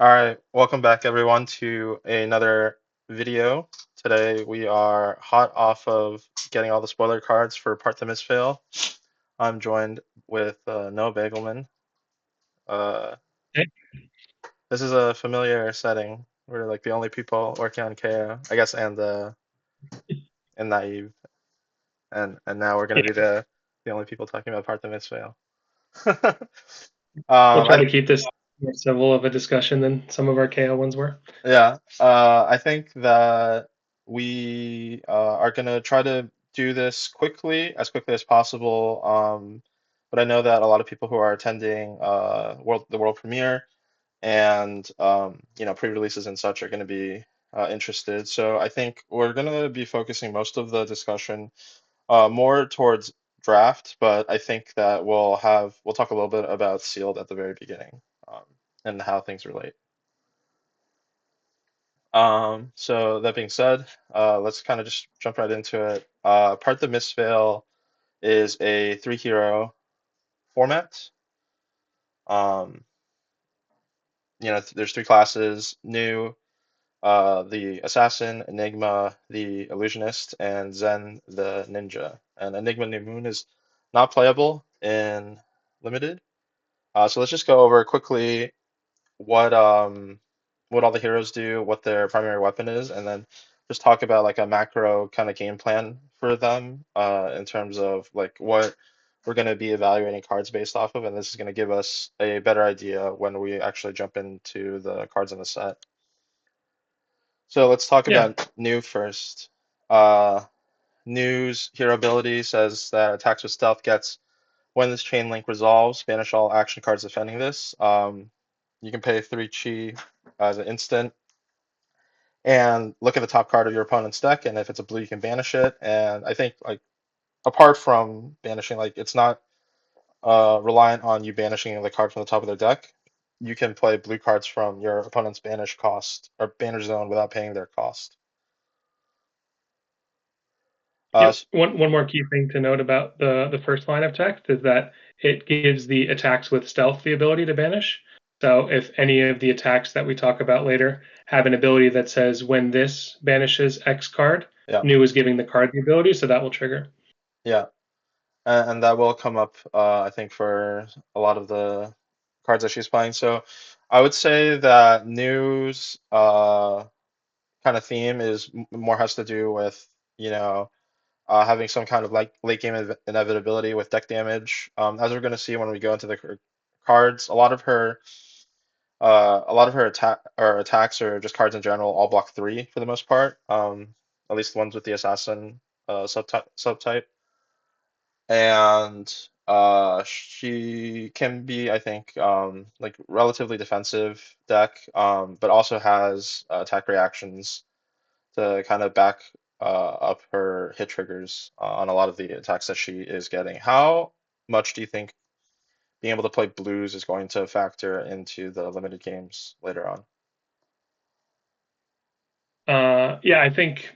All right, welcome back everyone to another video. Today we are hot off of getting all the spoiler cards for Part the Mistveil. I'm joined with Noah Beygelman. Uh, Okay. this is a familiar setting. We're like the only people working on KO, I guess, and Naive, and now we're gonna Yeah, be the only people talking about Part the Mistveil. we'll try I to keep this more civil of a discussion than some of our KO ones were. Yeah, I think that we are gonna try to do this quickly, as quickly as possible. But I know that a lot of people who are attending the world premiere and pre-releases and such are going to be interested. So I think we're going to be focusing most of the discussion more towards draft, but I think that we'll talk a little bit about sealed at the very beginning, and how things relate. So that being said, let's kind of just jump right into it. Part the Mistveil is a three hero format. Um, there's three classes: new, the assassin, Enigma, the illusionist, and Zen, the ninja. And Enigma New Moon is not playable in limited. So let's just go over quickly what um what all the heroes do, what their primary weapon is, and then just talk about like a macro kind of game plan for them in terms of like what we're going to be evaluating cards based off of, and this is going to give us a better idea when we actually jump into the cards in the set. So let's talk Yeah, about new first. Uh, New's hero ability says that attacks with stealth gets when this chain link resolves, banish all action cards defending this. You can pay 3 chi as an instant and look at the top card of your opponent's deck, and if it's a blue, you can banish it. And I think like apart from banishing, like it's not reliant on you banishing the card from the top of their deck. You can play blue cards from your opponent's banish cost or banish zone without paying their cost. yep. S- One more key thing to note about the first line of text is that it gives the attacks with stealth the ability to banish. So if any of the attacks that we talk about later have an ability that says when this banishes X card, yeah, new is giving the card the ability, so that will trigger. yeah, and that will come up, I think, for a lot of the cards that she's playing. So I would say that news kind of theme is more has to do with you know having some kind of like late game inevitability with deck damage. As we're going to see when we go into the cards, a lot of her attacks or just cards in general all block three for the most part. At least the ones with the assassin subtype, and she can be, I think, like relatively defensive deck, but also has attack reactions to kind of back up her hit triggers on a lot of the attacks that she is getting. How much do you think being able to play blues is going to factor into the limited games later on? Yeah, I think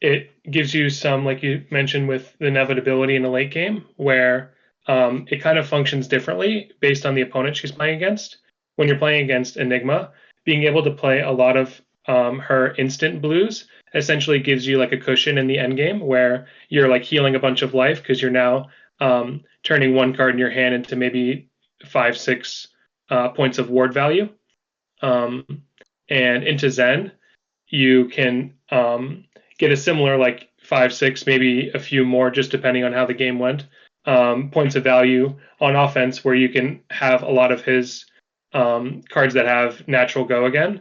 it gives you some, like you mentioned, with the inevitability in a late game, where it kind of functions differently based on the opponent she's playing against. When you're playing against Enigma, being able to play a lot of her instant blues essentially gives you like a cushion in the end game where you're like healing a bunch of life because you're now turning one card in your hand into maybe 5, 6 points of ward value. Um, and into Zen, you can get a similar like 5, 6, maybe a few more, just depending on how the game went. Points of value on offense, where you can have a lot of his cards that have natural go again,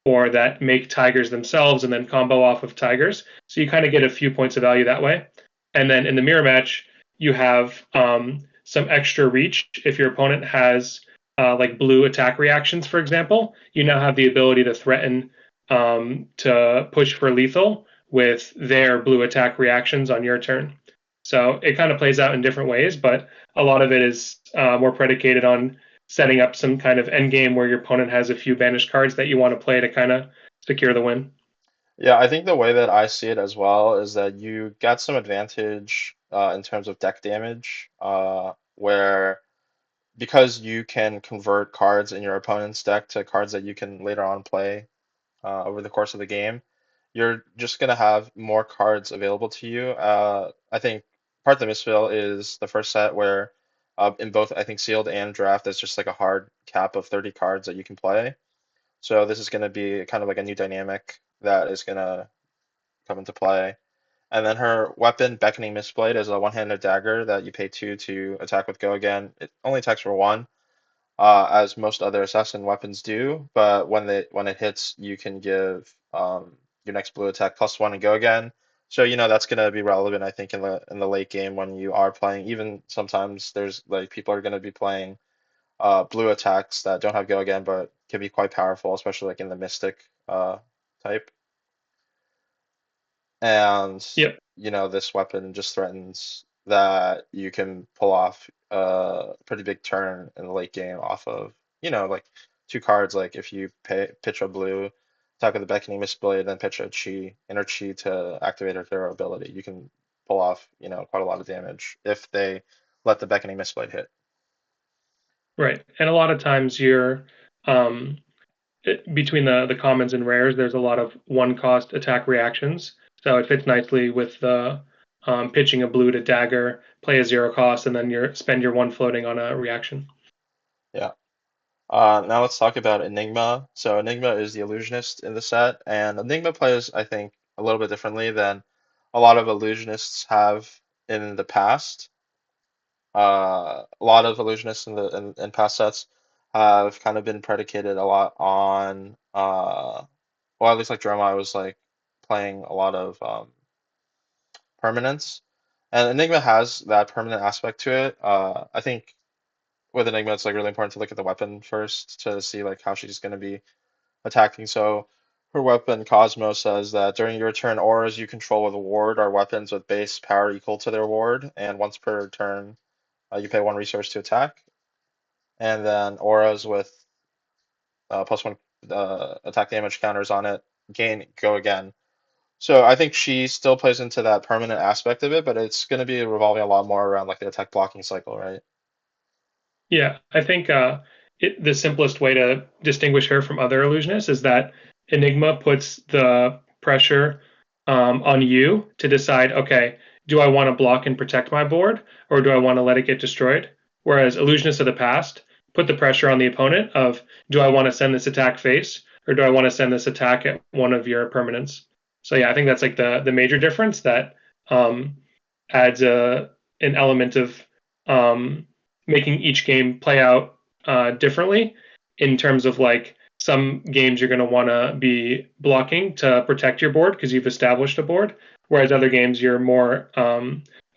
or that make tigers themselves and then combo off of tigers. So you kind of get a few points of value that way. And then in the mirror match, you have some extra reach if your opponent has like blue attack reactions, for example. You now have the ability to threaten to push for lethal with their blue attack reactions on your turn. So it kind of plays out in different ways, but a lot of it is more predicated on setting up some kind of end game where your opponent has a few banished cards that you want to play to kind of secure the win. Yeah, I think the way that I see it as well is that you get some advantage in terms of deck damage, where because you can convert cards in your opponent's deck to cards that you can later on play over the course of the game, you're just gonna have more cards available to you. I think part of the Mistveil is the first set where in both I think sealed and draft, there's just like a hard cap of 30 cards that you can play. So this is gonna be kind of like a new dynamic that is gonna come into play. And then her weapon, Beckoning Mistblade, is a one-handed dagger that you pay two to attack with go again. It only attacks for one, as most other assassin weapons do. But when it hits, you can give your next blue attack plus one and go again. So that's gonna be relevant, I think, in the late game when you are playing. Even sometimes there's like people are gonna be playing blue attacks that don't have go again, but can be quite powerful, especially like in the mystic type. And Yep. this weapon just threatens that you can pull off a pretty big turn in the late game off of, like two cards. Like if you pitch a blue, attack with the Beckoning Mistblade, then pitch a Chi, inner Chi to activate her hero ability, you can pull off, quite a lot of damage if they let the Beckoning Mistblade hit. Right. And a lot of times you're um, between the commons and rares, there's a lot of one cost attack reactions. So it fits nicely with the pitching a blue to dagger, play a zero cost, and then you spend your one floating on a reaction. Yeah. Now let's talk about Enigma. So Enigma is the illusionist in the set, and Enigma plays, I think, a little bit differently than a lot of illusionists have in the past. A lot of illusionists in past sets have kind of been predicated a lot on, well, at least like Dromai was like playing a lot of permanence, and Enigma has that permanent aspect to it. I think with Enigma, it's like really important to look at the weapon first to see like how she's going to be attacking. So her weapon Cosmo says that during your turn, auras you control with a ward are weapons with base power equal to their ward, and once per turn, you pay one resource to attack. And then auras with plus one attack damage counters on it gain go again. So I think she still plays into that permanent aspect of it, but it's going to be revolving a lot more around like the attack blocking cycle, right? Yeah, I think the simplest way to distinguish her from other illusionists is that Enigma puts the pressure on you to decide, okay, do I want to block and protect my board, or do I want to let it get destroyed? Whereas illusionists of the past put the pressure on the opponent of, do I want to send this attack face, or do I want to send this attack at one of your permanents? So yeah, I think that's like the major difference that um, adds an element of um, making each game play out differently in terms of like some games you're going to want to be blocking to protect your board because you've established a board, whereas other games you're more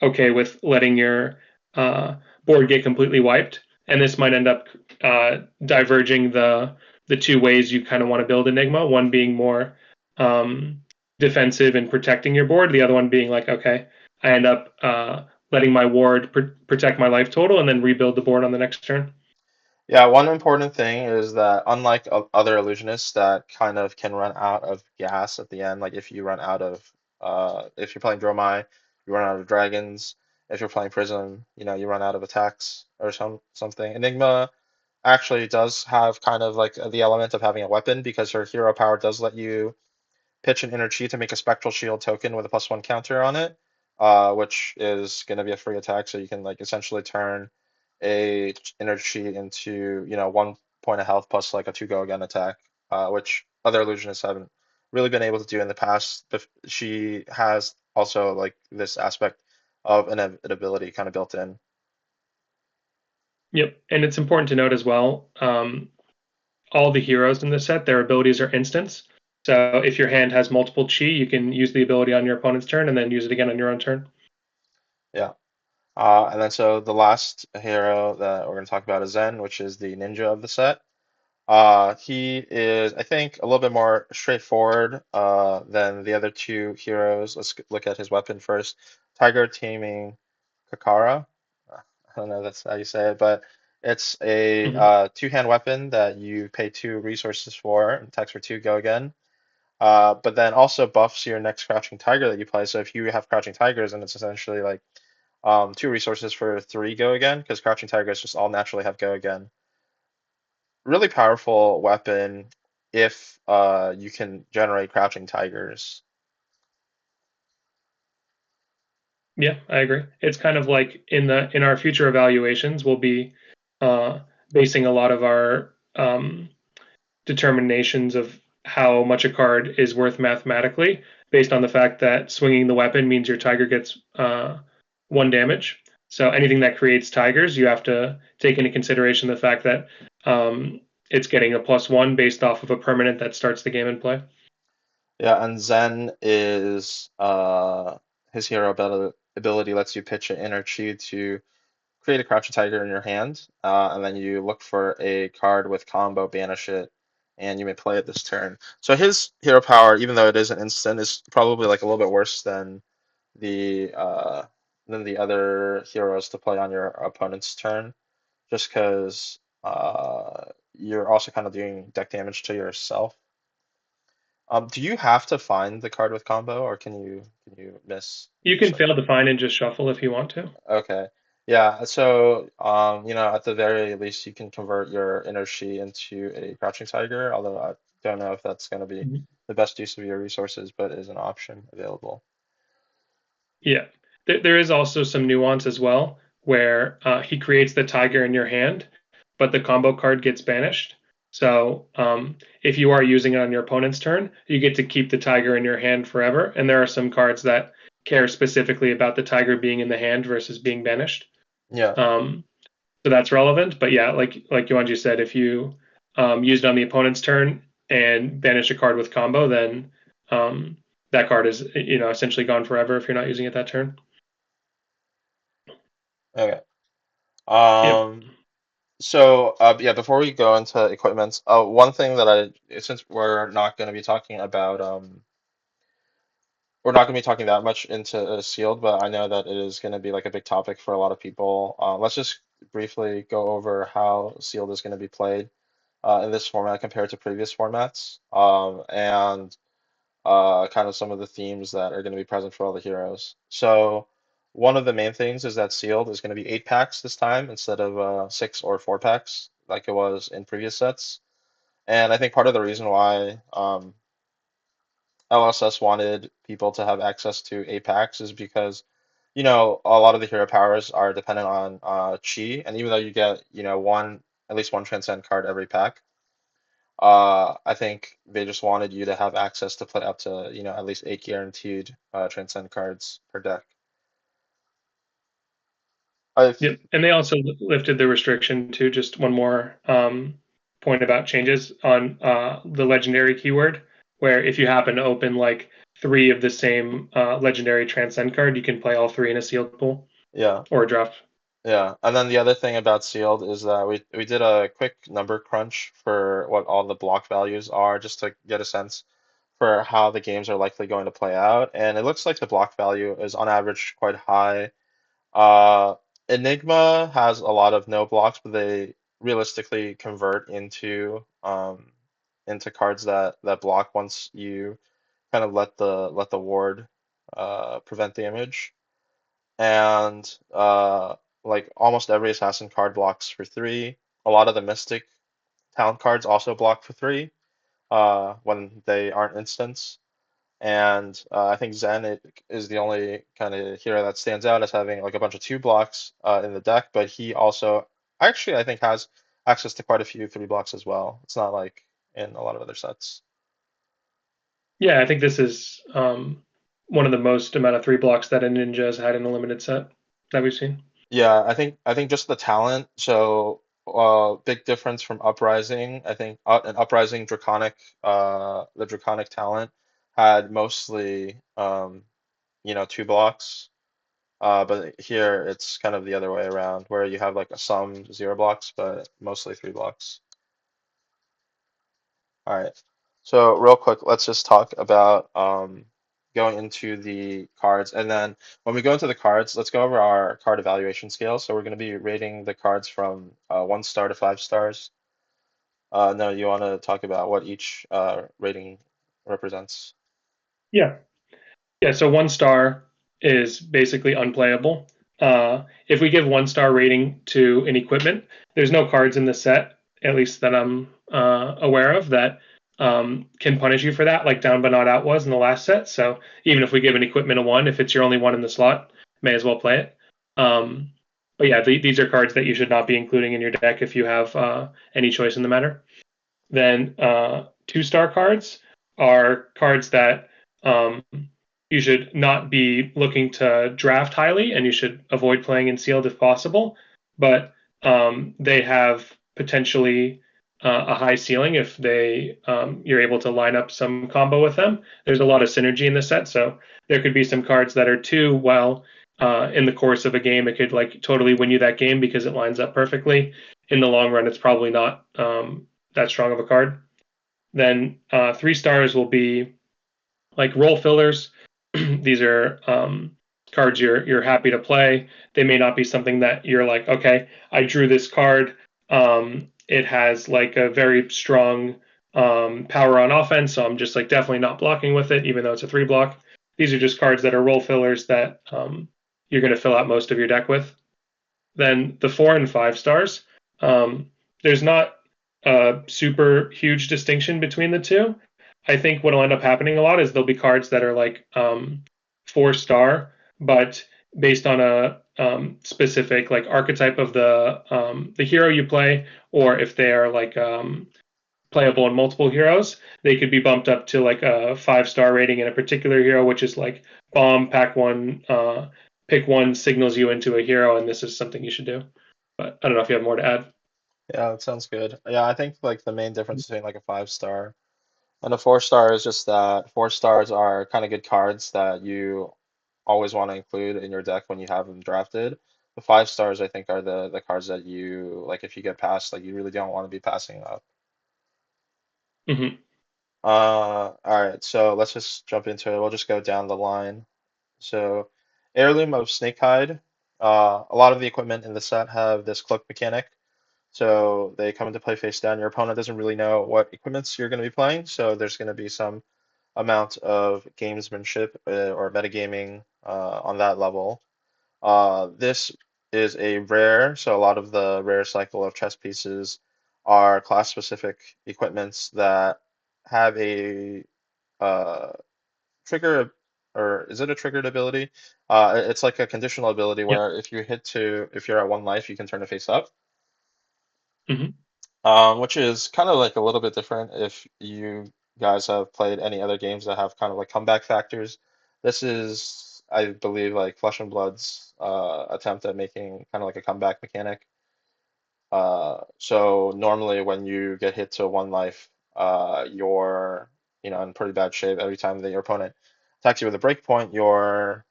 okay with letting your board get completely wiped. And this might end up diverging the two ways you kind of want to build Enigma. One being more defensive and protecting your board. The other one being like, okay, I end up letting my ward protect my life total and then rebuild the board on the next turn. Yeah, one important thing is that unlike other illusionists that kind of can run out of gas at the end, like if you run out of if you're playing Dromai, you run out of dragons. If you're playing Prism, you run out of attacks or something. Enigma actually does have kind of like the element of having a weapon because her hero power does let you pitch an inner chi to make a spectral shield token with a plus one counter on it, which is going to be a free attack. So you can like essentially turn a inner chi into 1 point of health plus like a two go again attack, which other illusionists haven't really been able to do in the past. But she has also like this aspect of inevitability kind of built in. Yep, and it's important to note as well. All the heroes in this set, their abilities are instants. So if your hand has multiple chi, you can use the ability on your opponent's turn and then use it again on your own turn. Yeah. And then so the last hero that we're going to talk about is Zen, which is the ninja of the set. He is, I think, a little bit more straightforward than the other two heroes. Let's look at his weapon first. Tiger Taming Kakara. I don't know if that's how you say it, but it's a Mm-hmm. two-hand weapon that you pay two resources for, and attacks for two, go again. But then also buffs your next Crouching Tiger that you play. So if you have Crouching Tigers, and it's essentially like Two resources for three go again, because Crouching Tigers just all naturally have go again. Really powerful weapon if you can generate Crouching Tigers. Yeah, I agree. It's kind of like in our future evaluations, we'll be uh, basing a lot of our determinations of how much a card is worth mathematically based on the fact that swinging the weapon means your tiger gets one damage. So anything that creates tigers, you have to take into consideration the fact that it's getting a +1 based off of a permanent that starts the game in play. Yeah, and Zen is his hero ability lets you pitch an inner chi to create a Crouching Tiger in your hand, and then you look for a card with combo, banish it, and you may play it this turn. So his hero power, even though it is an instant, is probably like a little bit worse the uh, than the other heroes to play on your opponent's turn, just because you're also kind of doing deck damage to yourself. Do you have to find the card with combo, or can you miss You can use it? fail to find and just shuffle if you want to. Okay. Yeah, so at the very least you can convert your energy into a crouching tiger, although I don't know if that's going to be Mhm. the best use of your resources, but is an option available. Yeah. There is also some nuance as well, where he creates the tiger in your hand, but the combo card gets banished. So if you are using it on your opponent's turn, you get to keep the tiger in your hand forever. And there are some cards that care specifically about the tiger being in the hand versus being banished. Yeah. Um, so that's relevant. But yeah, like Yuanji said, if you use it on the opponent's turn and banish a card with combo, then um, that card is essentially gone forever if you're not using it that turn. Okay. Yep. Um so yeah, before we go into equipment, one thing that since we're not going to be talking that much into sealed, but I know that it is going to be like a big topic for a lot of people. Let's just briefly go over how sealed is going to be played in this format compared to previous formats, and kind of some of the themes that are going to be present for all the heroes. So, one of the main things is that sealed is going to be 8 packs this time instead of 6 or 4 packs like it was in previous sets. And I think part of the reason why LSS wanted people to have access to 8 packs is because, a lot of the hero powers are dependent on chi, and even though you get, at least one Transcend card every pack, I think they just wanted you to have access to play up to, at least 8 guaranteed Transcend cards per deck. I Yep. And they also lifted the restriction to just one more point about changes on the legendary keyword, where if you happen to open like three of the same legendary transcend card, you can play all three in a sealed pool yeah, or a draft. yeah. And then the other thing about sealed is that we did a quick number crunch for what all the block values are, just to get a sense for how the games are likely going to play out. And it looks like the block value is on average quite high. Uh, Enigma has a lot of no blocks, but they realistically convert into cards that block once you kind of let the ward prevent damage. And like almost every assassin card blocks for 3. A lot of the mystic talent cards also block for 3 when they aren't instants. And I think is the only kind of hero that stands out as having like a bunch of 2 blocks in the deck, but he also actually I think has access to quite a few 3 blocks as well. It's not like in a lot of other sets. Yeah, I think this is one of the most amount of three blocks that a ninja has had in a limited set that we've seen. Yeah, I think just the talent. So big difference from Uprising. I think an Uprising the Draconic talent had mostly 2 blocks. But here it's kind of the other way around, where you have like some 0 blocks, but mostly 3 blocks. All right. So real quick, let's just talk about going into the cards, and then when we go into the cards, let's go over our card evaluation scale. So we're going to be rating the cards from 1 star to 5 stars. No, you want to talk about what each rating represents? Yeah. Yeah, so 1 star is basically unplayable. If we give 1 star rating to an equipment, there's no cards in the set, at least that I'm aware of, that can punish you for that, like Down But Not Out was in the last set. So even if we give an equipment a 1, if it's your only one in the slot, may as well play it. But yeah, these are cards that you should not be including in your deck if you have any choice in the matter. Then 2 star cards are cards that you should not be looking to draft highly, and you should avoid playing in sealed if possible. But they have potentially a high ceiling if you're able to line up some combo with them. There's a lot of synergy in the set, so there could be some cards that are too well in the course of a game. It could like totally win you that game because it lines up perfectly. In the long run, it's probably not that strong of a card. Then 3 stars will be like role fillers. These are cards you're happy to play. They may not be something that you're like, okay, I drew this card. It has like a very strong power on offense, so I'm just like definitely not blocking with it, even though it's a 3 block. These are just cards that are role fillers that you're going to fill out most of your deck with. Then the 4 and 5 stars, there's not a super huge distinction between the two. I think what'll end up happening a lot is there'll be cards that are like 4 star, but based on a specific like archetype of the hero you play, or if they are like playable in multiple heroes, they could be bumped up to like a 5 star rating in a particular hero, which is like bomb, pack one, pick one signals you into a hero, and this is something you should do. But I don't know if you have more to add. Yeah, that sounds good. Yeah, I think like the main difference between like a 5 star and a 4 star is just that 4 stars are kind of good cards that you always want to include in your deck when you have them drafted. The 5 stars, I think, are the cards that you like if you get past, like you really don't want to be passing up. Mm-hmm. All right, so let's just jump into it. We'll just go down the line. So, Heirloom of Snakehide. A lot of the equipment in the set have this cloak mechanic. So they come into play face down. Your opponent doesn't really know what equipments you're going to be playing, so there's going to be some amount of gamesmanship or metagaming on that level. This is a rare, so a lot of the rare cycle of chess pieces are class-specific equipments that have a uh, trigger, or is it a triggered ability? It's like a conditional ability Yeah. where if you're at 1 life, you can turn it face up. Mm-hmm. Which is kind of like a little bit different if you guys have played any other games that have kind of like comeback factors. This is, I believe, like Flesh and Blood's attempt at making kind of like a comeback mechanic. So normally when you get hit to 1 life, you're, in pretty bad shape. Every time that your opponent attacks you with a breakpoint, you're,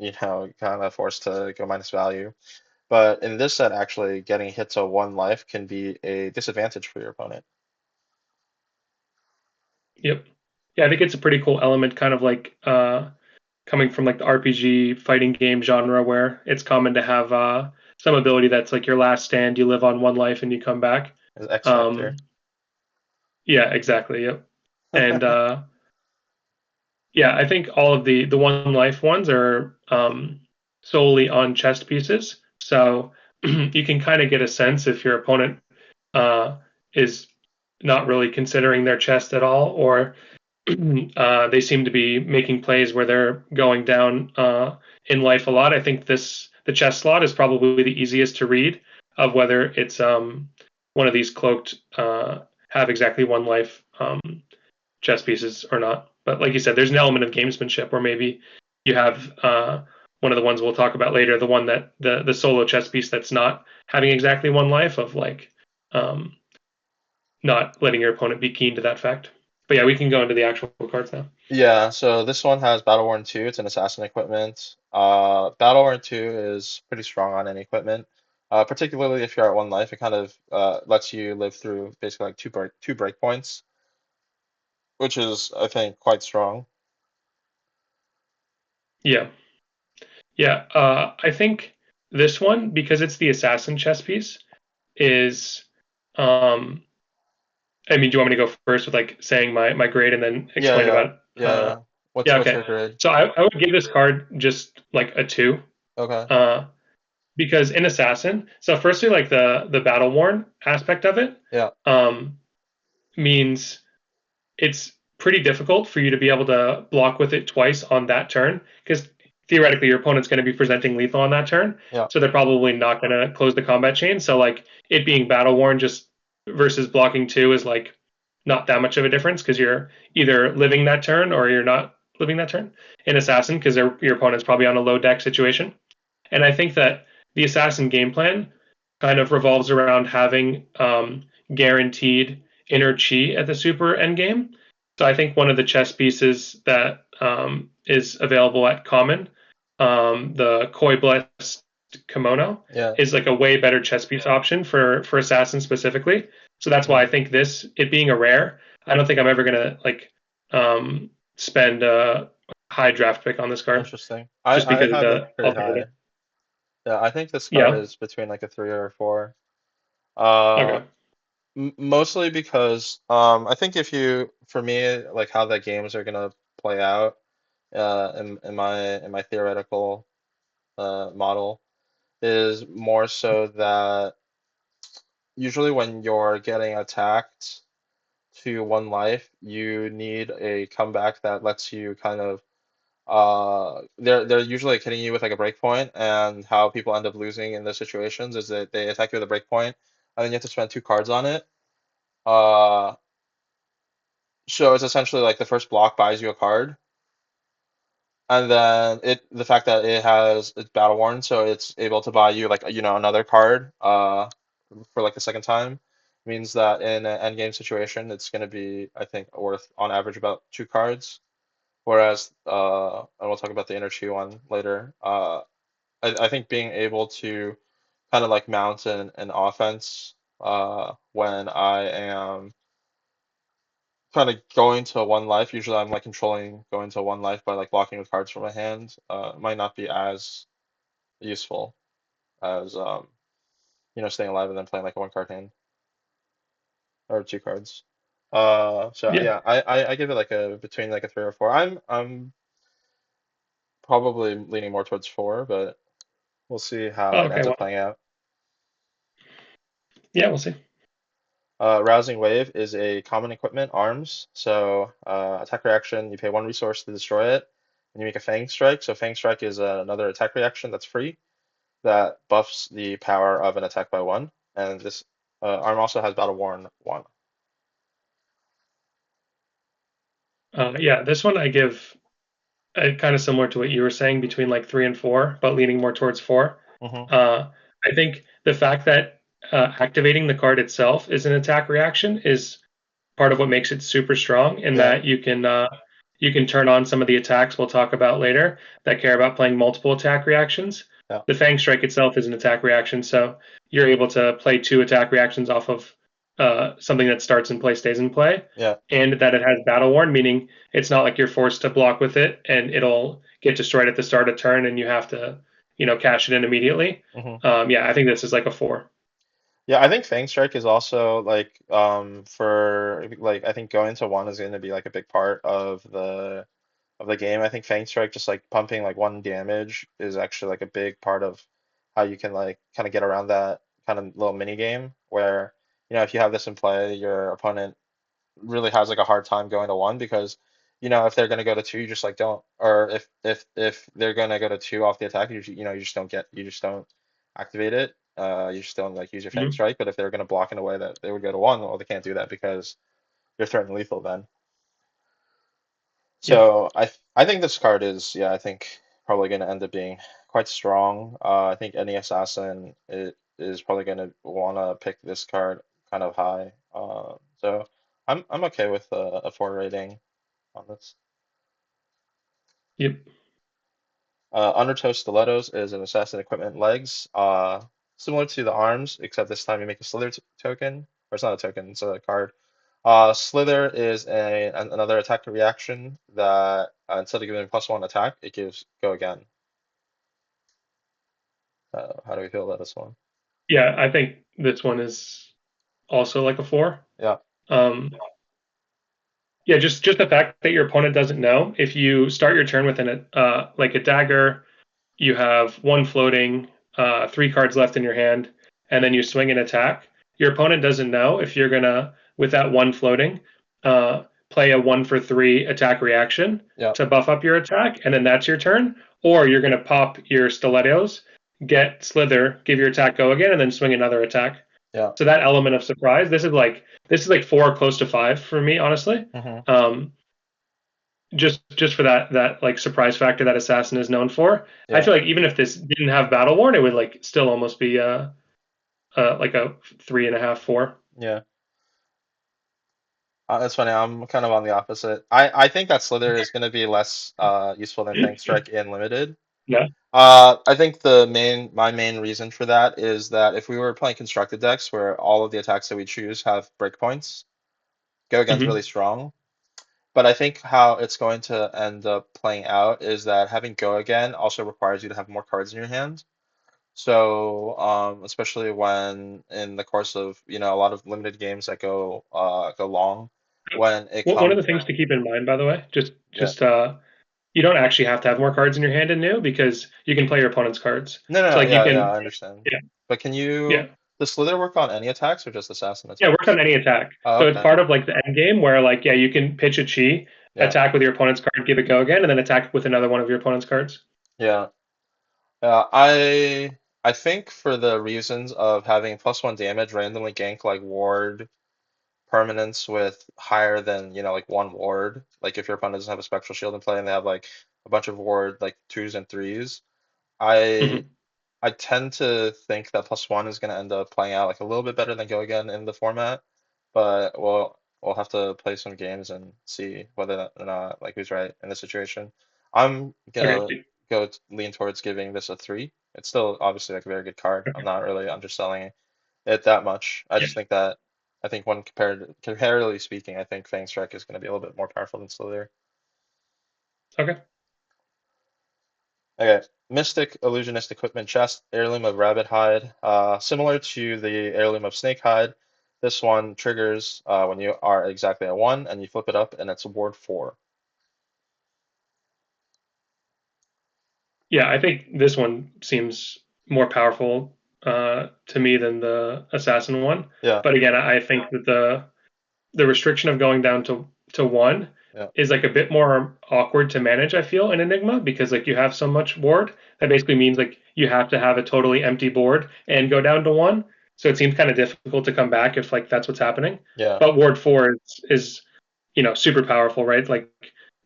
kind of forced to go minus value. But in this set, actually, getting hit to 1 life can be a disadvantage for your opponent. Yep. Yeah, I think it's a pretty cool element, kind of like coming from like the RPG fighting game genre, where it's common to have some ability that's like your last stand, you live on 1 life and you come back. As X Factor. Um, yeah, exactly. Yep. And yeah, I think all of the 1 life ones are solely on chest pieces, so you can kind of get a sense if your opponent is not really considering their chest at all, or they seem to be making plays where they're going down in life a lot. I think the chest slot is probably the easiest to read of whether it's one of these cloaked have exactly 1 life chess pieces or not. But like you said, there's an element of gamesmanship where maybe you have one of the ones we'll talk about later, the one that the solo chess piece that's not having exactly 1 life of like um, not letting your opponent be keen to that fact. But yeah, we can go into the actual cards now. Yeah, so this one has Battle Worn 2. It's an assassin equipment. Battle Worn 2 is pretty strong on any equipment. Particularly if you're at 1 life, it kind of lets you live through basically like two breakpoints, which is, I think, quite strong. Yeah, yeah. I think this one, because it's the assassin chess piece, is um, I mean, do you want me to go first with like saying my grade and then Yeah, explain yeah, about it? yeah, yeah. What's Yeah, what's okay. your grade? So I would give this card just like a 2. Okay. Uh, because in Assassin, so firstly, like the battle worn aspect of it, Yeah. um, means it's pretty difficult for you to be able to block with it twice on that turn because theoretically your opponent's going to be presenting lethal on that turn, Yeah. so they're probably not going to close the combat chain. So like it being battle worn just versus blocking two is like not that much of a difference because you're either living that turn or you're not living that turn in Assassin because your opponent's probably on a low deck situation. And I think that the Assassin game plan kind of revolves around having guaranteed inner chi at the super endgame. So I think one of the chess pieces that is available at common, the Koi Blessed Kimono, Yeah. is like a way better chess piece option for Assassin specifically. So that's why I Hmm. think this, it being a rare, I don't think I'm ever gonna like spend a high draft pick on this card Interesting. just I because of have it the pretty alternative. high. Yeah, I think this card Yeah. is between like a 3 or a 4. Uh, Okay. Mostly because I think if you for me like how the games are gonna play out in my theoretical model is more so that usually when you're getting attacked to 1 life, you need a comeback that lets you kind of they're usually like hitting you with like a breakpoint, and how people end up losing in those situations is that they attack you with a breakpoint and then you have to spend 2 cards on it. Uh so it's essentially like the first block buys you a card, and then the fact that it's battle worn, so it's able to buy you like another card for like the second time, means that in an end game situation it's going to be, I think, worth on average about 2 cards. Whereas and we'll talk about the energy one later. I think being able to kind of like mount an offense when I am kind of going to 1 life. Usually I'm like controlling going to 1 life by like blocking with cards from my hand. Might not be as useful as staying alive and then playing like a 1 card hand or 2 cards. So Yeah. yeah, I give it like a between like a 3 or 4. I'm probably leaning more towards 4, but we'll see how Oh, it okay. ends up Well, playing out. yeah, we'll see. Rousing Wave is a common equipment arms. So attack reaction, you pay 1 resource to destroy it, and you make a Fang Strike. So Fang Strike is another attack reaction that's free that buffs the power of an attack by 1. And this arm also has Battle Worn 1. Yeah, this one I give kind of similar to what you were saying between like three and four, but leaning more towards four. Hmm. Uh, I think the fact that activating the card itself is an attack reaction is part of what makes it super strong, in Yeah, that you can turn on some of the attacks we'll talk about later that care about playing multiple attack reactions. yeah, The Fang Strike itself is an attack reaction, so you're able to play two attack reactions off of something that starts in play, stays in play, yeah. and that it has battle worn, meaning it's not like you're forced to block with it and it'll get destroyed at the start of turn and you have to, cash it in immediately. Hmm. Yeah, I think this is like a four. Yeah, I think Fang Strike is also like for like I think going to 1 is going to be like a big part of the game. I think Fang Strike just like pumping like 1 damage is actually like a big part of how you can like kind of get around that kind of little mini game where if you have this in play, your opponent really has like a hard time going to 1 because if they're going to go to 2, you just like don't, or if they're going to go to 2 off the attack, you just don't activate it. You just don't like use your Fang Mhm. Strike. But if they're going to block in a way that they would go to 1, well, they can't do that because you're threatening lethal then. Yeah. So I think this card is, yeah, I think probably going to end up being quite strong. I think any assassin is probably going to want to pick this card kind of high. So I'm okay with a 4 rating on this. Yep. Undertow Stilettos is an assassin equipment legs, similar to the arms, except this time you make a slither token, or it's not a token, it's a card. Slither is another attack reaction that instead of giving +1 attack, it gives go again. How do we feel about this one? Yeah, I think this one is also like a four. Yeah, Um, yeah, just the fact that your opponent doesn't know if you start your turn with an like a dagger, you have one floating, three cards left in your hand, and then you swing an attack. Your opponent doesn't know if you're gonna, with that one floating, play a 1 for 3 attack reaction Yeah, to buff up your attack, and then that's your turn, or you're gonna pop your stilettos, get slither, give your attack go again, and then swing another attack. yeah. So that element of surprise, this is like 4 close to 5 for me, honestly. Hmm. Um, just for that like surprise factor that assassin is known for. I Yeah, feel like even if this didn't have battle worn, it would like still almost be like a 3.5, 4. yeah. That's funny. I'm kind of on the opposite. I think that Slither is going to be less useful than Fang Strike in limited. Yeah. I think my main reason for that is that if we were playing constructed decks where all of the attacks that we choose have breakpoints, Go Again's Hmm. really strong. But I think how it's going to end up playing out is that having Go Again also requires you to have more cards in your hand. So, especially when in the course of, a lot of limited games that go long, when it One of comes, the things to keep in mind, by the way, just yeah. just you don't actually have to have more cards in your hand in new because you can play your opponent's cards. No, no, So no, like you yeah, yeah, can, I understand. yeah, But can yeah, does Slither work on any attacks or just assassin yeah, it works attacks? on any attack. Oh, So it's okay. part of like the end game where like yeah, you can pitch a chi, Yeah, attack with your opponent's card, give it go again, and then attack with another one of your opponent's cards. yeah. I think for the reasons of having +1 damage randomly gank like ward permanents with higher than, like one ward, like if your opponent doesn't have a spectral shield in play and they have like a bunch of ward like twos and threes, I Hmm. I tend to think that +1 is going to end up playing out like a little bit better than Go Again in the format, but we'll have to play some games and see whether or not like who's right in this situation. I'm gonna Okay. lean towards giving this a 3. It's still obviously like a very good card. I'm not really underselling it that much. I Yeah. just think that I think when comparatively speaking, I think Fang Strike is going to be a little bit more powerful than Slither. Okay. Okay, Mystic Illusionist Equipment Chest, Heirloom of Rabbit Hide. Similar to the Heirloom of Snake Hide, this one triggers when you are exactly at 1 and you flip it up and it's ward 4. Yeah, I think this one seems more powerful to me than the assassin one. Yeah, But again, I think that the restriction of going down to one yeah, is like a bit more awkward to manage, I feel, in Enigma because like you have so much board. That basically means like you have to have a totally empty board and go down to one. So it seems kind of difficult to come back if like that's what's happening. yeah, But Ward 4 is super powerful, right? Like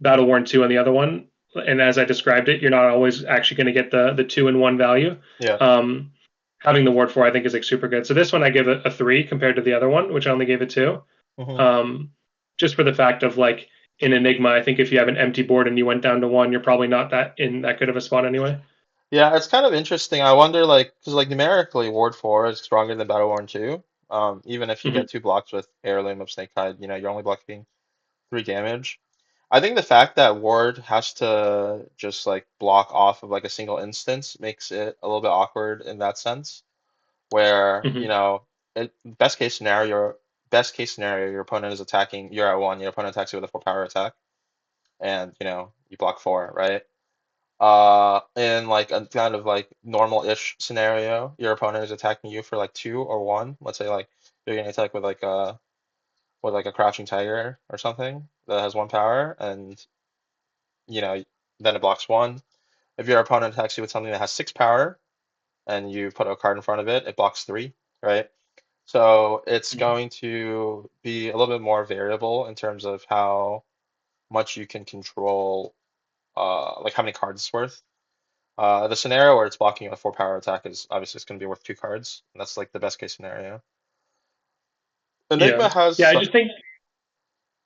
Battle Worn 2 on the other one. And as I described it, you're not always actually going to get the 2 in 1 value. yeah. Um, Having the Ward 4, I think, is like super good. So this one I give a 3 compared to the other one, which I only gave it 2. Hmm. Um, just for the fact of like in Enigma, I think if you have an empty board and you went down to one, you're probably not that in that good of a spot anyway. Yeah, it's kind of interesting. I wonder, like, because like numerically, ward 4 is stronger than Battle Worn 2. Even if you Hmm. get two blocks with Heirloom of Snake Hide, you're only blocking 3 damage. I think the fact that Ward has to just like block off of like a single instance makes it a little bit awkward in that sense, where, Hmm. best case scenario, your opponent is attacking, you're at 1, your opponent attacks you with a 4 power attack, and you block 4, right? In like a kind of like normal-ish scenario, your opponent is attacking you for like 2 or 1. Let's say like you're getting attacked with like a crouching tiger or something that has 1 power, and you know, then it blocks 1. If your opponent attacks you with something that has 6 power and you put a card in front of it, it blocks 3, right? So it's going to be a little bit more variable in terms of how much you can control, like how many cards it's worth. The scenario where it's blocking a 4 power attack is obviously it's going to be worth 2 cards. And that's like the best case scenario. Yeah. Enigma has Yeah, I some, just think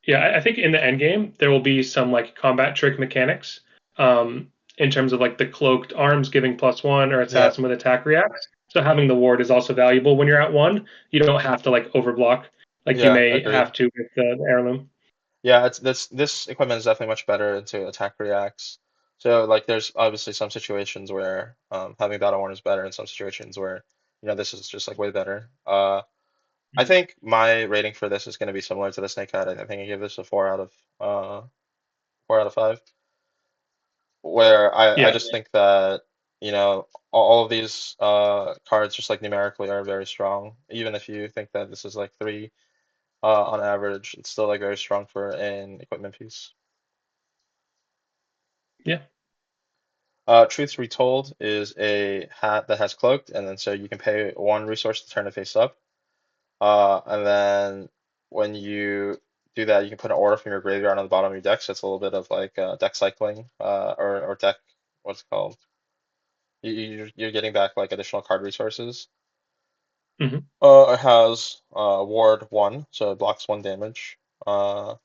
I think in the end game there will be some like combat trick mechanics in terms of like the cloaked arms giving +1 or yeah, assassin with attack reacts. So having the ward is also valuable when you're at one. You don't have to like overblock like you yeah, may agreed. have to with the heirloom. Yeah, it's this equipment is definitely much better into attack reacts. So like there's obviously some situations where having battle worn is better and some situations where this is just like way better. I think my rating for this is going to be similar to the Snake Cat. I think I give this a 4 out of 5. Where I Yeah. just think that you know, all of these cards, just like numerically, are very strong. Even if you think that this is like three on average, it's still like very strong for an equipment piece. Yeah. Truths Retold is a hat that has cloaked, and then so you can pay one resource to turn it face up. And then when you do that, you can put an aura from your graveyard on the bottom of your deck. So it's a little bit of like deck cycling, or deck, what's it called? You're getting back like additional card resources. Hmm. It has ward one, so it blocks one damage. Uh,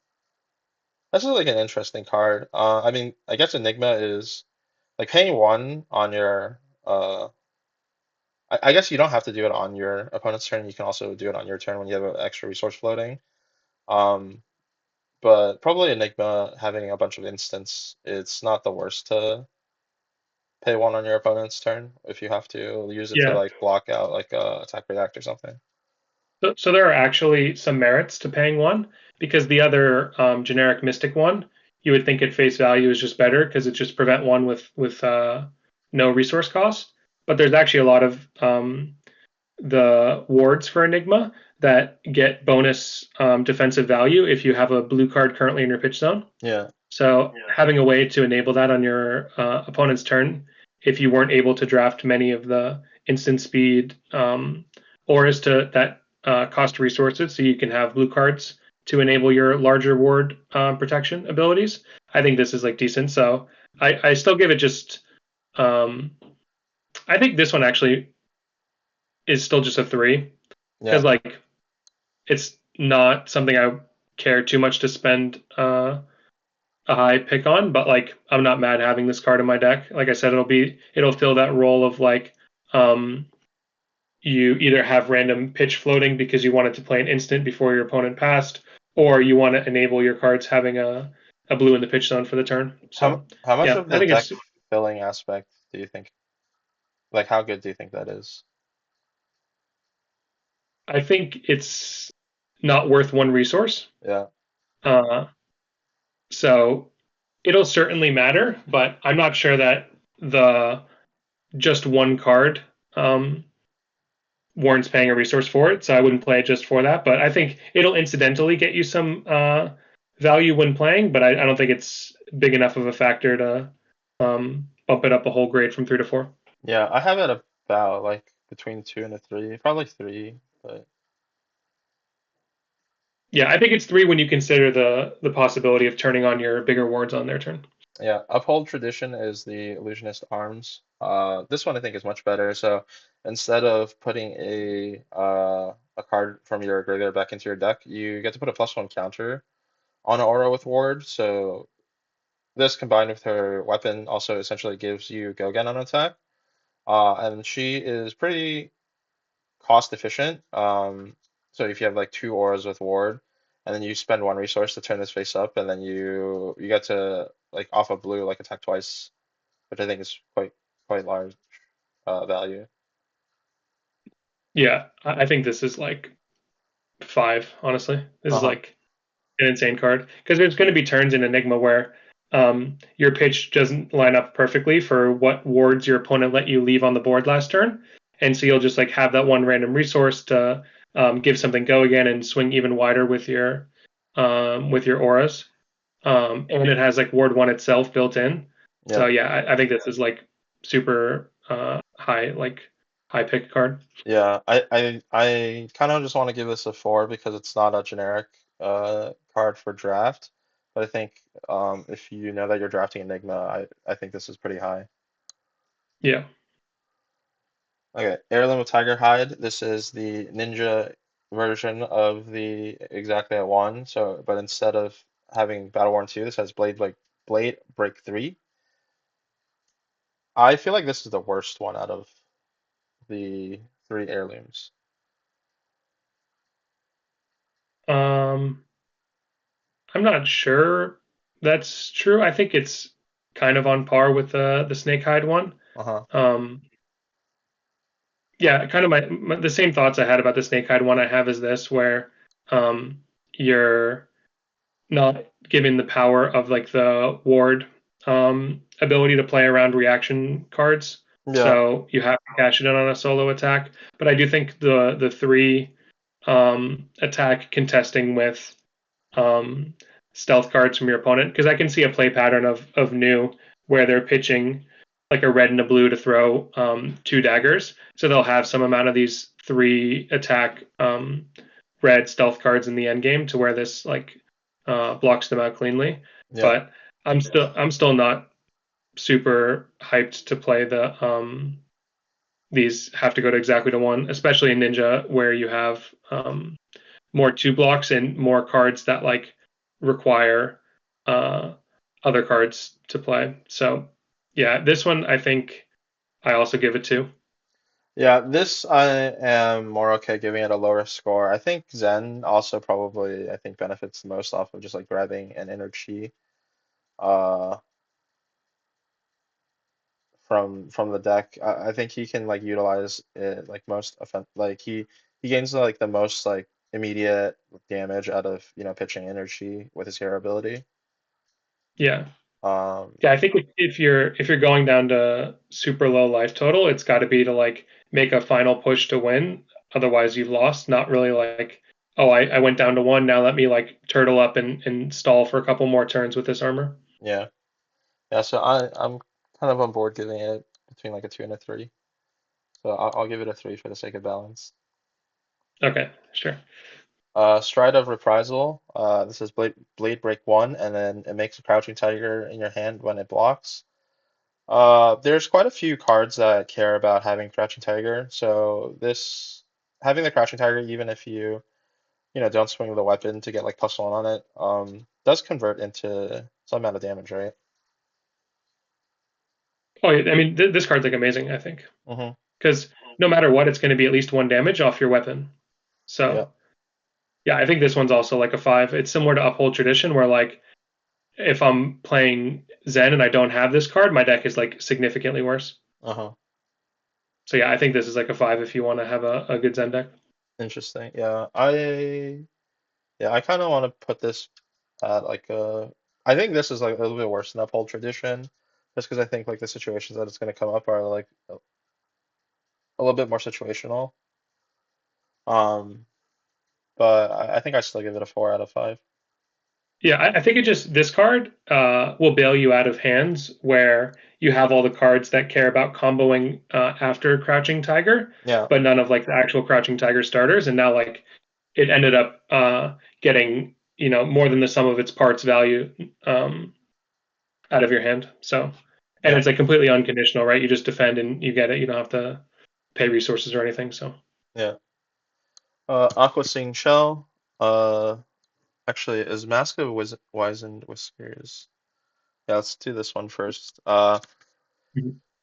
this is like an interesting card. I mean, I guess Enigma is like paying one on your. I guess you don't have to do it on your opponent's turn. You can also do it on your turn when you have an extra resource floating. Um, but probably Enigma having a bunch of instants, it's not the worst to pay one on your opponent's turn if you have to use it to Yeah. like block out like a attack react or something. So there are actually some merits to paying one because the other generic Mystic one, you would think at face value is just better because it just prevent one with no resource cost. But there's actually a lot of the wards for Enigma that get bonus defensive value if you have a blue card currently in your pitch zone. Yeah. So having a way to enable that on your opponent's turn, if you weren't able to draft many of the instant speed auras to that cost resources, so you can have blue cards to enable your larger ward protection abilities. I think this is like decent. So I still give it just. Um, I think this one actually is still just a three because Yeah. like it's not something I care too much to spend a high pick on, but like I'm not mad having this card in my deck. Like I said, it'll fill that role of like um you either have random pitch floating because you wanted to play an instant before your opponent passed, or you want to enable your cards having a blue in the pitch zone for the turn. So How much yeah, of I the think deck it's filling aspect do you think? Like how good do you think that is? I think it's not worth one resource. Yeah. Uh so it'll certainly matter, but I'm not sure that the just one card um warrants paying a resource for it, so I wouldn't play it just for that. But I think it'll incidentally get you some value when playing, but I don't think it's big enough of a factor to bump it up a whole grade from 3 to 4. Yeah, I have it about like between two and a three, probably three, but Yeah, I think it's three when you consider the possibility of turning on your bigger wards on their turn. yeah, Uphold Tradition is the Illusionist arms. This one I think is much better. So instead of putting a card from your graveyard back into your deck, you get to put a +1 counter on an aura with ward. So this combined with her weapon also essentially gives you go again on attack. And she is pretty cost efficient. So if you have like two auras with ward, and then you spend one resource to turn this face up, and then you get to like off of blue like attack twice, which I think is quite large value. Yeah, I think this is like five. Honestly, this is Uh-huh. like an insane card because there's going to be turns in Enigma where your pitch doesn't line up perfectly for what wards your opponent let you leave on the board last turn, and so you'll just like have that one random resource to give something go again and swing even wider with your auras. And it has like Ward One itself built in. So Yeah. yeah, I think this is like super high pick card. Yeah. I kind of just want to give this a four because it's not a generic card for draft. But I think if you know that you're drafting Enigma, I think this is pretty high. Yeah. Okay, Heirloom of Tiger Hide. This is the ninja version of the exactly at one. So, but instead of having Battle Worn 2, this has Blade Break 3. I feel like this is the worst one out of the three heirlooms. Um, I'm not sure that's true. I think it's kind of on par with the snake hide one. Uh-huh. Um, yeah, kind of the same thoughts I had about the snake hide one I have is this where um, you're not given the power of like the ward ability to play around reaction cards. Yeah, so you have to cash it in on a solo attack. But I do think the three attack contesting with um, stealth cards from your opponent, because I can see a play pattern of new where they're pitching like a red and a blue to throw two daggers, so they'll have some amount of these three attack red stealth cards in the end game to where this like blocks them out cleanly. yeah, But I'm still not super hyped to play these have to go to exactly to one, especially in Ninja where you have more two blocks and more cards that like require uh, other cards to play. So yeah, this one I think I also give it two. yeah. This I am more okay giving it a lower score. I think Zen also probably I think benefits the most off of just like grabbing an inner chi uh from the deck. I think he can like utilize it like most offen like he gains like the most like immediate damage out of pitching energy with his hero ability. Yeah. Um Yeah, I think if you're going down to super low life total, it's got to be to like make a final push to win. Otherwise, you've lost. Not really like, oh, I went down to one. Now let me like turtle up and stall for a couple more turns with this armor. yeah. Yeah, so I'm kind of on board giving it between like a 2 and a 3. So I'll give it a 3 for the sake of balance. Okay, sure. Stride of Reprisal. This is Blade Break 1, and then it makes a Crouching Tiger in your hand when it blocks. There's quite a few cards that care about having Crouching Tiger. So this having the Crouching Tiger, even if you don't swing the weapon to get like +1 on it, does convert into some amount of damage, right? Oh, yeah, I mean, this card's like amazing, I think, Mm-hmm. because no matter what, it's going to be at least one damage off your weapon. Yeah. So yeah, I think this one's also like a five. It's similar to Uphold Tradition, where like if I'm playing Zen and I don't have this card, my deck is like significantly worse. Uh-huh. So yeah, I think this is like a five if you want to have a good Zen deck. Interesting. Yeah, I kind of want to put this at like I think this is like a little bit worse than Uphold Tradition, just because I think like the situations that it's going to come up are like a little bit more situational. Um, but I think I still give it a 4 out of 5. Yeah, I think it just this card will bail you out of hands where you have all the cards that care about comboing after Crouching Tiger, Yeah, but none of like the actual Crouching Tiger starters. And now like it ended up getting more than the sum of its parts value um, out of your hand. So, and yeah, it's like completely unconditional, right? You just defend and you get it. You don't have to pay resources or anything. So, yeah. Aqua Sing Shell. Uh, Actually, is Mask of Wizened Whiskers? Yeah, let's do this one first. mhm.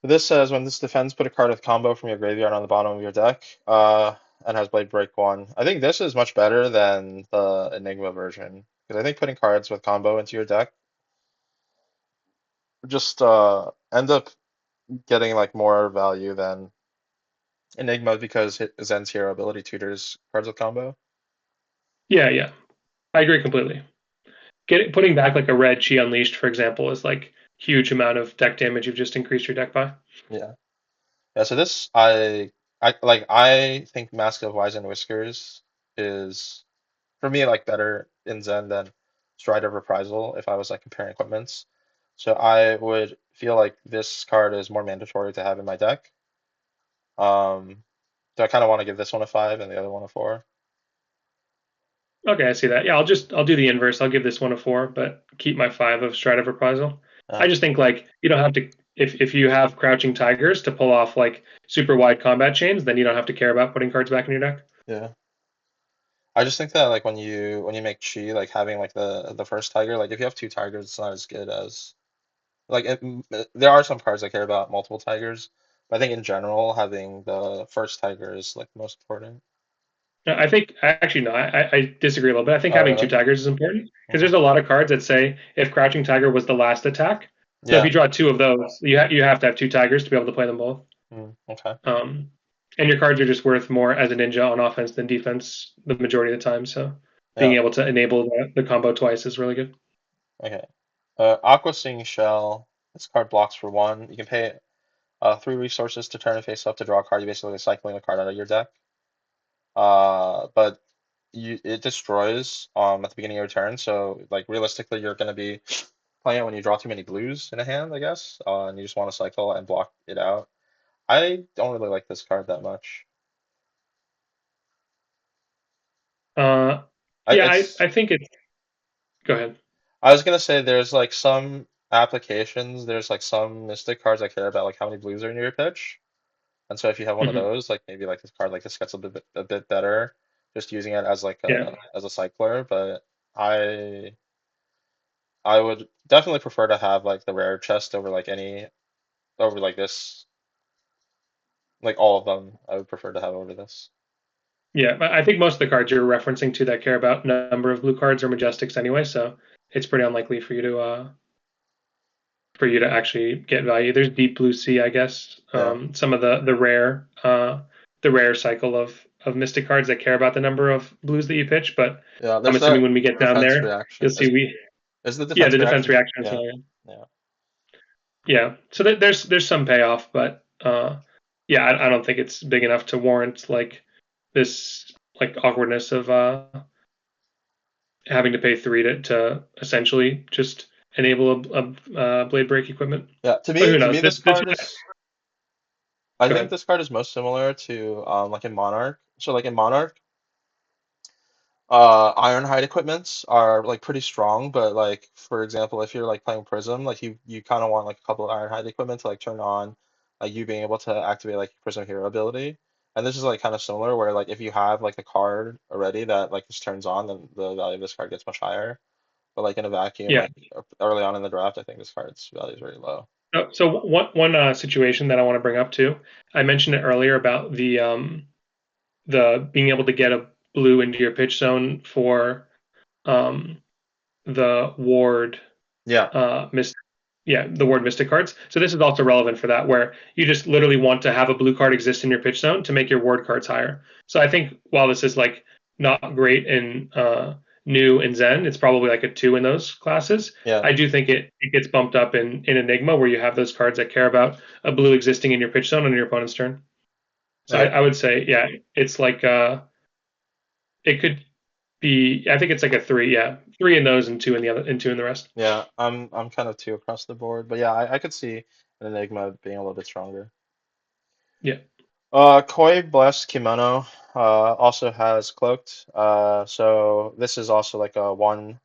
This says when this defends, put a card with combo from your graveyard on the bottom of your deck, and has Blade Break 1. I think this is much better than the Enigma version because I think putting cards with combo into your deck just end up getting like more value than Enigma because Zen's hero ability tutors cards with combo. Yeah, yeah, I agree completely. Putting back like a red Chi Unleashed, for example, is like huge amount of deck damage you've just increased your deck by. Yeah. Yeah, so this I think Mask of Wise and Whiskers is for me like better in Zen than Stride of Reprisal if I was like comparing equipments. So I would feel like this card is more mandatory to have in my deck. Um, so I kind of want to give this one a 5 and the other one a 4. Okay, I see that. Yeah, I'll do the inverse. I'll give this one a four, but keep my five of Stride of Reprisal. Uh, I just think like you don't have to if you have Crouching Tigers to pull off like super wide combat chains, then you don't have to care about putting cards back in your deck. yeah. I just think that like when you make Chi, like having like the first tiger, like if you have two tigers, it's not as good as like there are some cards that care about multiple tigers, but I think in general having the first tiger is like most important. I think actually no, I disagree a little bit. I think Oh, having two really? tigers is important because Hmm. there's a lot of cards that say if Crouching Tiger was the last attack. So if you Yeah. draw two of those, you have to have two tigers to be able to play them both. Mm, okay. Um, and your cards are just worth more as a ninja on offense than defense the majority of the time. So being Yeah. able to enable the combo twice is really good. Okay. Aqua Sing Shell. This card blocks for 1. You can pay. Three resources to turn and face up to draw a card. You basically cycling a card out of your deck. But it destroys at the beginning of your turn. So like realistically, you're gonna be playing it when you draw too many blues in a hand, I guess. And you just want to cycle and block it out. I don't really like this card that much. Uh, I yeah, it's I think it's. Go ahead. I was gonna say there's like some applications, there's like some Mystic cards I care about like how many blues are in your pitch. And so if you have one of Hmm. those, like maybe like this card like this gets a bit better just using it as like Yeah, a cycler, but I I would definitely prefer to have like the rare chest over like any over like this like all of them. I would prefer to have over this. yeah. I think most of the cards you're referencing to that care about number of blue cards are majestics anyway, so it's pretty unlikely for you to actually get value. There's deep blue sea, I guess. Yeah. Some of the rare cycle of mystic cards that care about the number of blues that you pitch, but Yeah, I'm there's assuming that when we get down defense there, you'll reaction. see we Is the yeah, defense the defense reaction? reaction as Yeah. well. Yeah. Yeah. Yeah. So there's some payoff, but yeah, I don't think it's big enough to warrant like this like awkwardness of having to pay three to essentially just enable a blade break equipment. Yeah, But who to me knows? this This card is I go think ahead. this card is most similar to like in Monarch. So like in Monarch, Ironhide equipments are like pretty strong, but like for example, if you're like playing Prism, like you kind of want like a couple of Ironhide equipment to like turn on, like you being able to activate like Prism Hero ability. And this is like kind of similar where like if you have like a card already that like just turns on, then the value of this card gets much higher. But like in a vacuum, Yeah. like early on in the draft, I think this card's value is very low. So one situation that I want to bring up too, I mentioned it earlier about the being able to get a blue into your pitch zone for um the ward Yeah, mist yeah, the ward mystic cards. So this is also relevant for that, where you just literally want to have a blue card exist in your pitch zone to make your ward cards higher. So I think while this is like not great in new and Zen, it's probably like a two in those classes. yeah, I do think it gets bumped up in Enigma where you have those cards that care about a blue existing in your pitch zone on your opponent's turn. So right. I would say, yeah, it's like it could be. I think it's like a three, yeah, three in those and two in the other, and two in the rest. Yeah, I'm kind of two across the board, but yeah, I could see an Enigma being a little bit stronger. Yeah, Koi Blessed Kimono also has cloaked. So this is also like a one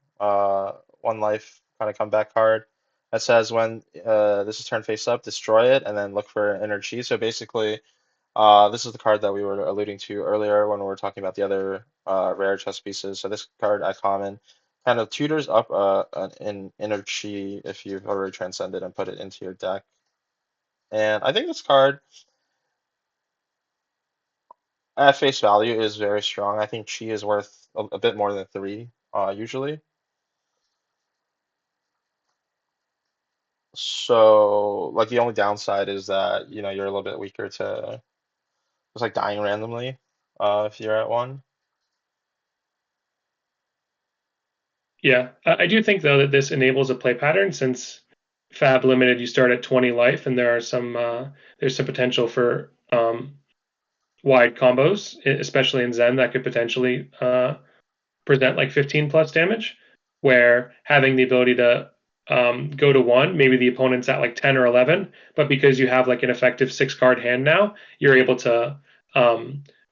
life kind of comeback card. That says when this is turned face up, destroy it, and then look for energy. So basically, this is the card that we were alluding to earlier when we were talking about the other rare chess pieces. So this card at common kind of tutors up an energy if you've already transcended and put it into your deck. And I think this card at face value is very strong. I think Chi is worth a bit more than three, usually. So, like the only downside is that, you're a little bit weaker to just like dying randomly, if you're at one. yeah. I do think though that this enables a play pattern since Fab Limited you start at 20 life and there's some potential for wide combos, especially in Zen that could potentially present like 15 plus damage, where having the ability to go to one, maybe the opponent's at like 10 or 11, but because you have like an effective six card hand now, you're able to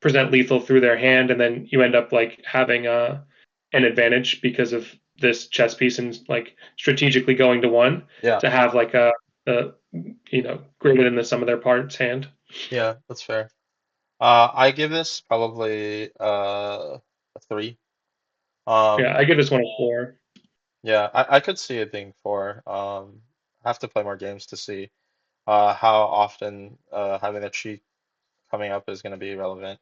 present lethal through their hand, and then you end up like having an advantage because of this chess piece and like strategically going to one Yeah, to have like a greater than the sum of their parts hand. yeah, that's fair. I give this probably a three. Yeah, Um, I give this one a four. yeah, I could see it being four. I have to play more games to see how often having a cheat coming up is going to be relevant.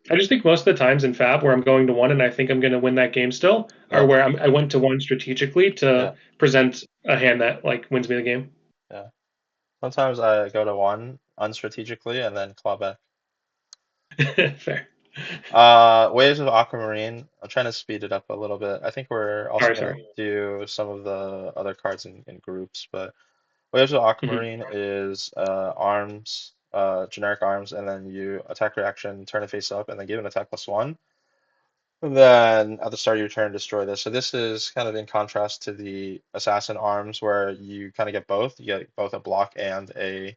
I just think most of the times in Fab where I'm going to one and I think I'm going to win that game still are Yeah, where I went to one strategically yeah, to present a hand that like wins me the game. yeah. Sometimes I go to one unstrategically and then claw back. Fair. Waves of Aquamarine. I'm trying to speed it up a little bit. I think we're also Sorry, gonna sorry. do some of the other cards in groups, but Waves of Mhm. Aquamarine is arms, generic arms, and then you attack reaction, turn it face up, and then give an attack +1. And then at the start of your turn, destroy this. So this is kind of in contrast to the assassin arms, where you kind of get both. You get both a block and a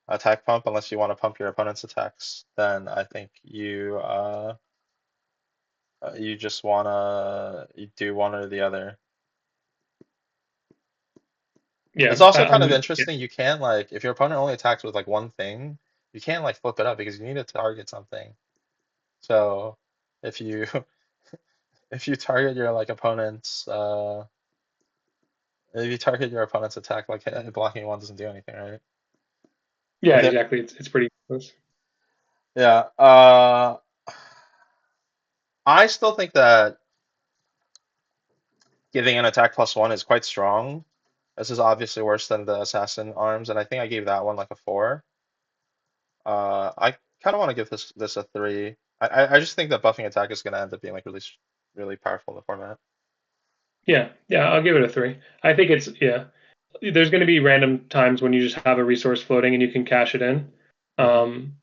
attack pump, unless you want to pump your opponent's attacks. Then I think you just wanna you do one or the other. Yeah, It's also kind of yeah, interesting. You can't like if your opponent only attacks with like one thing, you can't like flip it up because you need to target something. So if you if you target your like opponent's if you target your opponent's attack, like blocking one doesn't do anything, right? I yeah, think exactly. It's pretty close. yeah. I still think that giving an attack +1 is quite strong. This is obviously worse than the assassin arms, and I think I gave that one like a 4. I kind of want to give this a 3. I just think that buffing attack is going to end up being like really powerful in the format. Yeah, yeah, I'll give it a 3. I think it's yeah. There's going to be random times when you just have a resource floating and you can cash it in. Hmm. Um,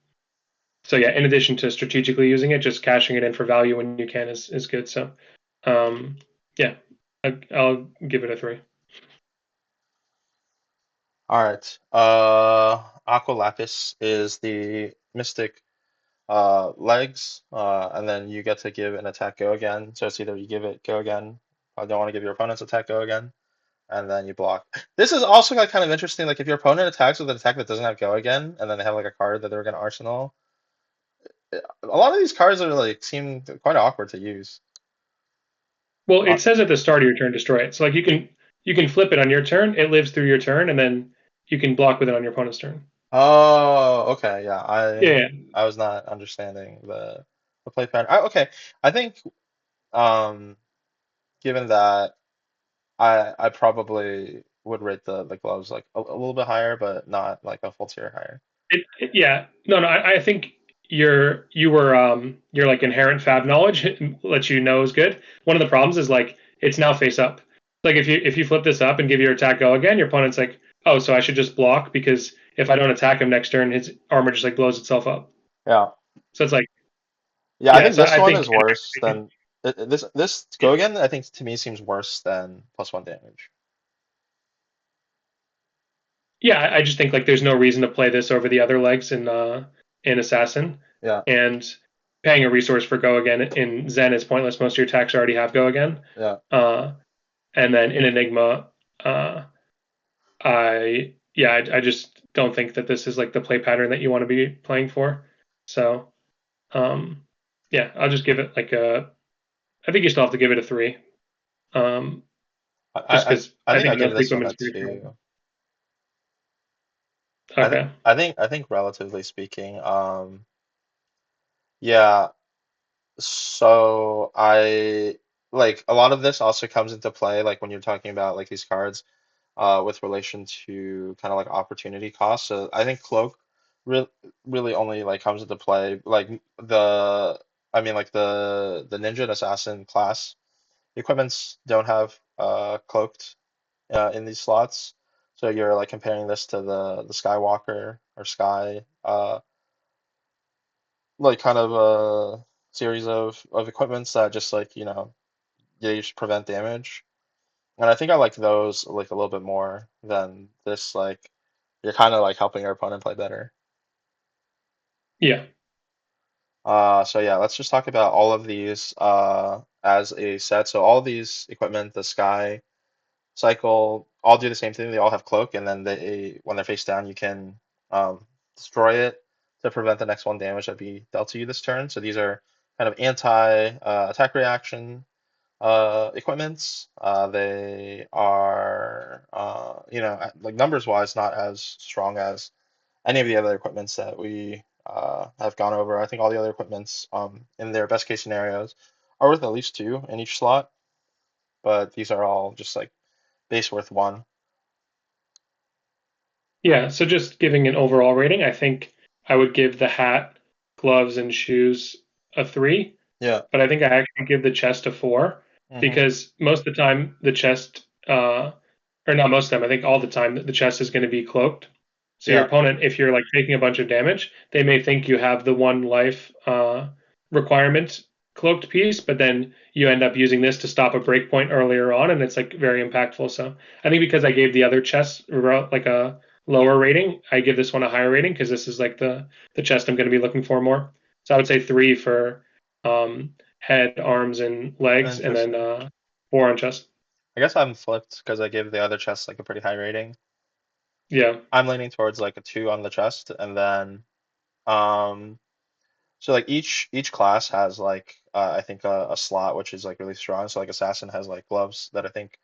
so yeah, in addition to strategically using it, just cashing it in for value when you can is good. So um, yeah, I'll give it a 3. All right. Aqua Lapis is the mystic legs, and then you get to give an attack go again. So it's either you give it go again, I don't want to give your opponent's attack go again, and then you block. This is also like kind of interesting. Like if your opponent attacks with an attack that doesn't have go again, and then they have like a card that they're going to arsenal. A lot of these cards are like seem quite awkward to use. Well, Uh, it says at the start of your turn, destroy it. So like you can flip it on your turn. It lives through your turn, and then you can block with it on your opponent's turn. oh, okay, yeah. Yeah, I was not understanding the play pattern. Okay, I think um given that I probably would rate the gloves like a little bit higher, but not like a full tier higher. yeah. No, no. I think your like inherent fab knowledge lets you know is good. One of the problems is like it's now face up. Like if you flip this up and give your attack go again, your opponent's like, oh, so I should just block because if I don't attack him next turn, his armor just like blows itself up. Yeah. So it's like, Yeah, I yeah. think So this I one think is worse than this yeah, go again, I think to me seems worse than +1 damage. yeah. I just think like there's no reason to play this over the other legs in Assassin, Yeah, and paying a resource for go again in Zen is pointless. Most of your attacks already have go again. yeah. Uh, and then in Enigma, uh, I just don't think that this is like the play pattern that you want to be playing for. So um, yeah, I'll just give it like a. I think you still have to give it a 3, um, just because I I think I think give enough this one frequency a is pretty strong. 2. Okay. I think relatively speaking, yeah. So I like a lot of this also comes into play like when you're talking about like these cards with relation to kind of like opportunity cost. So I think cloak re really only like comes into play like I mean like the ninja and assassin class equipments don't have cloaked in these slots. So you're like comparing this to the Skywalker or Sky like kind of a series of equipments that just like they just prevent damage. And I think I like those like a little bit more than this like you're kind of like helping your opponent play better. Yeah. So yeah, let's just talk about all of these as a set. So all of these equipment, the Sky cycle, all do the same thing. They all have cloak, and then when they're face down, you can destroy it to prevent the next one damage that be dealt to you this turn. So these are kind of anti attack reaction equipments. They are like numbers wise not as strong as any of the other equipments that we have gone over. I think all the other equipments in their best case scenarios are worth at least 2 in each slot, but these are all just like base worth 1. Yeah. So just giving an overall rating, I think I would give the hat, gloves, and shoes a 3, Yeah. but I think I actually give the chest a 4 Hmm. because most of the time the chest or not most of the time, I think all the time that the chest is going to be cloaked. So your Yeah, opponent, if you're like taking a bunch of damage, they may think you have the one life requirement cloaked piece, but then you end up using this to stop a breakpoint earlier on, and it's like very impactful. So I think because I gave the other chest like a lower rating, I give this one a higher rating because this is like the chest I'm going to be looking for more. So I would say 3 for head, arms, and legs, and then interesting. 4 on chest. I guess I'm flipped because I gave the other chest like a pretty high rating. Yeah, I'm leaning towards like a 2 on the chest, and then um, so like each class has like I think a slot which is like really strong. So like assassin has like gloves that I think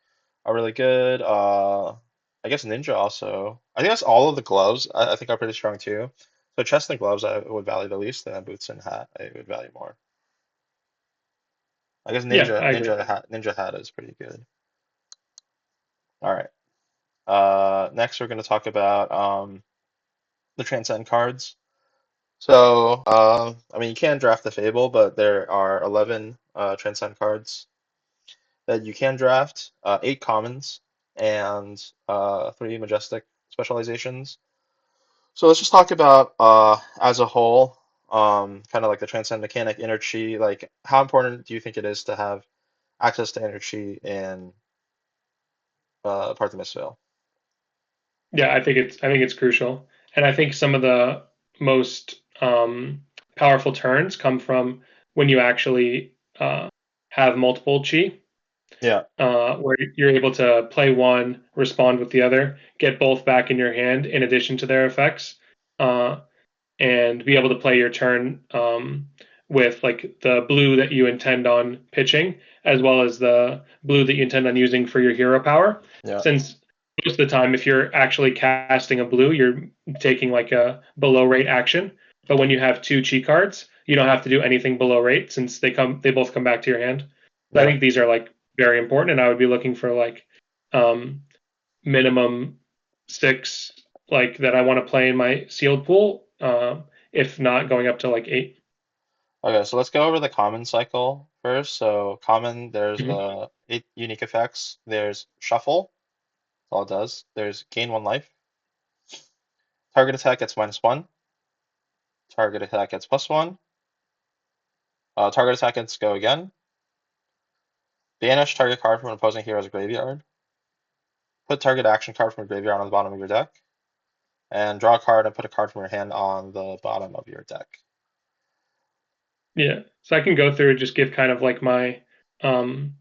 are really good. I guess ninja also. I think that's all of the gloves. I think are pretty strong too. So chest and gloves I would value the least, and then boots and hat I would value more. I guess yeah, I agree. ninja hat is pretty good. All right. Next we're going to talk about the transcend cards. So, I mean, you can draft the Fable, but there are 11 Transcend cards that you can draft, 8 commons, and 3 majestic specializations. So let's just talk about as a whole, kind of like the Transcend mechanic, inner chi. Like, how important do you think it is to have access to inner chi in Part the Mistveil? Yeah, I think it's crucial, and I think some of the most powerful turns come from when you actually have multiple chi, Yeah, where you're able to play one, respond with the other, get both back in your hand in addition to their effects, uh, and be able to play your turn with like the blue that you intend on pitching, as well as the blue that you intend on using for your hero power. yeah, Since most of the time, if you're actually casting a blue, you're taking like a below rate action. But when you have 2 cheat cards, you don't have to do anything below rate since they both come back to your hand. So I yeah. think these are like very important, and I would be looking for like um, minimum 6 like that I want to play in my sealed pool. If not going up to like 8. Okay, so let's go over the common cycle first. So common, there's Mhm. the 8 unique effects. There's shuffle. All it does. There's gain 1 life. Target attack gets -1. Target attack gets +1. Target attack gets go again. Banish target card from an opposing hero's graveyard. Put target action card from your graveyard on the bottom of your deck. And draw a card and put a card from your hand on the bottom of your deck. Yeah, so I can go through and just give kind of like my um,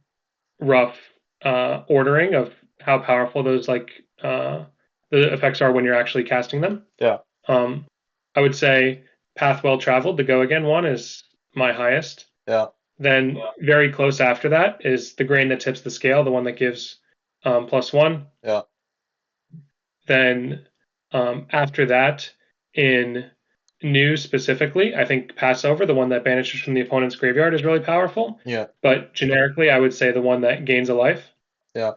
rough ordering of how powerful those like the effects are when you're actually casting them. Yeah, Um, I would say Path Well Traveled, the Go Again one, is my highest. yeah, Then very close after that is the Grain That Tips the Scale, the one that gives +1. yeah, Then after that, in new specifically, I think Passover, the one that banishes from the opponent's graveyard, is really powerful. yeah, But generically, I would say the one that gains a life. yeah.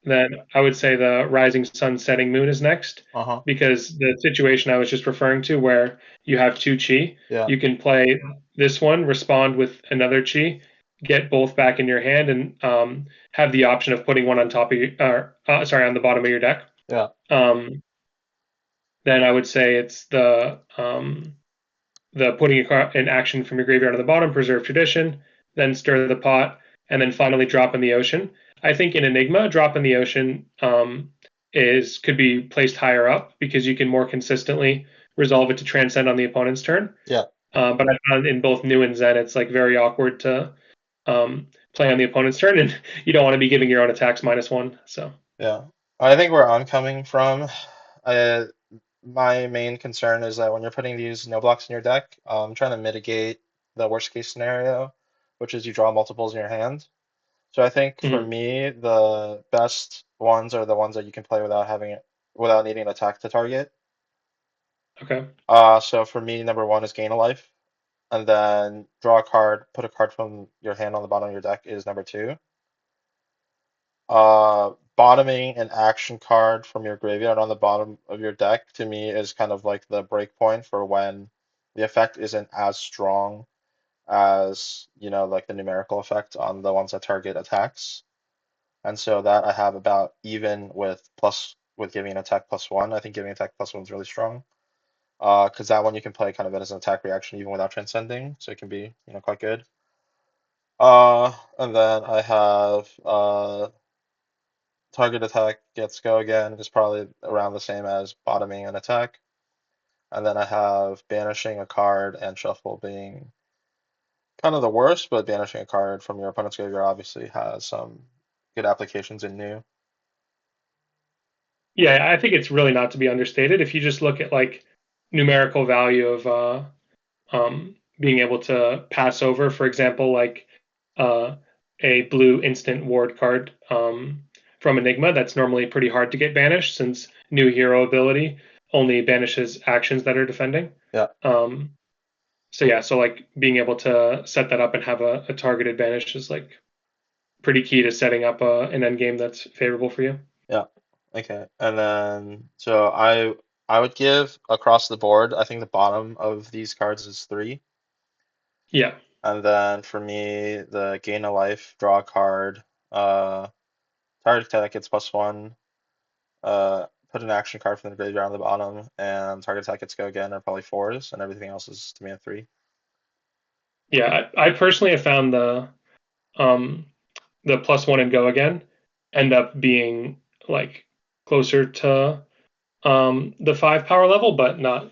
Then I would say the Rising Sun, Setting Moon is next, Uh-huh. because the situation I was just referring to, where you have 2 chi, Yeah, you can play this one, respond with another chi, get both back in your hand, and have the option of putting one on top of sorry, on the bottom of your deck. yeah, Um, then I would say it's the putting an action from your graveyard on the bottom, preserve tradition, then stir the pot, and then finally drop in the ocean. I think in Enigma, drop in the ocean is could be placed higher up because you can more consistently resolve it to transcend on the opponent's turn. yeah, But I found in both new and Zen, it's like very awkward to play on the opponent's turn, and you don't want to be giving your own attacks -1. So yeah. I think where I'm coming from, uh, my main concern is that when you're putting these no blocks in your deck, trying to mitigate the worst case scenario, which is you draw multiples in your hand. So I think for mhm. me, the best ones are the ones that you can play without having it, without needing an attack to target. Okay, So for me, number one is gain a life, and then draw a card, put a card from your hand on the bottom of your deck is number two. Bottoming an action card from your graveyard on the bottom of your deck to me is kind of like the break point for when the effect isn't as strong as, like the numerical effect on the ones that target attacks. and so that I have about even with plus with giving an attack +1. I think giving attack +1 is really strong. Because that one you can play kind of as an attack reaction even without transcending, so it can be, quite good. And then I have target attack gets go again is probably around the same as bottoming an attack. And then I have banishing a card and shuffle being kind of the worst, but banishing a card from your opponent's graveyard obviously has some good applications in new. Yeah, I think it's really not to be understated. If you just look at like numerical value of being able to pass over, for example, like uh, a blue instant ward card from Enigma, that's normally pretty hard to get banished since new hero ability only banishes actions that are defending. Yeah, Um, so yeah, so like being able to set that up and have a targeted banish is like pretty key to setting up an end game that's favorable for you. yeah. Okay. And then so I would give across the board, I think the bottom of these cards is 3. Yeah, And then for me, the gain a life, draw a card, uh, target attack gets +1, put an action card from the graveyard on the bottom, and target attack gets go again are probably 4s, and everything else is to me a 3. yeah. I personally have found um, the +1 and go again end up being like closer to the 5 power level, but not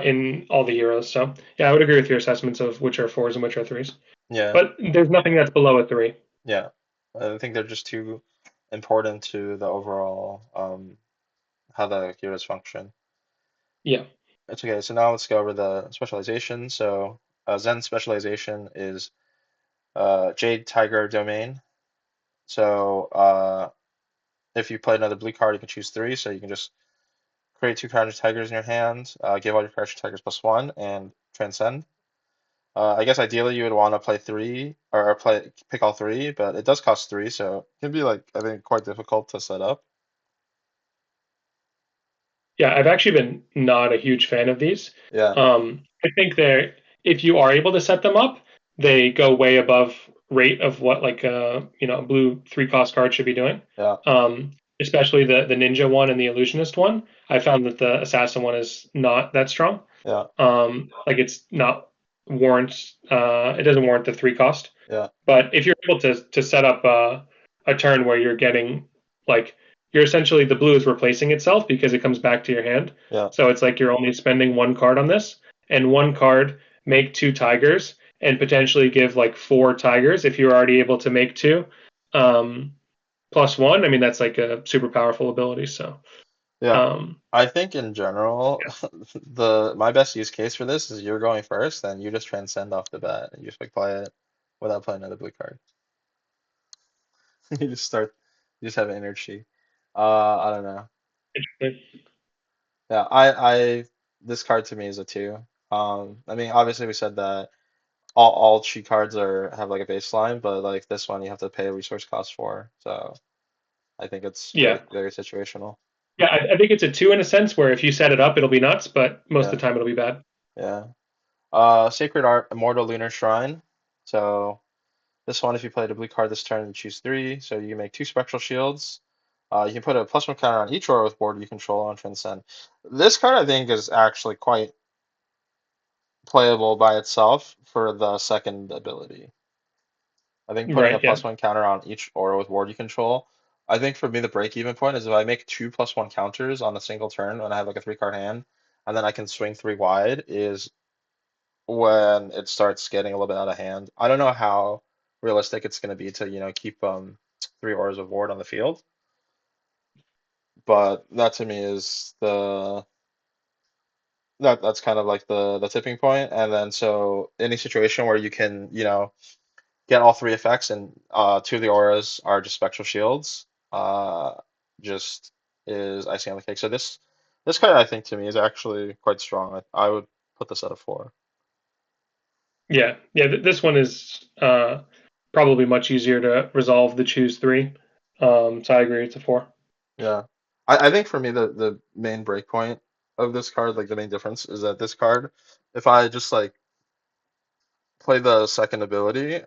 in all the heroes. So yeah, I would agree with your assessments of which are 4s and which are 3s. Yeah, But there's nothing that's below a 3. yeah. I think they're just too important to the overall how the heroes function. Yeah, It's okay. So now let's go over the specialization. So Zen specialization is Jade Tiger Domain. So if you play another blue card, you can choose 3. So you can just create 2 Counter Tigers in your hand, give all your Counter Tigers +1, and Transcend. I guess ideally you would want to play 3 or play pick all 3, but it does cost 3, so it can be like I think quite difficult to set up. yeah. I've actually been not a huge fan of these. Yeah, I think they're if you are able to set them up, they go way above rate of what like a blue 3 cost card should be doing. yeah, Especially the ninja one and the illusionist one. I found that the assassin one is not that strong. yeah, Like it's not warrants. It doesn't warrant the 3 cost. yeah, But if you're able to set up a turn where you're getting like you're essentially the blue is replacing itself because it comes back to your hand. yeah, So it's like you're only spending 1 card on this, and 1 card make 2 tigers and potentially give like 4 tigers if you're already able to make 2. +1. I mean that's like a super powerful ability. So yeah. um, I think in general, the my best use case for this is you're going first, and you just transcend off the bat, and you just like play it without playing another blue card. You just start, you just have energy. I don't know. Yeah, this card to me is a 2. I mean, obviously we said that all cheat cards are have like a baseline, but like this one you have to pay a resource cost for. So I think it's very yeah, very situational. yeah. I think it's a 2 in a sense where if you set it up, it'll be nuts, but most Yeah, of the time it'll be bad. yeah. Sacred Art, Immortal Lunar Shrine. So this one, if you played a blue card this turn, you choose 3. So you can make 2 spectral shields. You can put a +1 counter on each aura with board you control on Transcend. This card I think is actually quite playable by itself for the second ability. I think putting a Right. Yeah. +1 counter on each aura with ward you control. I think for me the break-even point is if I make 2 +1 counters on a single turn when I have like a 3 card hand, and then I can swing 3 wide is when it starts getting a little bit out of hand. I don't know how realistic it's going to be to keep 3 auras of ward on the field, but that to me is that's kind of like the tipping point. And then so any situation where you can get all 3 effects, and 2 of the auras are just spectral shields. Just is icing on the cake. So this card, I think, to me is actually quite strong. I would put this at a 4. Yeah. Yeah. This one is probably much easier to resolve the choose 3. So I agree. It's a 4. Yeah, I think for me the main breakpoint of this card, like the main difference, is that this card, if I just like play the second ability,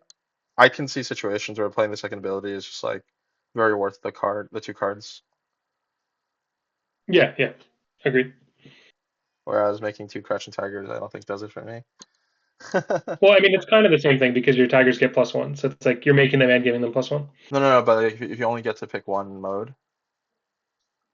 I can see situations where playing the second ability is just like very worth the two cards. Yeah, yeah, agreed. Whereas making two Crouching Tigers, I don't think does it for me. Well, I mean, it's kind of the same thing because your tigers get +1, so it's like you're making them and giving them +1. No, no, no, but if you only get to pick one mode,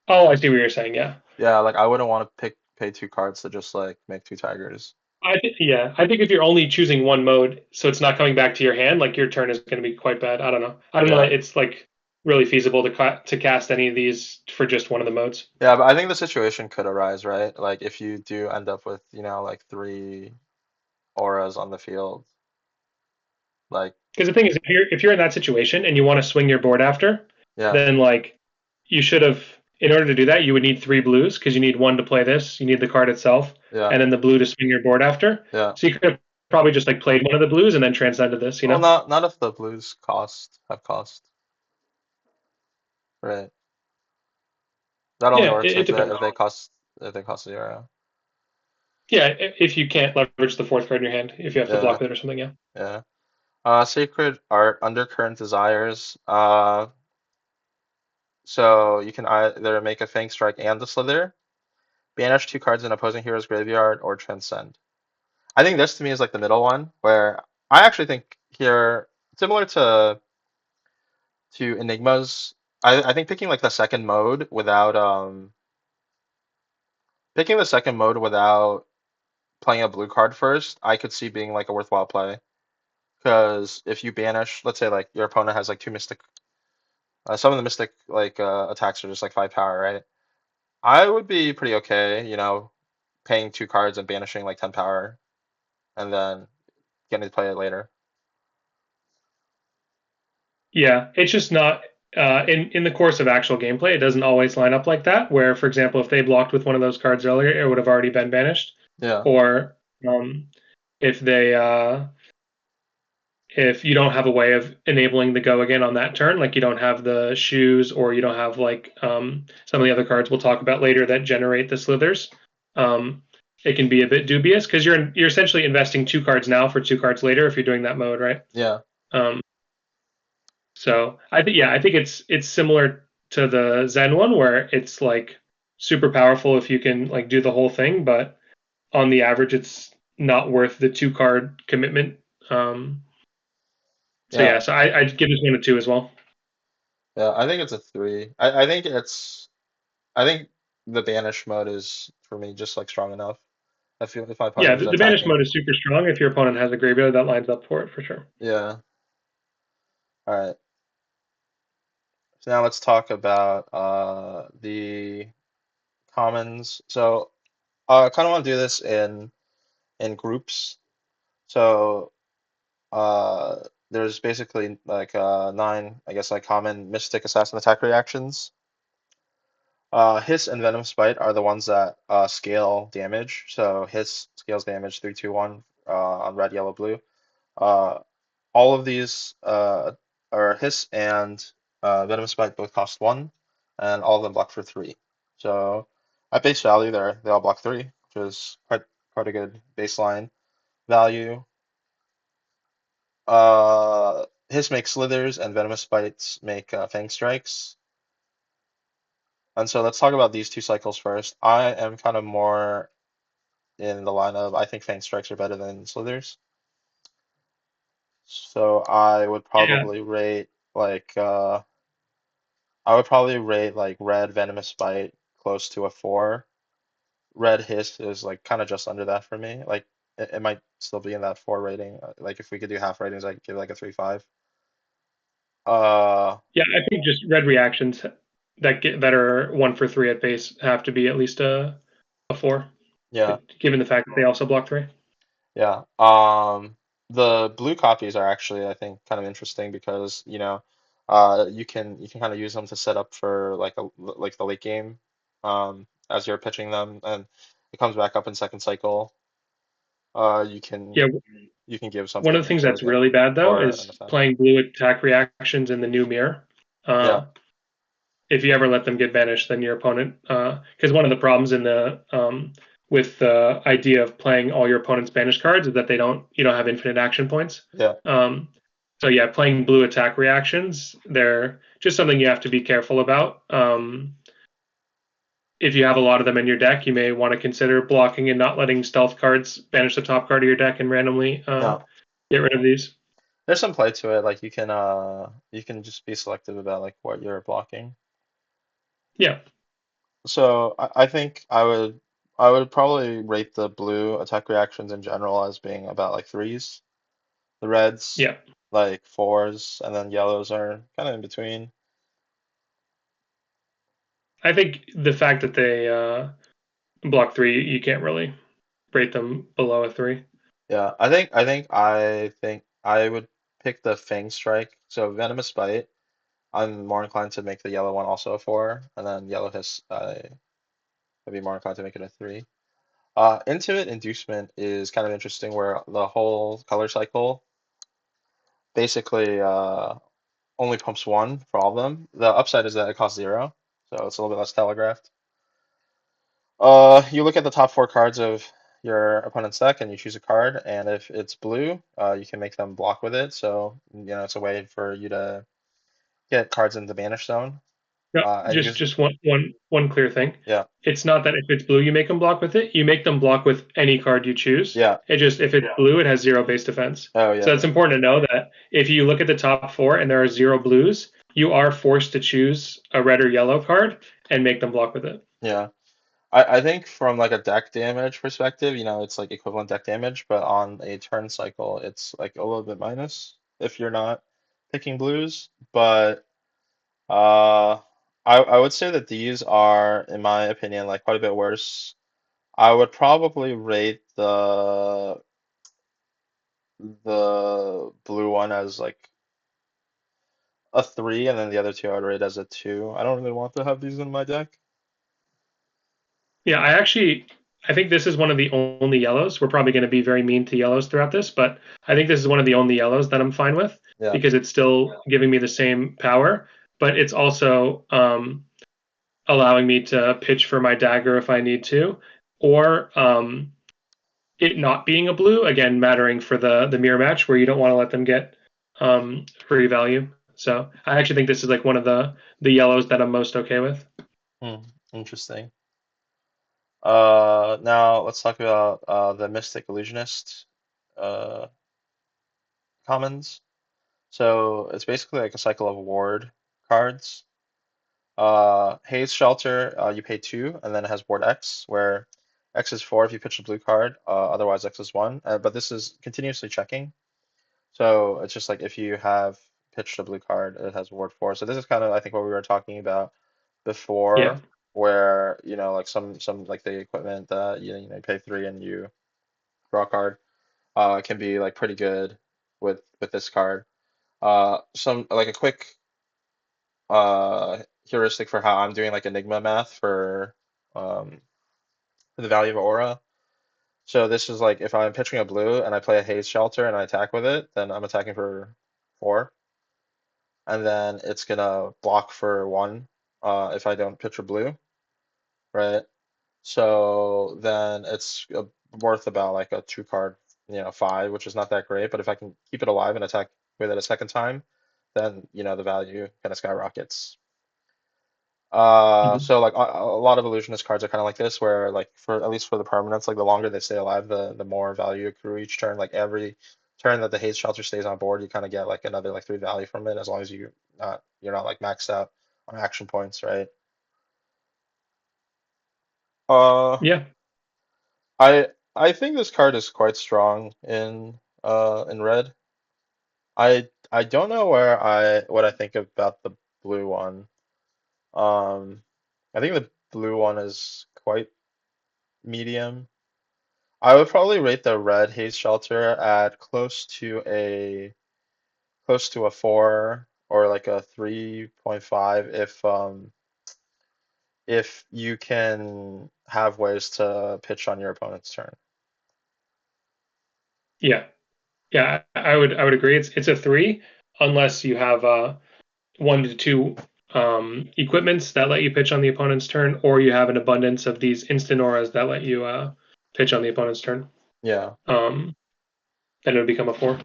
Oh, I see what you're saying. Yeah, yeah, like I wouldn't want to pay two cards to just like make two tigers. I think if you're only choosing one mode, so it's not coming back to your hand, like your turn is going to be quite bad. I don't know. I don't know Yeah, that it's like really feasible to to cast any of these for just one of the modes. yeah, but I think the situation could arise, right? Like if you do end up with, like three auras on the field, like Because the thing is, if you're in that situation and you want to swing your board after, yeah, then like you should have, in order to do that, you would need 3 blues because you need one to play this, you need the card itself, yeah, and then the blue to swing your board after. yeah. So you could have probably just like played one of the blues and then transcended this, you Well, know? not if the blues have cost, right? That only Yeah, works it depends. if they cost zero. Yeah, if you can't leverage the fourth card in your hand, if you have to Yeah, block it or something, yeah. yeah. Sacred Art, Undercurrent Desires. So you can either make a Fang Strike and the Slither, banish two cards in opposing hero's graveyard, or Transcend. I think this to me is like the middle one, where I actually think here, similar to Enigma's, I think picking the second mode without playing a blue card first, I could see being like a worthwhile play. Because if you banish, let's say like your opponent has like two Mystic, some of the Mystic like attacks are just like 5 power, right? I would be pretty okay, paying two cards and banishing like 10 power, and then getting to play it later. Yeah, it's just not in the course of actual gameplay, it doesn't always line up like that. Where, for example, if they blocked with one of those cards earlier, it would have already been banished. Yeah, Or if they if you don't have a way of enabling the go again on that turn, like you don't have the shoes or you don't have like some of the other cards we'll talk about later that generate the slithers, um, it can be a bit dubious because you're essentially investing 2 cards now for 2 cards later if you're doing that mode, right? yeah, Um, so I think it's similar to the Zen one where it's like super powerful if you can like do the whole thing, but on the average, it's not worth the 2 card commitment. Um, so yeah, yeah, so I'd give this one a 2 as well. yeah. I think it's a three. I think the banish mode is for me just like strong enough. I feel if my Yeah, opponent is the banish attacking. mode is super strong. If your opponent has a graveyard, that lines up for it for sure. Yeah. All right. So now let's talk about the commons. So I kind of want to do this in groups. So there's basically like nine, I guess, like common Mystic Assassin attack reactions. Hiss and Venom Spite are the ones that scale damage. So Hiss scales damage 3-2-1 on red, yellow, blue. Uh, all of these are Hiss and Venom Spite both cost 1, and all of them block for 3. So at base value, they all block 3, which is quite a good baseline value. Hiss makes slithers, and Venomous Spites make Fang Strikes. And so let's talk about these two cycles first. I am kind of more in the line of I think Fang Strikes are better than Slithers. So Yeah, I would probably rate like Red Venomous Bite close to a 4. Red Hiss is like kind of just under that for me. Like it might still be in that 4 rating. Like if we could do half ratings, I'd give it like a 3-5. Uh yeah. I think just red reactions that are 1 for 3 at base have to be at least a 4, yeah, given the fact that they also block 3. yeah. The blue copies are actually I think kind of interesting because, you can kind of use them to set up for like the late game as you're pitching them, and it comes back up in second cycle. Uh you can Yeah, you can give one of the something things that's towards really bad though or an is effect. playing blue attack reactions in the new mirror. Yeah, Uh, if you ever let them get banished, then your opponent, because one of the problems in the with the idea of playing all your opponent's banished cards is that you don't have infinite action points. yeah, Um, So yeah, playing blue attack reactions, they're just something you have to be careful about. If you have a lot of them in your deck, you may want to consider blocking and not letting stealth cards banish the top card of your deck and randomly No, get rid of these. there's some play to it. Like you can just be selective about like what you're blocking. Yeah, So I think I would probably rate the blue attack reactions in general as being about like threes. The reds yeah. like fours, and then yellows are kind of in between. I think the fact that they block three, you can't really rate them below a three. Yeah, I think I would pick the Fang Strike. So Venomous Bite. I'm more inclined to make the yellow one also a four, and then Yellow Hiss. I'd be more inclined to make it a three. Intimate Inducement is kind of interesting, where the whole color cycle basically only pumps one for all of them. The upside is that it costs zero, so it's a little bit less telegraphed. You look at the top four cards of your opponent's deck and you choose a card, and if it's blue, you can make them block with it. So, it's a way for you to get cards in the banish zone. No, And use, just one clear thing. yeah, It's not that if it's blue you make them block with it. You make them block with any card you choose. yeah, It just if it's blue, it has zero base defense. oh So yeah, it's important to know that if you look at the top four and there are zero blues, you are forced to choose a red or yellow card and make them block with it. yeah. I think from like a deck damage perspective, it's like equivalent deck damage, but on a turn cycle, it's like a little bit minus if you're not picking blues. But uh, I would say that these are, in my opinion, like quite a bit worse. I would probably rate the blue one as like a three, and then the other two I would rate as a two. I don't really want to have these in my deck. Yeah, I think this is one of the only yellows. We're probably going to be very mean to yellows throughout this, but I think this is one of the only yellows that I'm fine with Yeah, because it's still giving me the same power, but it's also allowing me to pitch for my dagger if I need to, or it not being a blue again mattering for the mirror match where you don't want to let them get free value. So I actually think this is like one of the yellows that I'm most okay with. hmm, interesting. Now let's talk about the Mystic Illusionist uh, commons. So it's basically like a cycle of ward cards. Haze Shelter, you pay two, and then it has ward X, where X is four if you pitch a blue card, otherwise X is one. But this is continuously checking. So it's just like if you have pitched a blue card, it has ward four. So this is kind of I think what we were talking about Yeah. before, where like some like the equipment that you pay three and you draw a card can be like pretty good with this card. Some like a quick heuristic for how I'm doing like Enigma math um for the value of aura. So this is like if I'm pitching a blue and I play a haze shelter and I attack with it, then I'm attacking for four, and then it's gonna block for one if I don't pitch a blue, right? So then it's worth about like a two card, five, which is not that great. But if I can keep it alive and attack with it a second time, then the value kind of skyrockets. Mhm. So like a lot of illusionist cards are kind of like this, where like for at least for the permanents, like the longer they stay alive, the more value accrue each turn. Like every turn that the haze shelter stays on board, you kind of get like another like three value from it, as long as you're not like maxed out on action points, right? Uh, Yeah. I think this card is quite strong in red. I don't know what I think about the blue one. Um, I think the blue one is quite medium. I would probably rate the red haze shelter at close to a four or like a 3.5 if you can have ways to pitch on your opponent's turn. Yeah. Yeah, I would agree. It's a three unless you have one to two equipments that let you pitch on the opponent's turn, or you have an abundance of these instant auras that let you pitch on the opponent's turn. Yeah. Um, then it would become a four.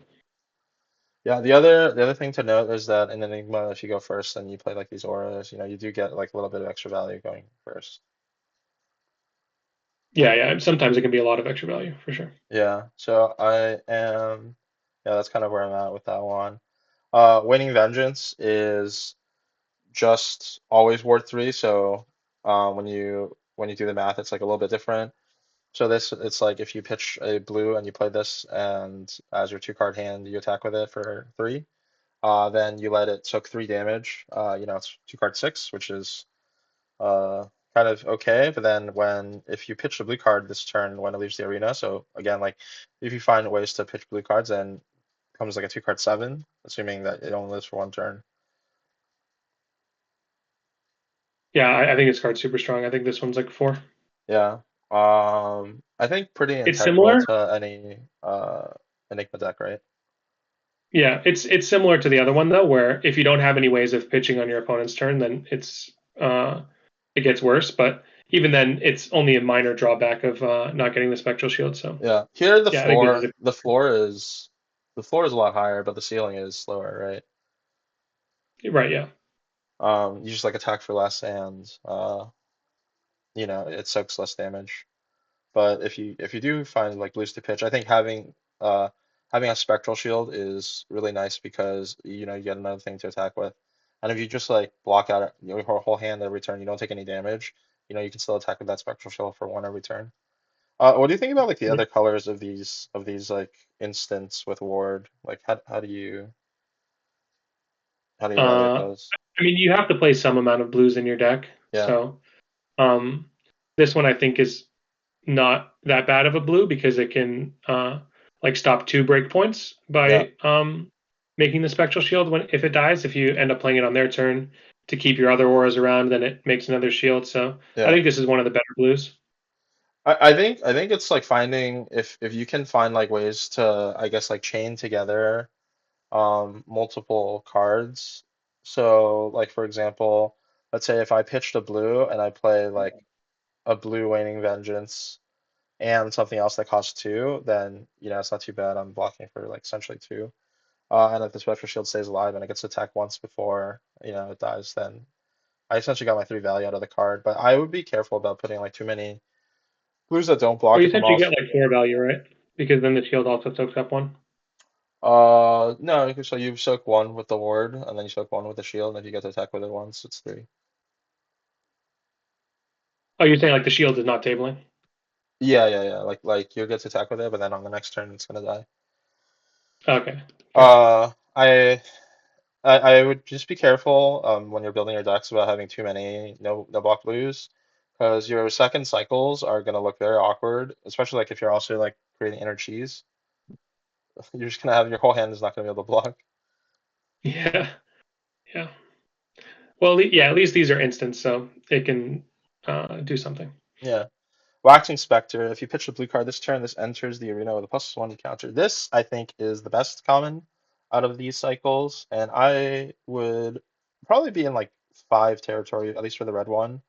Yeah, the other thing to note is that in Enigma, if you go first and you play like these auras, you do get like a little bit of extra value going first. Yeah, yeah. Sometimes it can be a lot of extra value for sure. Yeah, so yeah, that's kind of where I'm at with that one. Waning Vengeance is just always Ward 3, so when you do the math, it's like a little bit different. So this it's like if you pitch a blue and you play this, and as your 2 card hand, you attack with it for 3. Then you let it soak 3 damage. It's 2 card 6, which is uh, kind of okay. But then if you pitch the blue card this turn when it leaves the arena, so again, like if you find ways to pitch blue cards, then it comes like a 2 card 7, assuming that it only lives for 1 turn. Yeah, I think this card's super strong. I think this one's like 4. Yeah. I think pretty It's integral similar. to any Enigma deck, right? Yeah, it's similar to the other one though, where if you don't have any ways of pitching on your opponent's turn, then uh it gets worse. But even then, it's only a minor drawback of not getting the spectral shield. So Yeah. Here yeah, I think this is the floor is a lot higher, but the ceiling is lower, right? right. Yeah. You just like attack for less and it soaks less damage. But if you do find like blues to pitch, I think having a spectral shield is really nice because you get another thing to attack with. And if you just like block out your whole hand every turn, you don't take any damage, you can still attack with that spectral shield for 1 every turn. What do you think about like the other colors of these like instants with ward? Like how do you evaluate Uh, those? I mean, you have to play some amount of blues in your deck. Yeah, So um, this one I think is not that bad of a blue because it can like stop 2 breakpoints yeah, by making the spectral shield when if it dies. If you end up playing it on their turn to keep your other auras around, then it makes another shield. So I yeah. think this is one of the better blues. I think it's like finding if you can find like ways to I guess like chain together multiple cards. So like for example, let's say if I pitched a blue and I play like a blue Waning Vengeance and something else that costs 2, then it's not too bad. I'm blocking for like essentially 2. And if the Spectral Shield stays alive and it gets attacked once before it dies, then I essentially got my 3 value out of the card. But I would be careful about putting like too many blues that don't Well, block you if I'm essentially also get like 4 value, right? Because then the shield also soaks up 1. no, so you soak 1 with the ward, and then you soak 1 with the shield, and if you get to attack with it once, it's 3. Oh, you're saying like the shield is not tabling? Yeah, yeah, yeah. Like you get to attack with it, but then on the next turn it's gonna die. Okay, fair. Uh, I I would just be careful when you're building your decks about having too many no block blues, because your second cycles are gonna look very awkward, especially like if you're also like creating inner cheese. You're just gonna have your whole hand is not gonna be able to block. Yeah, yeah. Well, yeah. At least these are instants, so it can do something. Yeah. Waxing Spectre. If you pitch the blue card this turn, this enters the arena with a +1 counter. This, I think, is the best common out of these cycles, and I would probably be in like 5 territory, at least for the red one.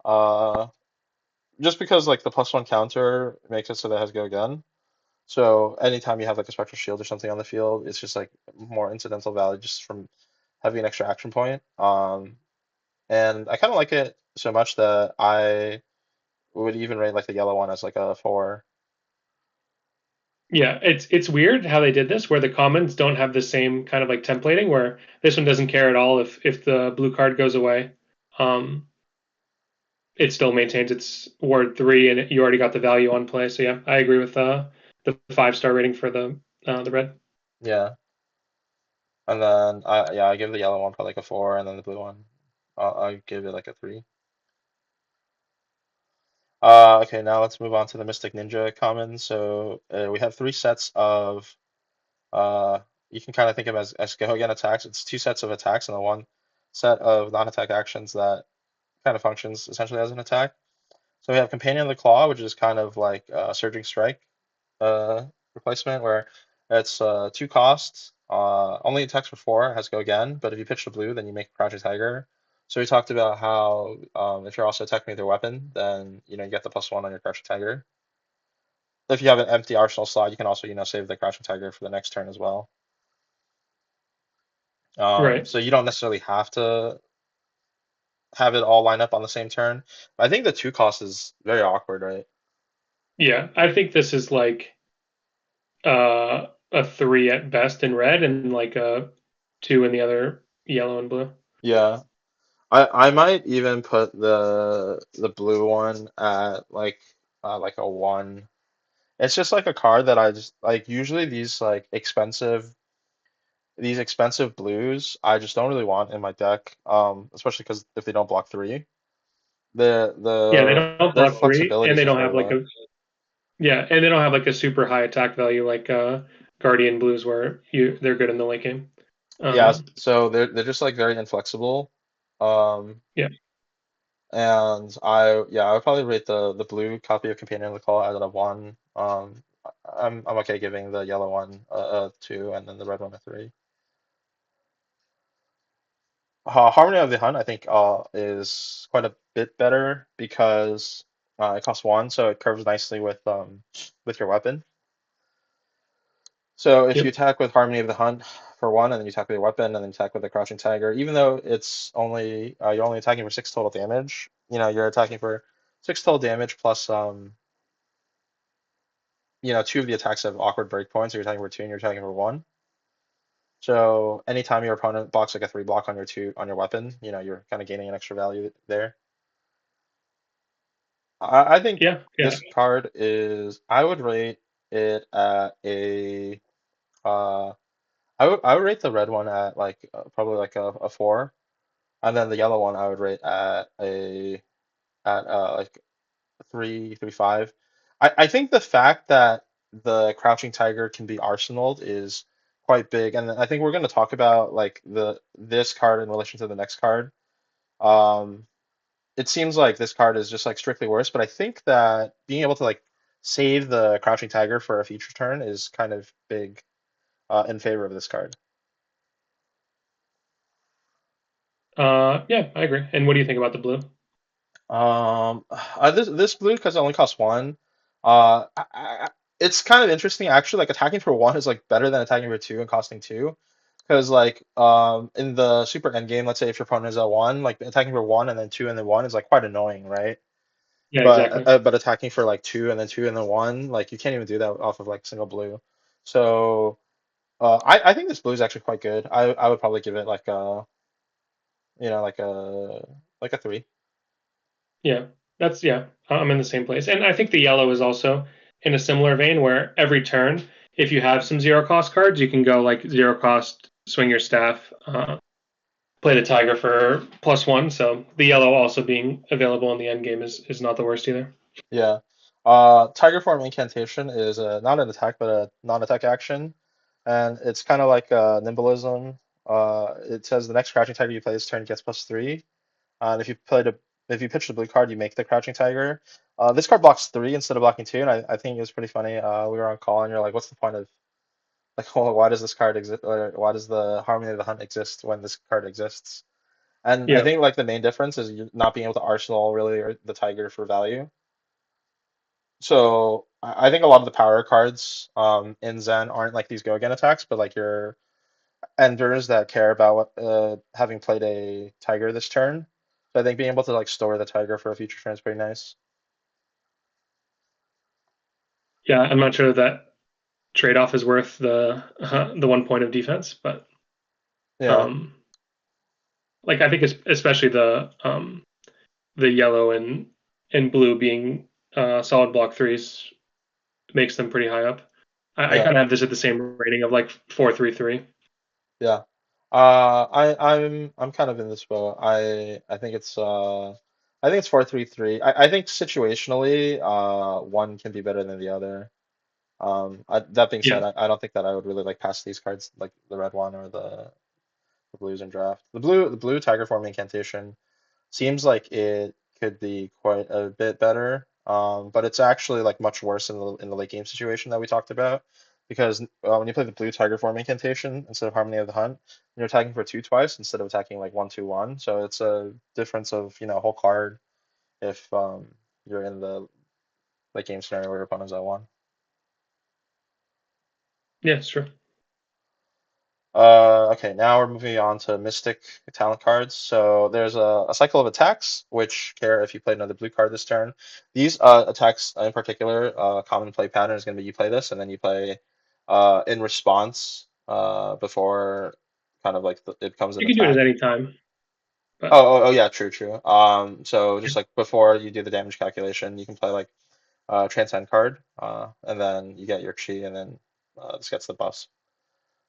Uh, just because like the +1 counter makes it so that it has go again. So anytime you have like a Spectral Shield or something on the field, it's just like more incidental value just from having an extra action point. And I kind of like it so much that I would even rate like the yellow one as like a 4. Yeah, it's weird how they did this, where the commons don't have the same kind of like templating, where this one doesn't care at all if the blue card goes away. Um, it still maintains its ward 3, and you already got the value on play. So yeah, I agree with the 5-star rating for the red. Yeah. And then I give the yellow one probably like a 4, and then the blue one I give it like a 3. Okay, now let's move on to the Mystic Ninja common. So we have 3 sets of uh you can kind of think of as go again attacks. It's 2 sets of attacks and then 1 set of non-attack actions that kind of functions essentially as an attack. So we have Companion of the Claw, which is kind of like Surging Strike uh, replacement, where it's 2 costs, only attacks for 4, has go again, but if you pitch the blue, then you make Crouching Tiger. So we talked about how if you're also attacking with your weapon, then you get the +1 on your Crouching Tiger. If you have an empty arsenal slot, you can also save the Crouching Tiger for the next turn as well. Right. So you don't necessarily have to have it all line up on the same turn. But I think the two cost is very awkward, right? Yeah, I think this is like a three at best in red and like a two in the other yellow and blue. Yeah. I might even put the blue one at like a one. It's just like a card that I just like usually these expensive blues I just don't really want in my deck. Especially because if they don't block three. Yeah, they don't Their block three, flexibility and is they just don't very have like low. a yeah, and they don't have like a super high attack value like Guardian Blues where they're good in the late game. Yeah, Um, so they're just like very inflexible. Um yeah, and I would probably rate the blue copy of Companion of the Call as a one. I'm okay giving the yellow one a two and then the red one a three. Harmony of the Hunt I think is quite a bit better because it costs one, so it curves nicely with your weapon. So if you yep, attack with Harmony of the Hunt for one, and then you attack with your weapon, and then you attack with the Crouching Tiger, even though it's only you're only attacking for six total damage, you're attacking for six total damage plus two of the attacks have awkward breakpoints, so you're attacking for two and you're attacking for one. So anytime your opponent blocks like a three block on your two on your weapon, you're kind of gaining an extra value there. I think yeah, yeah, this card I would rate it at a uh I would rate the red one at like probably like a four, and then the yellow one I would rate at like three five. I think the fact that the Crouching Tiger can be arsenaled is quite big, and I think we're going to talk about like this card in relation to the next card. Um, it seems like this card is just like strictly worse, but I think that being able to like save the Crouching Tiger for a future turn is kind of big in favor of this card. yeah. I agree. And what do you think about the blue? This blue because it only costs one. It's kind of interesting actually. Like attacking for one is like better than attacking for two and costing two, because like in the super end game, let's say if your opponent is at one, like attacking for one and then two and then one is like quite annoying, right? Yeah, But exactly. attacking for like two and then one, like you can't even do that off of like single blue. So I think this blue is actually quite good. I would probably give it like a like a three. Yeah, that's yeah. I'm in the same place, and I think the yellow is also in a similar vein where every turn, if you have some zero cost cards, you can go like zero cost, swing your staff, play the tiger for +1. So the yellow also being available in the end game is not the worst either. Yeah. Tiger Form Incantation is not an attack, but a non-attack action. And it's kind of like Nimblism. It says the next Crouching Tiger you play this turn gets plus three. And if you pitch the blue card, you make the Crouching Tiger. This card blocks three instead of blocking two, and I think it was pretty funny. We were on call, and you're like, "What's the point of like, well, why does this card exist? Or why does the Harmony of the Hunt exist when this card exists?" And I Yeah, think like the main difference is you not being able to arsenal really or the Tiger for value. So I think a lot of the power cards in Zen aren't like these go again attacks, but like your enders that care about having played a tiger this turn. So I think being able to like store the tiger for a future turn is pretty nice. yeah. I'm not sure that trade off is worth the 1 point of defense, but Yeah, um, like I think it's especially the yellow and blue being solid block threes makes them pretty high up. I yeah, kind of have this at the same rating of like 4-3-3. yeah. I'm kind of in this boat. I think it's 4-3-3. I think situationally one can be better than the other. That being Yeah, said, I don't think that I would really like pass these cards like the red one or the blues in draft. The blue Tiger Form Incantation seems like it could be quite a bit better, but it's actually like much worse in the late game situation that we talked about because when you play the blue Tiger Form Incantation instead of Harmony of the Hunt, you're attacking for two twice instead of attacking like 1-2-1. So it's a difference of a whole card if you're in the late game scenario where your opponent's at one. Yeah. yeah, it's true. Okay, now we're moving on to Mystic talent cards. So there's a cycle of attacks, which care if you play another blue card this turn. These attacks in particular, common play pattern is going to be you play this, and then you play in response before kind of like it becomes an You can do it at attack. any time, but Oh, yeah, true, true. So just like before you do the damage calculation, you can play like Transcend card, and then you get your Chi, and then this gets the buffs.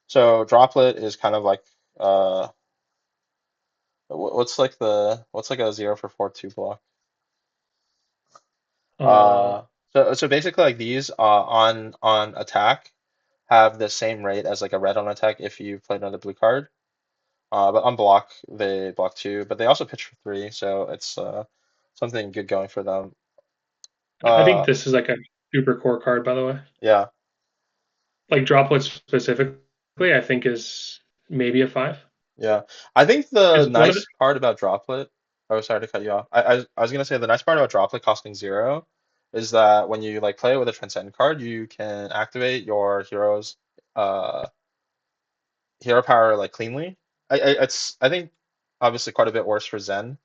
So droplet is kind of like what's like a 0 for 4 2 block? uh, So basically like these on attack have the same rate as like a red on attack if you play another blue card. But on block they block 2, but they also pitch for 3, so it's something good going for them. I think Uh this is like a super core card, by the way. yeah. Like Droplet specifically, I think is maybe a 5. Yeah, I think the Because one of the nice part about Droplet, oh, sorry to cut you off. I was gonna say the nice part about Droplet costing 0 is that when you like play it with a Transcend card, you can activate your hero's uh hero power like cleanly. I think obviously quite a bit worse for Zen,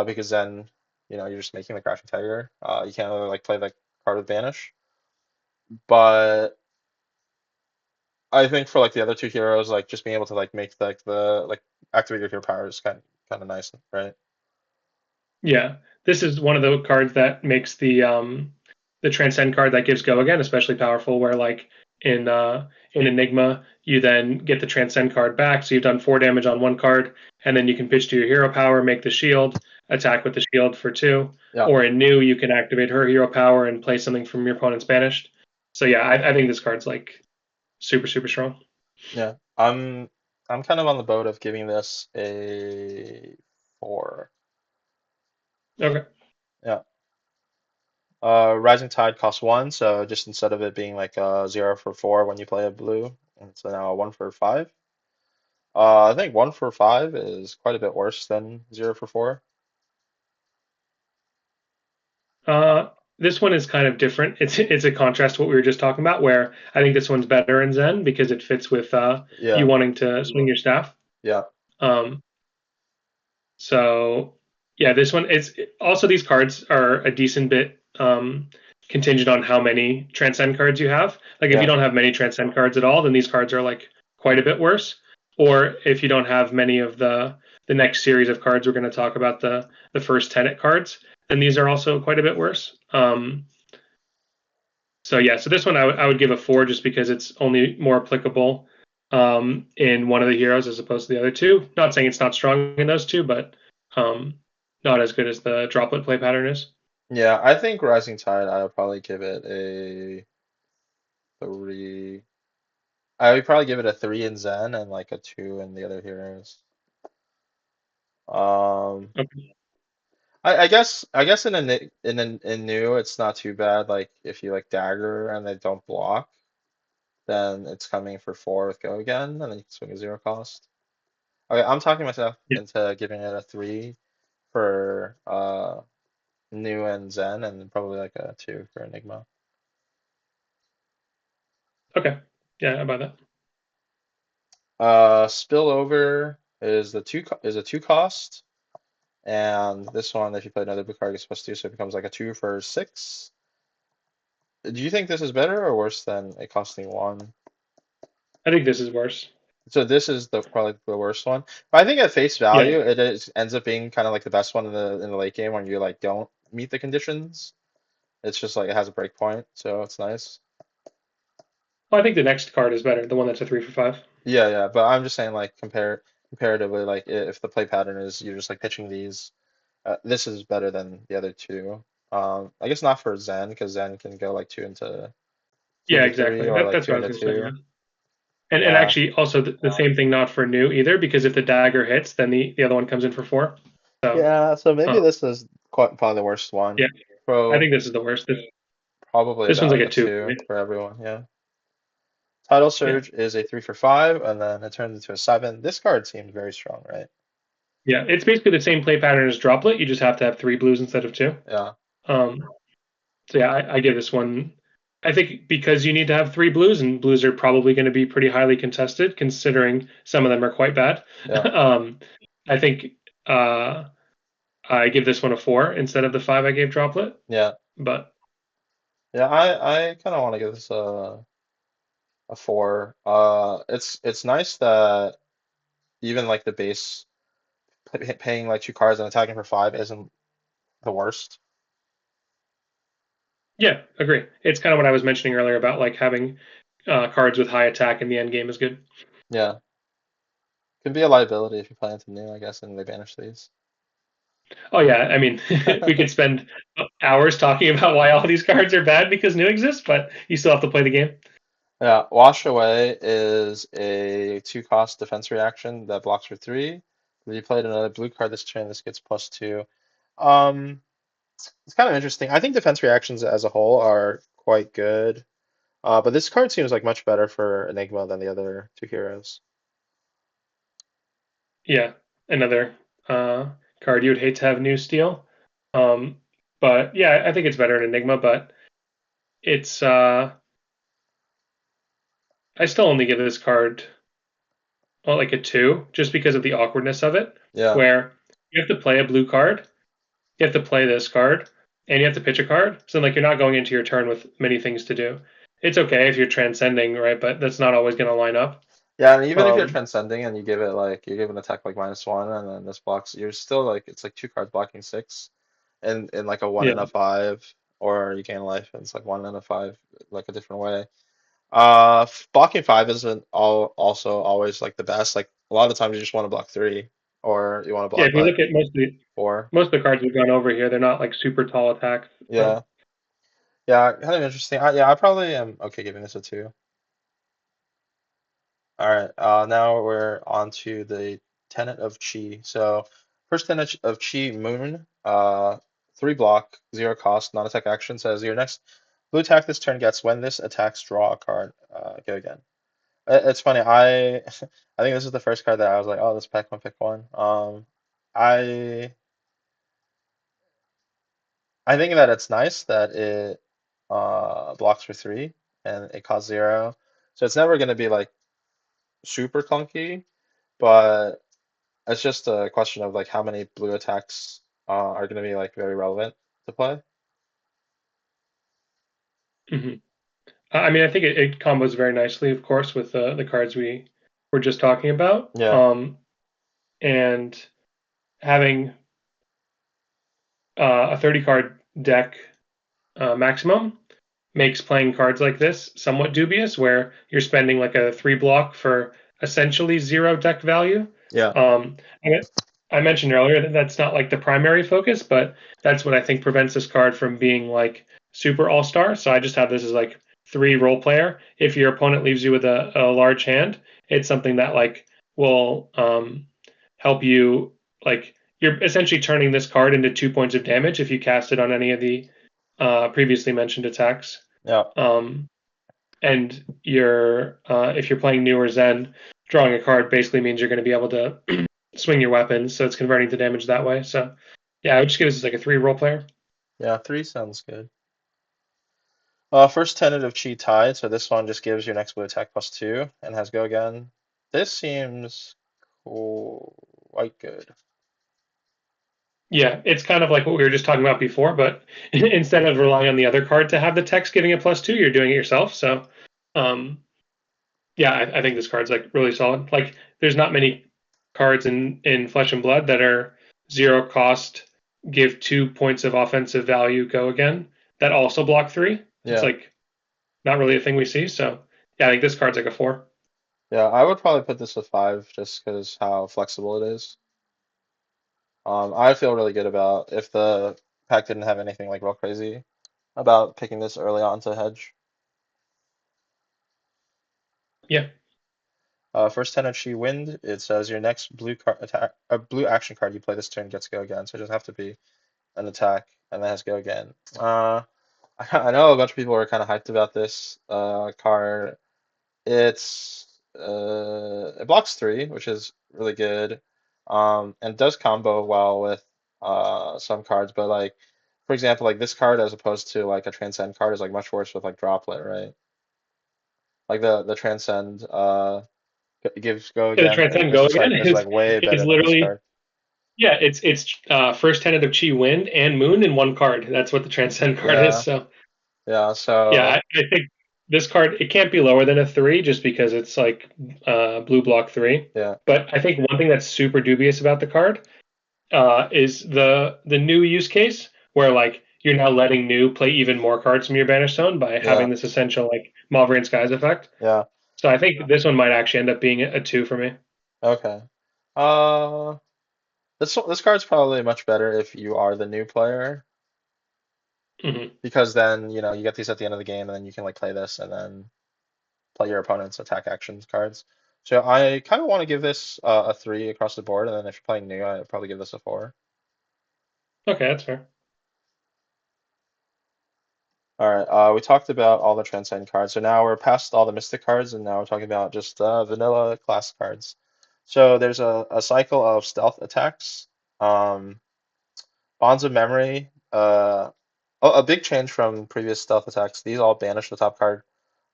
because Zen, you're just making the Crashing Tiger. You can't really like play the card with Banish. But I think for like the other two heroes, like just being able to like make like the like activate your hero power is kind of nice, right? Yeah, this is one of the cards that makes the Transcend card that gives Go Again especially powerful. Where like in Enigma, you then get the Transcend card back, so you've done 4 damage on one card, and then you can pitch to your hero power, make the shield, attack with the shield for 2. Yeah. Or in New, you can activate her hero power and play something from your opponent's banished. So yeah, I think this card's like super super strong. Yeah, I'm kind of on the boat of giving this a 4. Okay. Yeah. Rising Tide costs 1, so just instead of it being like 0 for 4 when you play a blue, it's now a 1 for 5. I think 1 for 5 is quite a bit worse than 0 for 4. This one is kind of different. It's a contrast to what we were just talking about, where I think this one's better in Zen because it fits with you Yeah, wanting to swing your staff. yeah, Um, so yeah, this one is also these cards are a decent bit contingent on how many Transcend cards you have. Like if you yeah, don't have many Transcend cards at all, then these cards are like quite a bit worse. Or if you don't have many of the next series of cards we're going to talk about, the first Tenet cards, then these are also quite a bit worse. So yeah, so this one I would give a 4 just because it's only more applicable in one of the heroes as opposed to the other two. Not saying it's not strong in those two, but um, not as good as the droplet play pattern is. yeah. I think Rising Tide, I would probably give it a 3. I would probably give it a 3 in Zen and like a 2 in the other heroes. Um, Okay. I guess in new it's not too bad. Like if you like dagger and they don't block, then it's coming for 4 with go again, and then you can swing a 0 cost. Okay, I'm talking myself Yeah. into giving it a 3 for new and Zen, and then probably like a 2 for Enigma. Okay. Yeah, I buy that. Spillover is a 2 cost, and this one if you play another blue card gets +2, so it becomes like a 2 for 6. Do you think this is better or worse than it costing 1? I think this is worse. So this is the probably the worst one. But I think at face Yeah. value, ends up being kind of like the best one in the late game when you like don't meet the conditions. It's just like it has a break point, so it's nice. Well, I think the next card is better, the one that's a 3 for 5. Yeah, yeah. But I'm just saying like comparatively, like if the play pattern is you're just like pitching these, this is better than the other two. I guess not for Zen because Zen can go like two Yeah, into three exactly. or like That's two what I was into gonna say. Yeah. two. And Yeah. actually also the same thing not for new either because if the dagger hits, then the other one comes in for 4. So Yeah, so maybe uh, this is quite probably the worst yeah, one. I Pro think this is the worst. Probably This one's about like like a a 2 for 2 me. for everyone, yeah. Tidal Yeah. Surge is a 3 for 5, and then it turns into a 7. This card seems very strong, right? Yeah, it's basically the same play pattern as Droplet. You just have to have 3 blues instead of 2. Yeah. Um, so yeah, I give this one. I think because you need to have three blues, and blues are probably going to be pretty highly contested, considering some of them are quite bad. Yeah, um, I think uh, I give this one a 4 instead of the 5 I gave Droplet. yeah, But yeah. I kind of want to give this a four. It's nice that even like the base paying like two cards and attacking for five isn't the worst. yeah, agree. It's kind of what I was mentioning earlier about like having cards with high attack in the end game is good. Yeah, can be a liability if you play into new, I guess, and they banish these. Oh yeah, I mean, we could spend hours talking about why all these cards are bad because new exists, but you still have to play the game. Yeah, Wash Away is a two-cost defense reaction that blocks for three. If you played another blue card this turn, this gets plus two. Um, it's kind of interesting. I think defense reactions as a whole are quite good. But this card seems like much better for Enigma than the other two heroes. Yeah, another uh, card you would hate to have new steel. Um, but yeah, I think it's better in Enigma, but it's I still only give this card like a 2 just because of the awkwardness of it, Yeah. where you have to play a blue card, you have to play this card, and you have to pitch a card. So like you're not going into your turn with many things to do. It's okay if you're transcending, right? But that's not always going to line up. Yeah, and even if you're Um, transcending and you give it like you give an attack like -1 and then this blocks, you're still like it's like two cards blocking six and in like a one yeah, and a five, or you gain life and it's like one and a five like a different way. Blocking five isn't all also always like the best. Like a lot of the times you just want to block three or you want to yeah. block If you like look at four. most of the cards we've gone over here, they're not like super tall attacks. Yeah. Yeah, kind of interesting. Yeah, I probably am okay giving this a two. All right, now we're on to the Tenant of Chi. So, first Tenet of Chi Moon, three block, zero cost, non-attack action says your next blue attack this turn gets when this attacks, draw a card. Go again. It's funny. I think this is the first card that I was like, oh, let's pick one. I I think that it's nice that it blocks for three and it costs zero, so it's never gonna be like super clunky, but. It's just a question of like how many blue attacks are going to be like very relevant to play. hmm I mean, I think it combos very nicely, of course, with the cards we were just talking about. Yeah, And having a 30 card deck maximum makes playing cards like this somewhat dubious, where you're spending like a 3 block for essentially zero deck value. yeah, Um, I, I mentioned earlier that that's not like the primary focus, but that's what I think prevents this card from being like super all star. So I just have this as like 3 role player. If your opponent leaves you with a large hand, it's something that like will help you like you're essentially turning this card into 2 points of damage if you cast it on any of the previously mentioned attacks. yeah, Um, and you're if you're playing New or Zen, drawing a card basically means you're going to be able to swing your weapons, so it's converting to damage that way. So yeah, I would just give this like a 3 role player. yeah. Three sounds good. First Tenet of Chi tied, so this one just gives your next blue attack plus two and has go again. This seems quite good. Yeah, it's kind of like what we were just talking about before, but instead of relying on the other card to have the text giving it plus 2, you're doing it yourself. So um, yeah, I think this card's like really solid. Like there's not many cards in Flesh and Blood that are zero cost, give 2 points of offensive value, go again, that also block three. It's Yeah, like not really a thing we see. So yeah, I think this card's like a 4. yeah. I would probably put this with five just because how flexible it is. I feel really good about if the pack didn't have anything like real crazy about picking this early on to hedge. Yeah. First Tenachy Wind, it says your next blue card attack, a blue action card you play this turn gets go again. So it doesn't have to be an attack, and then has go again. I know a bunch of people are kind of hyped about this card. It's it blocks three, which is really good, and does combo well with some cards. But like for example, like this card as opposed to like a Transcend card is like much worse with like Droplet, right? Like the Transcend gives go Yeah, the again Transcend is Go just again like way is better than this literally card. yeah, it's first Tenant of Chi Wind and Moon in one card. That's what the Transcend card is. Yeah, So yeah. yeah, So I think this card it can't be lower than a three just because it's like blue block three. yeah, But I think one thing that's super dubious about the card is the new use case where like you're now letting new play even more cards from your banished zone by yeah, having this essential like Malvern Skies effect. yeah. So I think this one might actually end up being a two for me. Okay. Uh, this card's probably much better if you are the new player Hmm. because then you get these at the end of the game and then you can like play this and then play your opponent's attack actions cards. So I kind of want to give this a three across the board, and then if you're playing new, I'd probably give this a four. Okay, that's fair. All right, we talked about all the Transcend cards, so now we're past all the Mystic cards, and now we're talking about just vanilla class cards. So there's a cycle of stealth attacks, um, bonds of memory, a big change from previous stealth attacks. These all banish the top card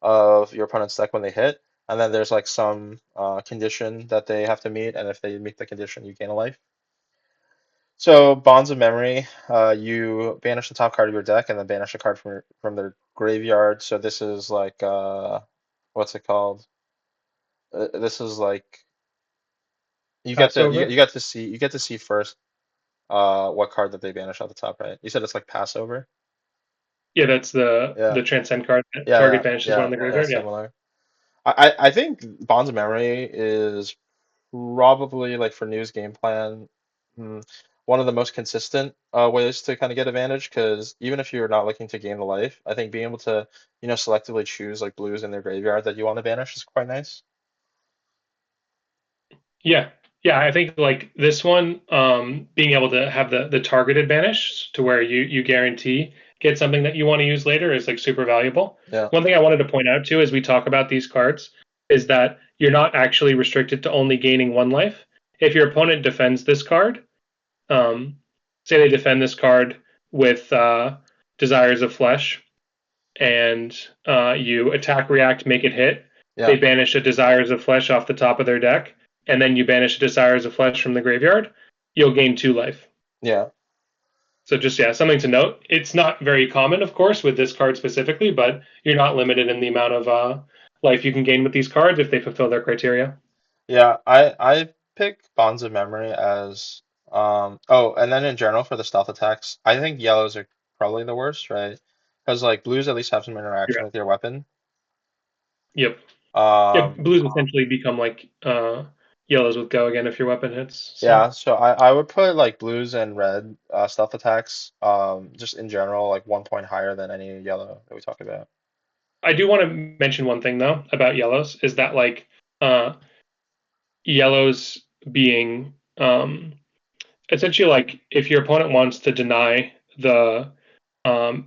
of your opponent's deck when they hit, and then there's like some condition that they have to meet, and if they meet the condition, you gain a life. So bonds of memory, you banish the top card of your deck and then banish a card from their graveyard. So this is like what's it called? This is like Passover. you get to see first what card that they banish at the top, right? You said it's like Passover. Yeah, that's Yeah, the Transcend card. yeah, Target banishes one yeah, in the yeah, graveyard. Yeah. similar. I think bonds of memory is probably like for news game plan, mm, one of the most consistent ways to kind of get advantage because even if you're not looking to gain the life, I think being able to, selectively choose like blues in their graveyard that you want to banish is quite nice. Yeah. Yeah, I think like this one, being able to have the targeted banish to where you guarantee get something that you want to use later is like super valuable. Yeah, One thing I wanted to point out too as we talk about these cards is that you're not actually restricted to only gaining one life. If your opponent defends this card, um, say they defend this card with Desires of Flesh, and you attack, react, make it hit. They yeah, banish a Desires of Flesh off the top of their deck, and then you banish a Desires of Flesh from the graveyard. You'll gain two life. yeah, So just yeah, something to note. It's not very common, of course, with this card specifically, but you're not limited in the amount of life you can gain with these cards if they fulfill their criteria. yeah. I pick bonds of memory as oh, and then in general for the stealth attacks, I think yellows are probably the worst, right? Because like blues at least have some Yeah. interaction with your weapon. Yep. Yep. Um, Blues essentially become like yellows with go again if your weapon hits. So Yeah, so I would put like blues and red stealth attacks, just in general, like 1 point higher than any yellow that we talk about. I do want to mention one thing though about yellows is that like uh yellows being essentially like if your opponent wants to deny the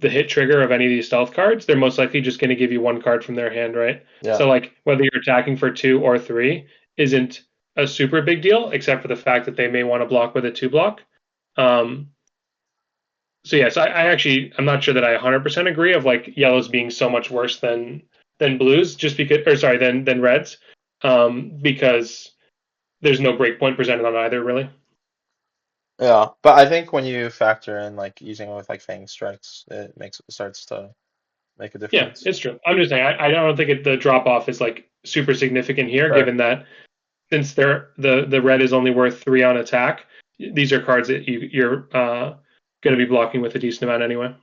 hit trigger of any of these stealth cards, they're most likely just going to give you one card from their hand, right? Yeah, So like whether you're attacking for two or three isn't a super big deal, except for the fact that they may want to block with a two block. Um, so yes, I actually I'm not sure that I 100% agree of like yellows being so much worse than blues, just because or sorry than reds, because there's no breakpoint presented on either really. yeah, but I think when you factor in like using it with like Fang strikes, it starts to make a Yeah, difference. it's true. I'm just saying I don't think the drop off is like super significant here, Sure. given that since they're the red is only worth three on attack, these are cards that you're going to be blocking with a decent amount anyway.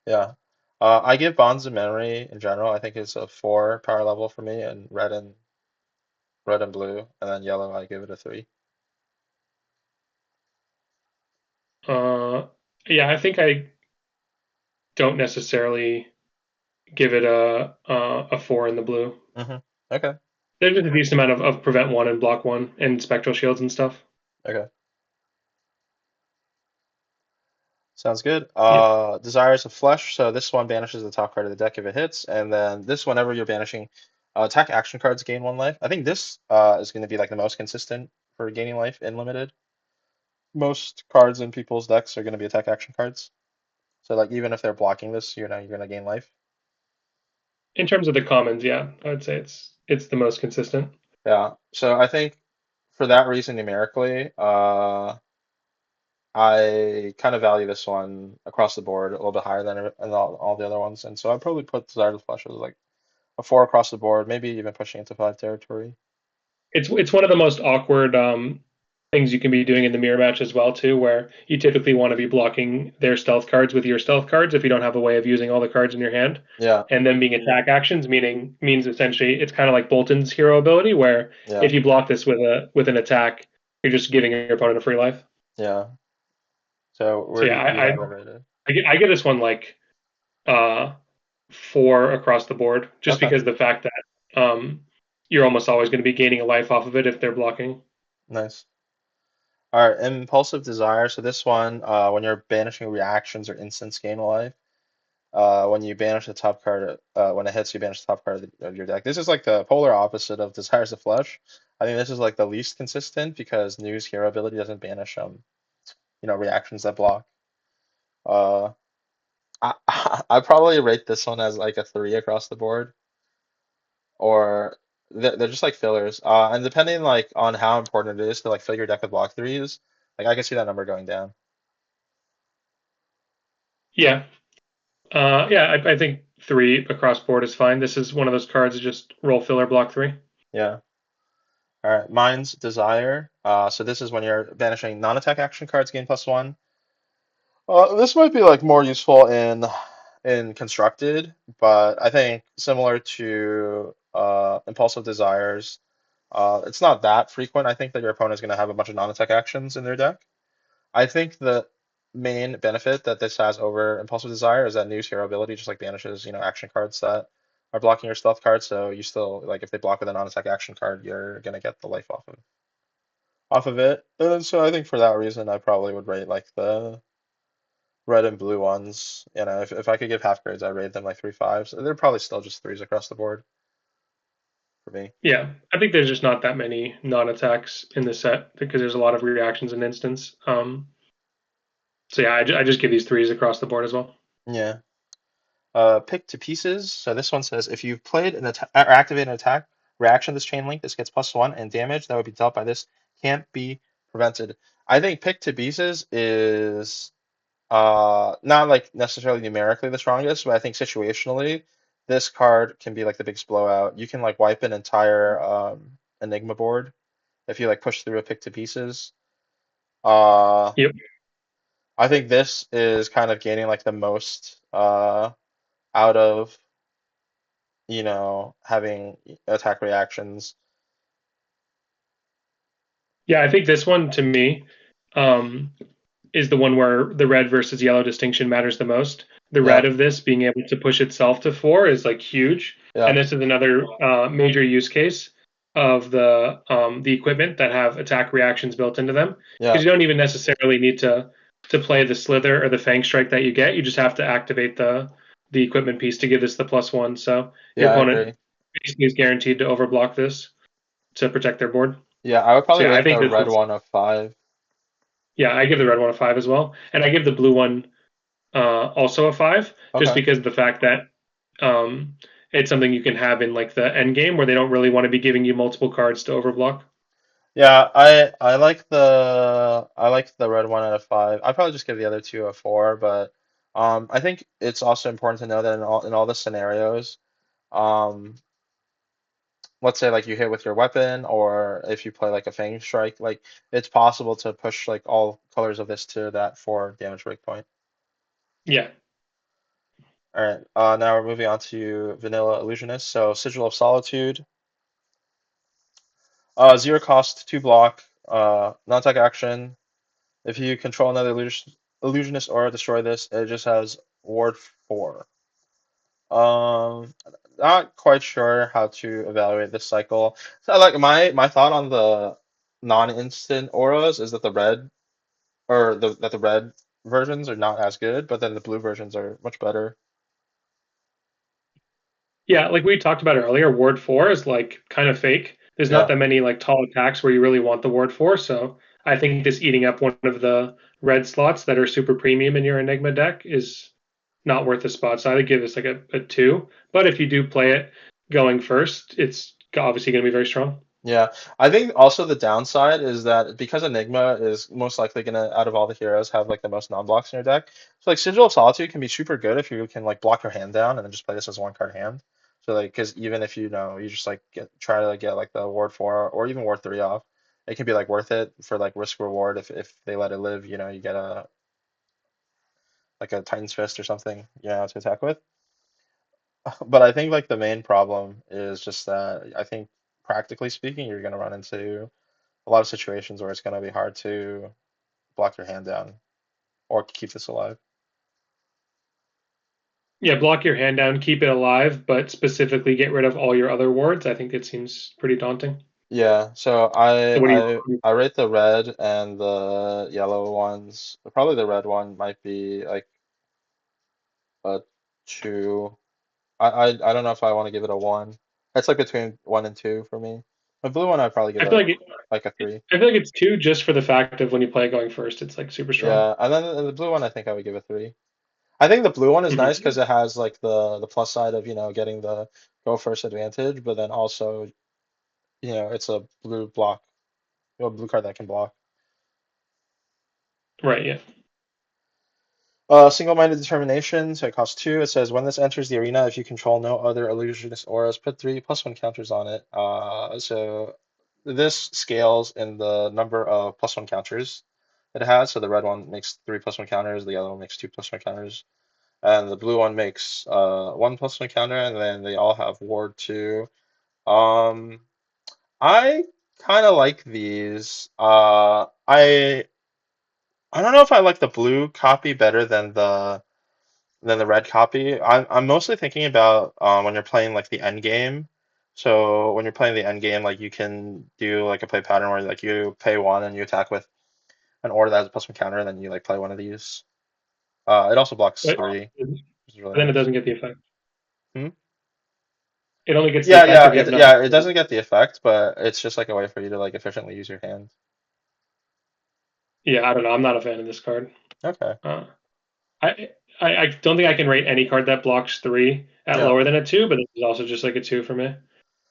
Yeah. I give bonds of memory in general. I think it's a four power level for me, and red and blue, and then yellow I give it a three. Uh, yeah, I think I don't necessarily give it a four in the blue. Mm-hmm. Okay. There's just a decent amount of prevent one and block one and spectral shields and stuff. Okay. Sounds good. Yep. Desires of Flesh. So this one banishes the top card of the deck if it hits, and then this whenever you're banishing attack action cards gain one life. I think this is going to be like the most consistent for gaining life in limited. Most cards in people's decks are going to be attack action cards. So like even if they're blocking this, you're gonna gain life. In terms of the commons, yeah, I would say it's the most consistent. Yeah. So I think for that reason numerically, I kind of value this one across the board a little bit higher than all the other ones, and so I'd probably put Desire to Flesh as like a 4 across the board, maybe even pushing into 5 territory. It's one of the most awkward things you can be doing in the mirror match as well too, where you typically want to be blocking their stealth cards with your stealth cards if you don't have a way of using all the cards in your hand, Yeah, and then being attack actions means essentially it's kind of like Bolton's hero ability, where yeah, if you block this with an attack, you're just giving your opponent a free life. yeah. So So where yeah, do you have it rated? I get this one like uh 4 across the board, just Okay, because the fact that you're almost always going to be gaining a life off of it if they're blocking. nice. All right, Impulsive Desire. So this one, when you're banishing reactions or instants, gain a life. When you banish the top card, when it hits, you banish the top card of your deck. This is like the polar opposite of Desires of Flesh. I think this is like the least consistent because News Hero ability doesn't banish reactions that block. Uh, I I probably rate this one as like a 3 across the board, or they're just like fillers. And depending like on how important it is to like fill your deck with block threes, like I can see that number going down. Yeah, yeah, I think 3 across board is fine. This is one of those cards that just roll filler block 3. Yeah. All right. Mind's Desire. So this is when you're banishing non-attack action cards, gain +1. This might be like more useful in constructed, but I think similar to Impulsive Desires, it's not that frequent. I think that your opponent is going to have a bunch of non-attack actions in their deck. I think the main benefit that this has over Impulsive Desire is that News Hero ability just like banishes, action cards that are blocking your stealth card. So you still like if they block with a non-attack action card, you're gonna get the life off of it. And so I think for that reason, I probably would rate like the red and blue ones. If I could give half grades, I'd rate them like 3 5s. They're probably still just threes across the board for me. Yeah, I think there's just not that many non-attacks in the set because there's a lot of reactions in instance. So yeah, I just give these threes across the board as well. Yeah. Pick to pieces. So this one says if you've played an attack or activated an attack reaction this chain link, this gets +1, and damage that would be dealt by this can't be prevented. I think pick to pieces is not like necessarily numerically the strongest, but I think situationally this card can be like the biggest blowout. You can like wipe an entire Enigma board if you like push through a pick to pieces. Uh, Yep. I think this is kind of gaining like the most out of having attack reactions. Yeah, I think this one to me um, is the one where the red versus yellow distinction matters the most. The red Yeah, of this being able to push itself to 4 is like huge, yeah, and this is another major use case of the equipment that have attack reactions built into them. yeah, Because you don't even necessarily need to play the slither or the fang strike that you get. You just have to activate the equipment piece to give this the +1. So your yeah, I opponent agree. basically is guaranteed to overblock this to protect their board. Yeah, I would So probably yeah, I rate think the this red is one a 5. yeah, I give the red one a 5 as well, and I give the blue one also a 5, just Okay. because of the fact that um, it's something you can have in like the end game where they don't really want to be giving you multiple cards to overblock. Yeah, I like the red one out of 5. I'd probably just give the other two a 4, but I think it's also important to know that in all the scenarios, um let's say like you hit with your weapon or if you play like a Fang Strike, like it's possible to push like all colors of this to that 4 damage breakpoint. Yeah, All right, now we're moving on to Vanilla Illusionist. So Sigil of Solitude, 0 cost, 2 block, non-attack action. If you control another illusionist or destroy this, it just has ward 4. Um, Not quite sure how to evaluate this cycle. So like my thought on the non-instant auras is that the red versions are not as good, but then the blue versions are much better. yeah, like we talked about earlier, Ward 4 is like kind of fake. There's not Yeah, that many like tall attacks where you really want the Ward 4, so I think this eating up one of the red slots that are super premium in your Enigma deck is not worth the spot. So I would give this like a 2. But if you do play it going first, it's obviously going to be very strong. Yeah, I think also the downside is that because Enigma is most likely gonna, out of all the heroes, have like the most non-blocks in your deck. So like Sigil of Solitude can be super good if you can like block your hand down and then just play this as one card hand. So like, because even if you know you just like try to like, get like the Ward 4 or even Ward 3 off, it can be like worth it for like risk reward if they let it live. You know, you get a like a Titan's Fist or something, you know, to attack with. But I think like the main problem is just that I think practically speaking, you're gonna run into a lot of situations where it's going to be hard to block your hand down or keep this alive. Yeah, block your hand down, keep it alive, but specifically get rid of all your other wards. I think it seems pretty daunting. Yeah, so So what do I rate the red and the yellow ones. Probably the red one might be like a 2. I don't know if I want to give it a 1. It's like between 1 and 2 for me. The blue one I'd probably give I feel a like like a 3. I feel like it's 2 just for the fact of when you play it going first, it's like super strong. Yeah, and then the blue one I think I would give a 3. I think the blue one is nice because Mhm. it has like the plus side of, getting the go first advantage, but then also, it's a blue block, blue card that can block. Right, yeah. Single-minded determination, so it costs 2. It says when this enters the arena, if you control no other illusionist auras, put 3+1 counters on it. So this scales in the number of +1 counters it has. So the red one makes 3+1 counters, the yellow one makes 2+1 counters, and the blue one makes 1+1 counter, and then they all have ward 2. Um, I kind of like these. I don't know if I like the blue copy better than the red copy. I'm mostly thinking about when you're playing like the end game. So when you're playing the end game, like you can do like a play pattern where like you pay 1 and you attack with an order that has a +1 counter, and then you like play one of these. It also blocks But 3, which is really then it nice. doesn't get the effect. Hmm? It only gets the Yeah, effect yeah, if you have nothing yeah. to It do. doesn't get the effect, but it's just like a way for you to like efficiently use your hand. Yeah, I don't know. I'm not a fan of this card. Okay. Uh, I don't think I can rate any card that blocks 3 at Yeah. lower than a 2, but this is also just like a 2 for me.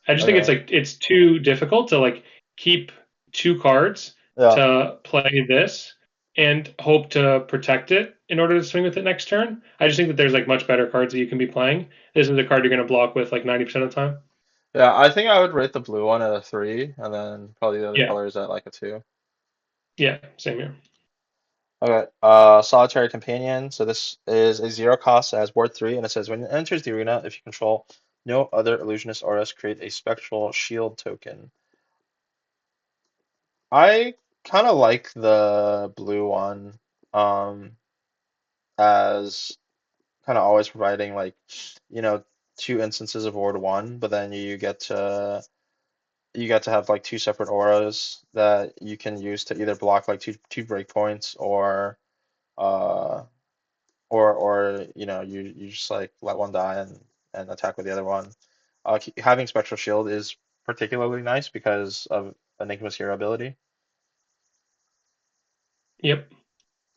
I just think it's Okay. like it's too difficult to like keep 2 cards Yeah. to play this and hope to protect it in order to swing with it next turn. I just think that there's like much better cards that you can be playing. This is a card you're going to block with like 90% of the time. Yeah, I think I would rate the blue one at a 3, and then probably the other Yeah, colors at like a 2. yeah, same here. Okay, Solitary Companion. So this is a 0 cost as ward 3, and it says when it enters the arena, if you control no other illusionist auras, create a spectral shield token. I kind of like the blue one, as kind of always providing like, you know, 2 instances of ward 1, but then you get to have like 2 separate auras that you can use to either block like two breakpoints uh or you just like let one die and attack with the other one. Having Spectral Shield is particularly nice because of Enigma's hero ability. Yep.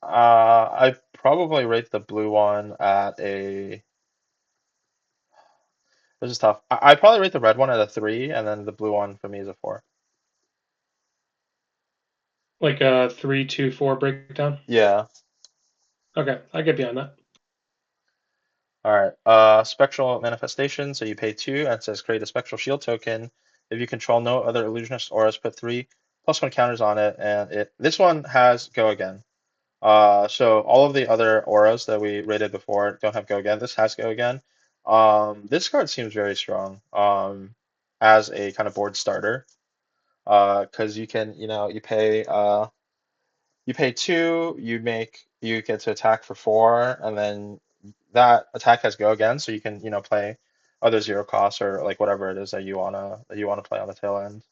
I probably rate the blue one at a. This is tough. I probably rate the red one at a 3, and then the blue one for me is a 4. Like a 3-2-4 breakdown. Yeah. Okay, I get behind that. All right. Spectral Manifestation. So you pay 2, and it says create a Spectral Shield token. If you control no other illusionist auras, put 3+1 counters on it, and this one has go again. So all of the other auras that we rated before don't have go again. This has go again. This card seems very strong. As a kind of board starter. Because you can, you pay 2, you get to attack for 4, and then that attack has go again, so you can, play other 0 costs or like whatever it is that you wanna play on the tail end.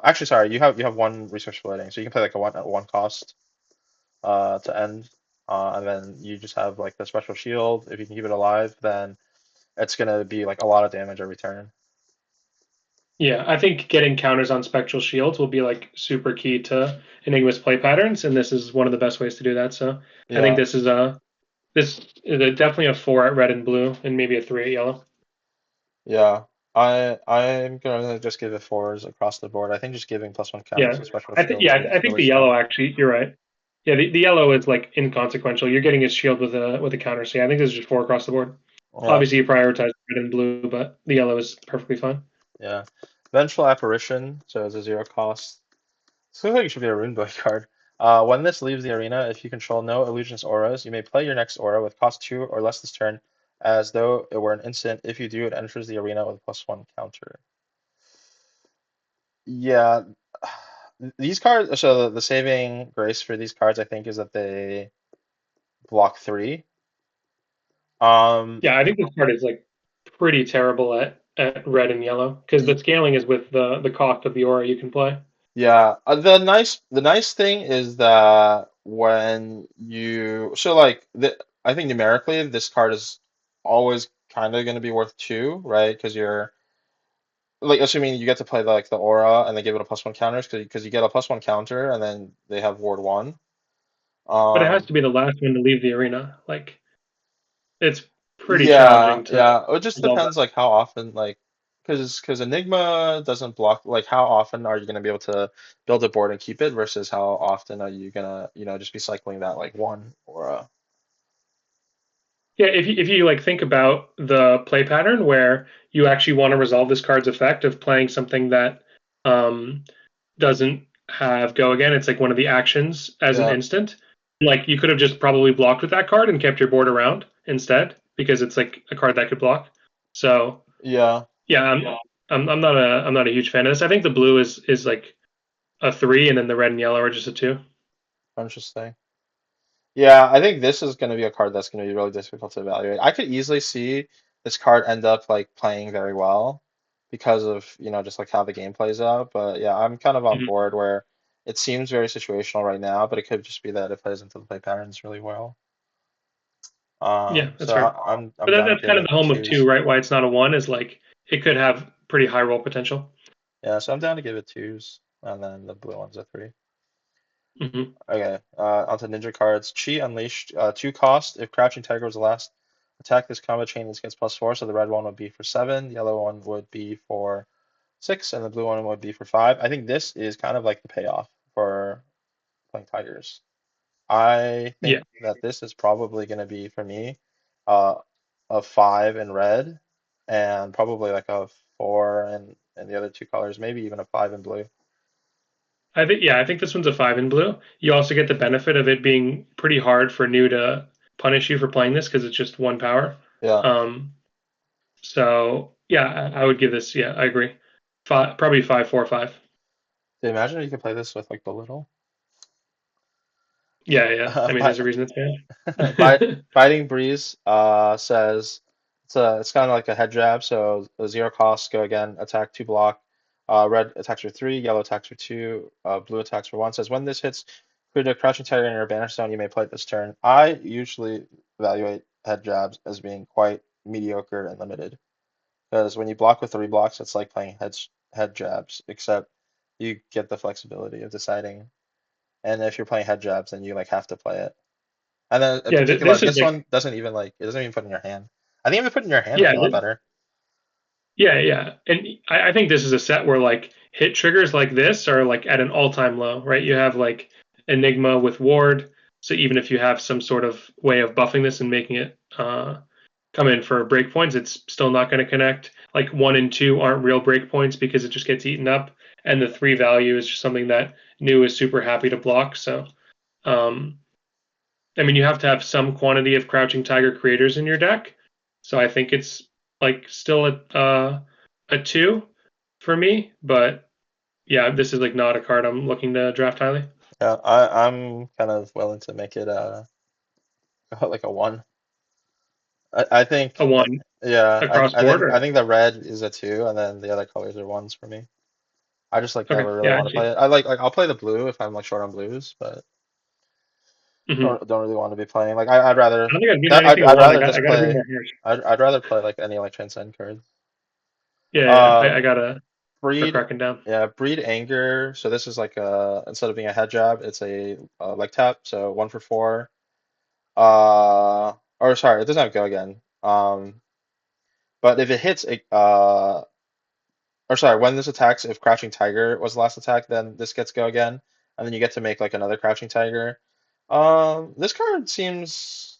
Actually, sorry, you have 1 resource splitting, so you can play like a one cost to end, and then you just have like the special shield. If you can keep it alive, then it's gonna be like a lot of damage every turn. Yeah, I think getting counters on spectral shields will be like super key to Enigma's play patterns, and this is one of the best ways to do that. So I think Yeah, this is a This is definitely a 4 at red and blue, and maybe a 3 at yellow. Yeah, I'm gonna just give it fours across the board. I think just giving plus 1 counters, Yeah, especially with I think shield, yeah, is I think really the yellow strong. actually. You're right. Yeah, the yellow is like inconsequential. You're getting his shield with a counter. So yeah, I think this is just 4 across the board. Yeah, Obviously, you prioritize red and blue, but the yellow is perfectly fine. yeah. Vengeful Apparition, so it's a 0 cost. This looks like it should be a rune boy card. When this leaves the arena, if you control no illusionist auras, you may play your next aura with cost 2 or less this turn, as though it were an instant. If you do, it enters the arena with a +1 counter. Yeah, these cards. So the saving grace for these cards, I think, is that they block 3. Um, Yeah, I think this card is like pretty terrible at red and yellow because the scaling is with the cost of the aura you can play. Yeah, the nice thing is that when you so like I think numerically this card is always kind of going to be worth 2, right? Because you're like assuming you get to play like the aura and then give it a +1 counters because you get a +1 counter and then they have ward 1. But it has Um, to be the last one to leave the arena. Like it's pretty yeah, challenging to yeah. It just resolve that. depends like how often like because Enigma doesn't block like how often are you going to be able to build a board and keep it versus how often are you gonna just be cycling that like one aura. Yeah, if you like think about the play pattern where you actually want to resolve this card's effect of playing something that um, doesn't have go again, it's like one of the actions as an Yeah, instant. Like you could have just probably blocked with that card and kept your board around instead because it's like a card that could block. So yeah, yeah, I'm not a huge fan of this. I think the blue is like a 3, and then the red and yellow are just a 2. interesting. Yeah, I think this is going to be a card that's going to be really difficult to evaluate. I could easily see this card end up like playing very well because of, just like how the game plays out. But yeah, I'm kind of on Mhm. board where it seems very situational right now, but it could just be that it plays into the play patterns really well. Yeah, that's So fair. I'm But down to that's give kind of it the home of 2, twos. right? Why it's not a 1 is like it could have pretty high roll potential. Yeah, so I'm down to give it twos, and then the blue one's a 3. Hmm. Okay, onto ninja cards. Chi Unleashed, 2 cost. If Crouching Tiger was the last attack, this combo chain is against +4, so the red one would be for 7, the yellow one would be for 6, and the blue one would be for 5. I think this is kind of like the payoff for playing Tigers. I Yeah, think that this is probably going to be for me uh, a 5 in red, and probably like a 4 in the other two colors, maybe even a 5 in blue. I think this one's a 5 in blue. You also get the benefit of it being pretty hard for new to punish you for playing this because it's just 1 power. Yeah. Um, so yeah, I would give this. Yeah, I agree. Five, probably 5, 4, 5. Imagine you could play this with like the little. Yeah, yeah. I mean, there's a reason it's Fight, banned. Fighting Breeze says it's kind of like a head jab, so a 0 cost, go again, attack 2 block. Red attacks for 3, yellow attacks for 2, blue attacks for 1. Says when this hits, create a crouching tiger in your banish zone, you may play it this turn. I usually evaluate head jabs as being quite mediocre and limited because when you block with 3 blocks, it's like playing head jabs, except you get the flexibility of deciding. And if you're playing head jabs, then you like have to play it. And then in Yeah, particular, this is this like one doesn't even like it doesn't even put in your hand. I think if it put in your hand, it'd yeah, be a lot better. yeah, yeah. And I think this is a set where like hit triggers like this are like at an all-time low, right? You have like Enigma with Ward, so even if you have some sort of way of buffing this and making it come in for breakpoints, it's still not going to connect. Like 1 and 2 aren't real breakpoints because it just gets eaten up, and the 3 value is just something that new is super happy to block. So, um, I mean, you have to have some quantity of Crouching Tiger creators in your deck. So I think it's like still a 2 for me, but yeah, this is like not a card I'm looking to draft highly. Yeah, I'm kind of willing to make it like a 1. I think A 1 yeah, I across I board, think or I think the red is a 2, and then the other colors are 1s for me. I just like okay, never really yeah, want to play it. I like I'll play the blue if I'm like short on blues, but mm-hmm. don't really want to be playing like I'd rather I don't think I've given that anything a I'd one. I rather got I just got to be play more harsh. I'd rather play like any like transcend cards. Yeah, yeah, Uh, I gotta start Breed, cracking down. yeah, breed anger. So this is like instead of being a head jab, it's a leg tap. So 1 for 4. or sorry, it doesn't have go again. But if it hits, or sorry, when this attacks, if Crouching Tiger was the last attack, then this gets go again, and then you get to make like another Crouching Tiger. This card seems,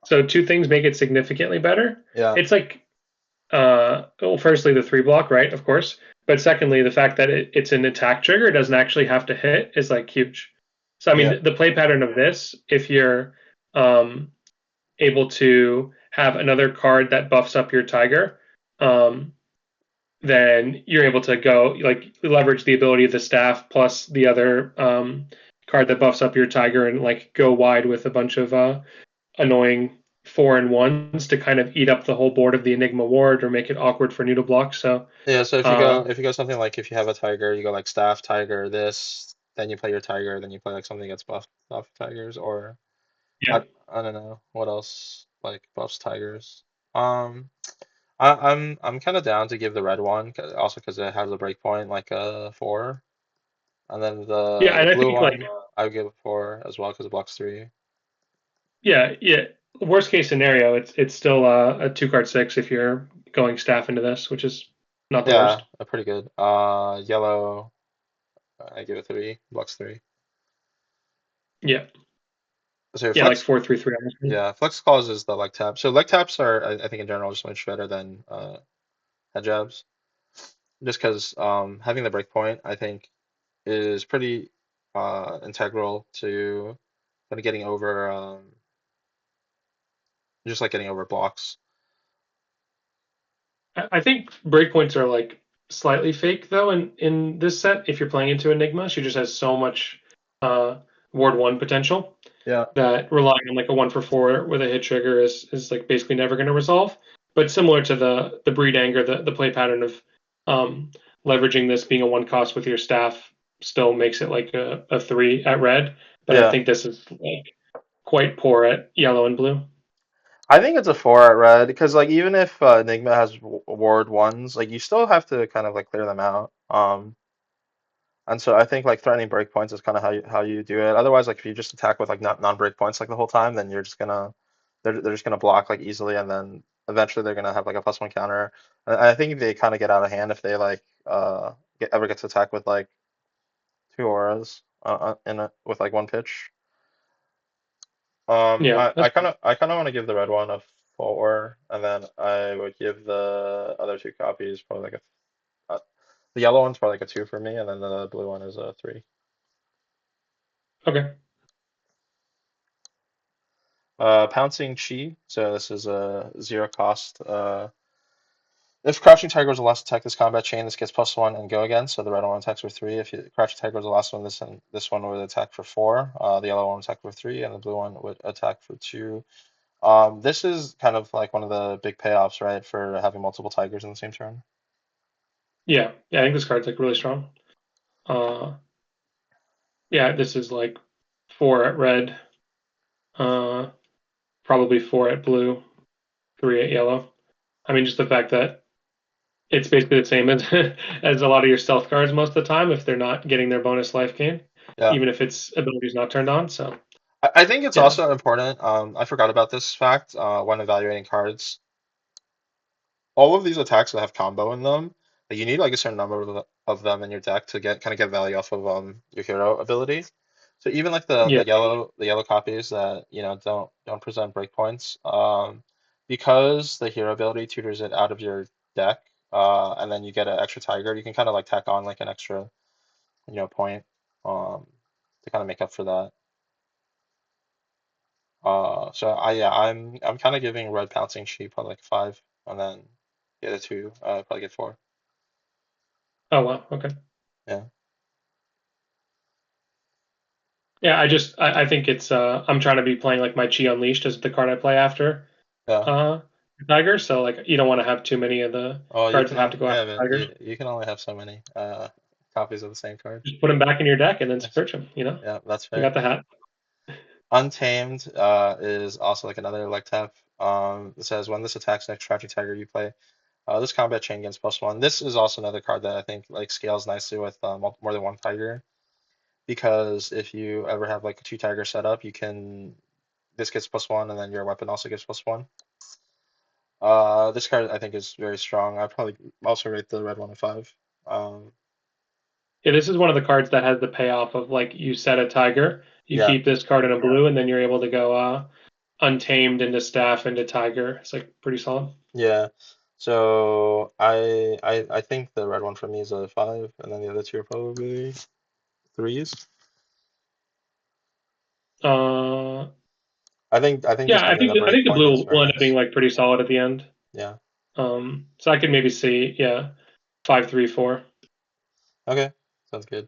So two things make it significantly better. yeah, It's like well, firstly the three block, right? Of course. But secondly, the fact that it's an attack trigger, it doesn't actually have to hit is like huge. So I yeah, mean, the play pattern of this, if you're um, able to have another card that buffs up your tiger, um, then you're able to go like leverage the ability of the staff plus the other card that buffs up your tiger and like go wide with a bunch of annoying 4 and 1s to kind of eat up the whole board of the Enigma ward or make it awkward for noodle block. So yeah. So uh, if you go something like if you have a tiger, you go like staff tiger this, then you play your tiger, then you play like something that gets buffed off tigers, or yeah, I don't know what else like buffs tigers. Um, I'm kind of down to give the red one, also because it has a breakpoint like a 4, and then yeah, the and I blue think like one I would give a 4 as well because it blocks 3. yeah. Worst case scenario, it's still a 2 card 6 if you're going staff into this, which is not the Yeah, worst. pretty good. Yellow I give it 3, blocks 3. Yeah, So yeah, like flex, 4-3-3 on this one. yeah, flex calls is the leg tap. So leg taps are I think in general just much better than head jabs, just because having the breakpoint I think is pretty integral to kind of getting over just like getting over blocks. I think breakpoints are like slightly fake though in this set. If you're playing into Enigma, she just has so much uh, Ward 1 potential Yeah, that relying on like a 1 for 4 with a hit trigger is like basically never going to resolve. But similar to the breed anger, the play pattern of um, leveraging this being a 1 cost with your staff still makes it like a 3 at red. But I yeah. think this is like quite poor at yellow and blue. I think it's a 4 at red because like even if Enigma has ward ones, like you still have to kind of like clear them out. And so I think like threatening breakpoints is kind of how you do it. Otherwise, like if you just attack with like not non breakpoints like the whole time, then you're just gonna they're just gonna block like easily, and then eventually they're gonna have like a +1 counter. And I think they kind of get out of hand if they like ever get to attack with like 2 auras in with like one pitch. Yeah, I that's kind of want to give the red one a 4, and then I would give the other two copies probably like the yellow one's probably like a 2 for me, and then the blue one is a 3. okay. Pouncing Chi. So this is a 0 cost. If Crouching Tiger was the last attack this combat chain, this gets +1 and go again. So the red one attacks for 3. If Crouching Tiger was the last one, this one would attack for 4. The yellow one would attack for 3, and the blue one would attack for 2. This is kind of like one of the big payoffs, right, for having multiple tigers in the same turn. Yeah, yeah, I think this card's like really strong. Uh, yeah, this is like 4 at red, uh, probably 4 at blue, 3 at yellow. I mean, just the fact that it's basically the same as as a lot of your stealth cards most of the time if they're not getting their bonus life gain, Yeah. even if its ability is not turned on. So I think it's yeah, also important. I forgot about this fact when evaluating cards. All of these attacks that have combo in them, like, you need like a certain number of them in your deck to get value off of your hero ability. So even like yeah, the yellow copies that don't present breakpoints, because the hero ability tutors it out of your deck, and then you get an extra tiger, you can kind of like tack on like an extra point um to kind of make up for that. So I'm kind of giving red pouncing sheep probably like 5, and then the other two probably get 4. oh wow, okay, Yeah, yeah. I think it's I'm trying to be playing like my Chi Unleashed as the card I play after yeah. uh Tiger. So like you don't want to have too many of the Oh, you cards can that have to go yeah, after but Tigers. you can only have so many copies of the same card. Just put them back in your deck and then Yes. search them. You know, Yeah, that's you fair. got the hat. Untamed is also like another leg tap. It says when this attacks next Tragic Tiger you play, this combat chain gains +1. This is also another card that I think like scales nicely with more than one tiger because if you ever have like a two tiger setup, you can this gets +1 and then your weapon also gets +1. This card I think is very strong. I'd probably also rate the red one a 5. Um, Yeah, this is one of the cards that has the payoff of like you set a tiger, you yeah, keep this card in a blue, and then you're able to go untamed into staff into tiger. It's like pretty solid. yeah. So I think the red one for me is a 5, and then the other two are probably threes. Uh, I think yeah, just given the I break think the point blue is very will end up being nice. like pretty solid at the end. Yeah. So I could maybe see, yeah, 5-3-4. Okay. Sounds good.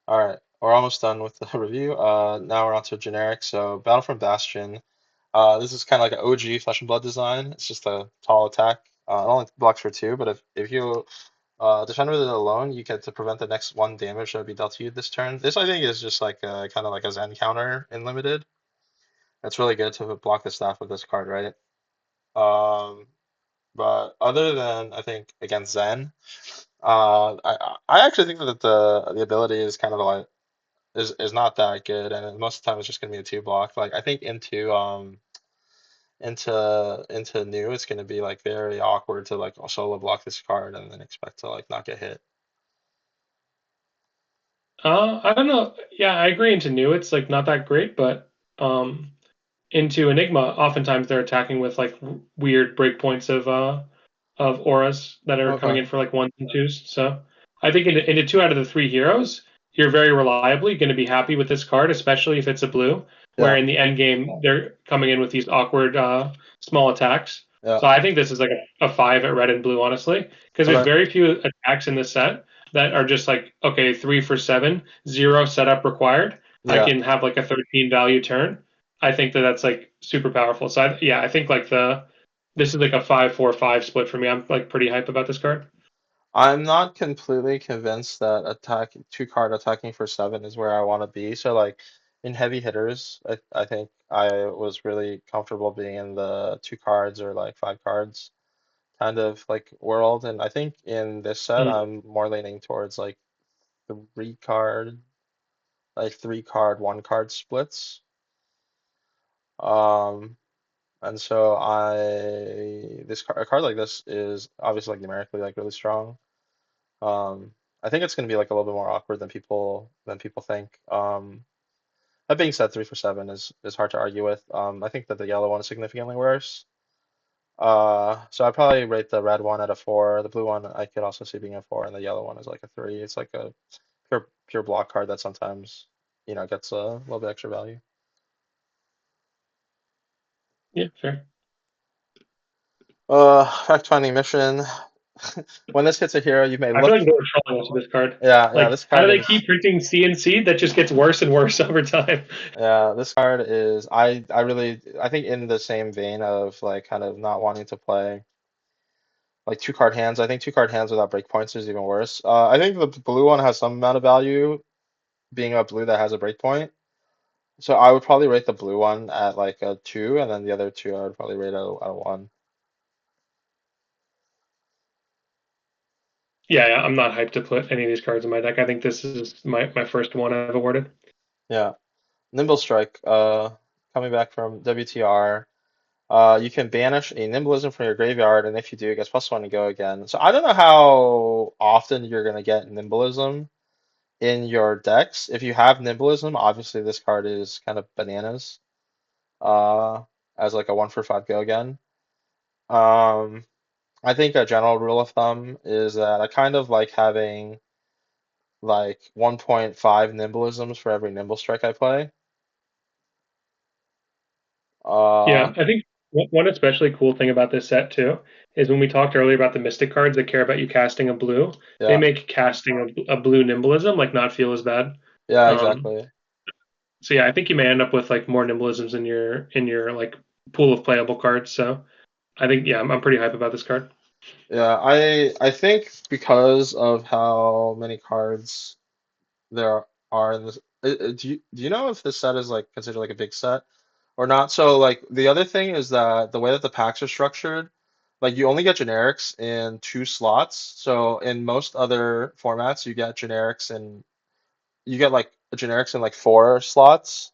All right. We're almost done with the review. Now we're on to generic. So Battlefront Bastion. This is kind of like an OG Flesh and Blood design. It's just a tall attack. It only blocks for 2, but if you defend with it alone, you get to prevent the next 1 damage that would be dealt to you this turn. This I think is just like kind of like a Zen counter in limited. It's really good to block the staff with this card, right? Um, but other than I think against Zen, I actually think that the ability is kind of like is not that good, and most of the time it's just gonna be a 2 block. Like I think into new, it's gonna be like very awkward to like solo block this card and then expect to like not get hit. I don't know. Yeah, I agree. Into new, it's like not that great, but um, into Enigma, oftentimes they're attacking with like weird breakpoints of auras that are coming Okay. in for like ones and twos. So I think into two out of the three heroes, you're very reliably going to be happy with this card, especially if it's a blue, where Yeah. in the end game they're coming in with these awkward small attacks. Yeah. So I think this is like a 5 at red and blue, honestly, because there's Okay. very few attacks in this set that are just like, okay, 3 for 7, 0 setup required. I Yeah. can have like a 13 value turn. I think that that's like super powerful. So yeah, I think like this is like a 5-4-5 split for me. I'm like pretty hype about this card. I'm not completely convinced that attack 2 card attacking for 7 is where I want to be. So like in heavy hitters, I think I was really comfortable being in the 2 cards or like 5 cards kind of like world. And I think in this set, Mm. I'm more leaning towards like 3 card, like 3 card, 1 card splits. Um, and so a card like this is obviously like numerically like really strong. Um, I think it's going to be like a little bit more awkward than people think. That being said, 3 for 7 is hard to argue with. I think that the yellow one is significantly worse. So I'd probably rate the red one at a 4. The blue one I could also see being a 4, and the yellow one is like a 3. It's like a pure block card that sometimes, gets a little bit extra value. Yeah, fair. Fact finding mission. When this hits a hero, you may I feel look. like they're trolling us with this card. Yeah, Like, this how do card they is. keep printing CNC that just gets worse and worse over time? Yeah, this card is I think in the same vein of like kind of not wanting to play like 2 card hands. I think 2 card hands without breakpoints is even worse. I think the blue one has some amount of value being a blue that has a breakpoint. So I would probably rate the blue one at like a 2, and then the other two I would probably rate at a 1. Yeah, yeah, I'm not hyped to put any of these cards in my deck. I think this is my first one I've awarded. Yeah. Nimble Strike, coming back from WTR. You can banish a Nimblism from your graveyard, and if you do, it gets +1 to go again. So I don't know how often you're gonna get Nimblism in your decks. If you have Nimblism, obviously this card is kind of bananas. Uh, as like a 1 for 5 go again. Um, I think a general rule of thumb is that I kind of like having like 1.5 Nimblisms for every Nimble Strike I play. Yeah, Uh, I think one especially cool thing about this set too is when we talked earlier about the Mystic cards that care about you casting a blue, they yeah, make casting a blue Nimblism like not feel as bad. yeah, Um, exactly. so yeah, I think you may end up with like more Nimblisms in your like pool of playable cards. So I think yeah, I'm pretty hype about this card. Yeah, I think because of how many cards there are in this, do you know if this set is like considered like a big set or not? So like the other thing is that the way that the packs are structured, like you only get generics in 2 slots. So in most other formats, you get generics in you get like generics in like four slots.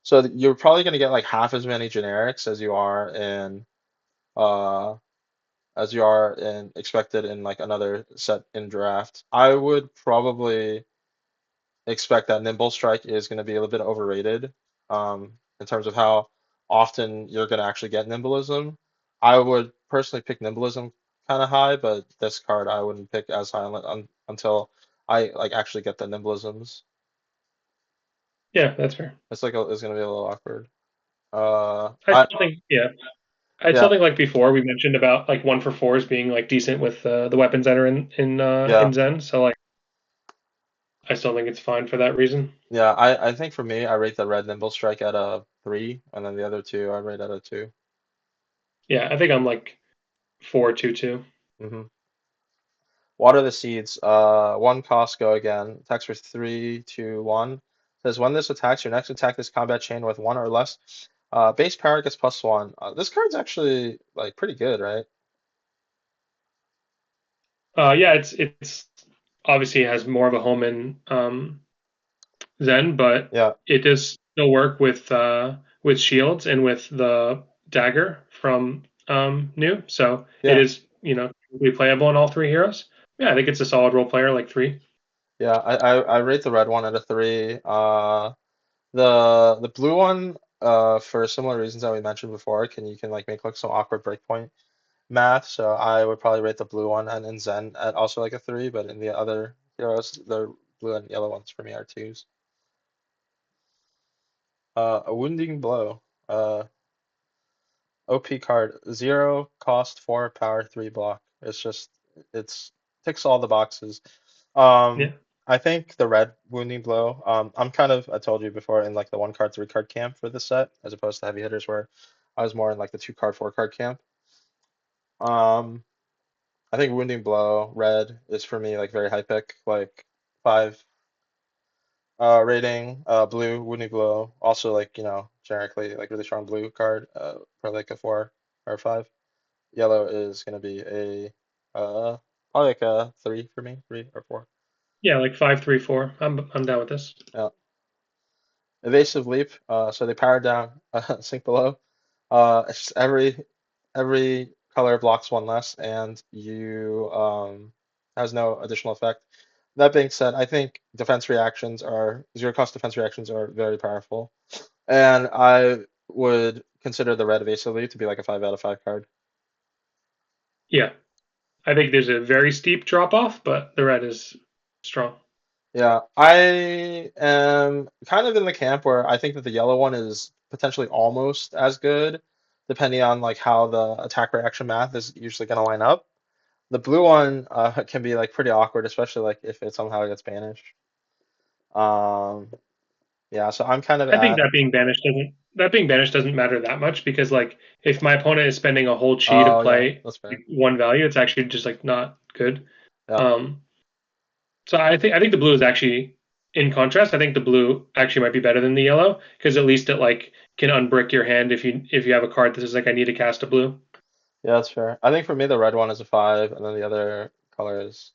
So you're probably going to get like half as many generics uh as you are in expected in like another set in draft. I would probably expect that Nimble Strike is going to be a little bit overrated in terms of how often you're going to actually get Nimblism. I would personally pick Nimblism kind of high, but this card I wouldn't pick as high until I like actually get the Nimblisms. Yeah, that's fair. It's going to be a little awkward. I I still think, yeah, I still yeah think like before we mentioned about like 1 for 4s being like decent with the weapons that are yeah in Zen. So like I still think it's fine for that reason. yeah. I think for me, I rate the red Nimble Strike at a three, and then the other two I rate at a two. Yeah, I think I'm like 4-2-2. Mm-hmm. Water the seeds. One cost go again. Attacks for three, two, one. Says when this attacks, your next attack is combat chain with one or less. Base power gets plus one. This card's actually like pretty good, right? Yeah, it's obviously has more of a home in Zen, but Yeah, it does still work with shields and with the dagger from new. So it yeah, is, really playable in all three heroes. Yeah, I think it's a solid role player, like three. yeah. I rate the red one at a three. The blue one, for similar reasons that we mentioned before, you can like make like some awkward breakpoint math. So I would probably rate the blue one and in Zen at also like a three, but in the other heroes, the blue and yellow ones for me are twos. A wounding blow. OP card. Zero cost, four power, three block. It's ticks all the boxes. Yeah. I think the red wounding blow. I'm kind of I told you before in like the one card, three card camp for this set, as opposed to heavy hitters where I was more in like the two card, four card camp. Um, I think wounding blow, red is for me like very high pick, like five rating. Blue, wounding blow, also like generically like really strong blue card, for like a four or a five. Yellow is gonna be a probably like a three for me, three or four. Yeah, like 5-3-4. I'm down with this. Yeah. Evasive leap. So they power down, sink below. It's just every color blocks one less, and you has no additional effect. That being said, I think defense reactions are zero cost defense reactions are very powerful, and I would consider the red evasive leap to be like a five out of five card. Yeah. I think there's a very steep drop off, but the red is strong. Yeah, I am kind of in the camp where I think that the yellow one is potentially almost as good, depending on like how the attack reaction math is usually going to line up. The blue one can be like pretty awkward, especially like if it somehow gets banished. Um, yeah, so I'm kind of I think at that being banished doesn't matter that much because like if my opponent is spending a whole chi to oh yeah, play that's fair. one value, it's actually just like not good. Yeah, Um, so I think the blue is actually in contrast. I think the blue actually might be better than the yellow because at least it like can unbrick your hand if you have a card that is like I need to cast a blue. yeah, that's fair. I think for me the red one is a five, and then the other colors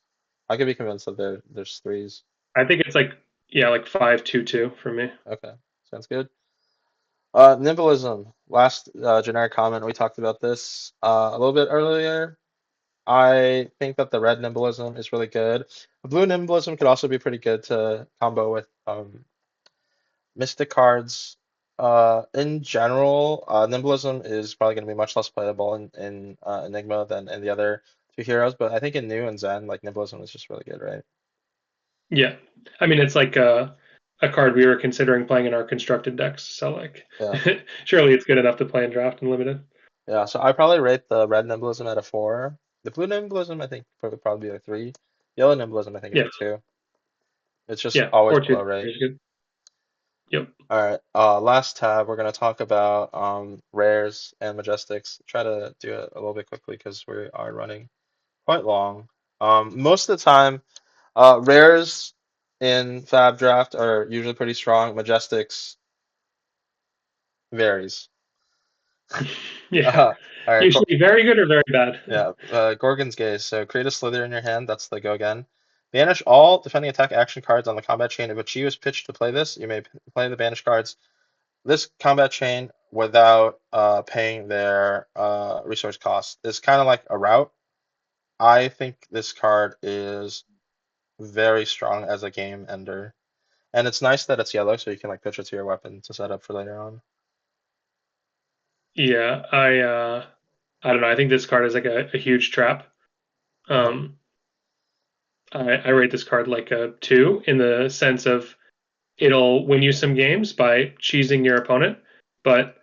I could be convinced that there's threes. I think it's like yeah like 5-2-2 for me. Okay, sounds good. Nimblism. Last generic comment, we talked about this a little bit earlier. I think that the red Nimblism is really good. The blue Nimblism could also be pretty good to combo with Mystic cards. In general, Nimblism is probably going to be much less playable in Enigma than in the other two heroes, but I think in New and Zen, like Nimblism is just really good, right? Yeah, I mean it's like a card we were considering playing in our constructed decks. So like Yeah. surely it's good enough to play in draft and limited. Yeah, so I probably rate the red Nimblism at a four. The blue Nimblism, I think, would probably be a three. Yellow Nimblism, I think, is Yeah, a two. It's just yeah, always four two below rate. is good. Yep. All right. Last tab, we're gonna talk about rares and majestics. Try to do it a little bit quickly because we are running quite long. Most of the time, rares in Fab Draft are usually pretty strong. Majestics varies. Yeah, All right. usually very good or very bad. Yeah. Gorgon's Gaze. So create a slither in your hand. That's the go again. Banish all defending attack action cards on the combat chain. If a Chi is pitched to play this, you may play the banish cards this combat chain without paying their resource cost. It's kind of like a route. I think this card is very strong as a game ender. And it's nice that it's yellow, so you can like pitch it to your weapon to set up for later on. Yeah, I don't know. I think this card is like a huge trap. Uh-huh. Um, I rate this card like a 2 in the sense of it'll win you some games by cheesing your opponent, but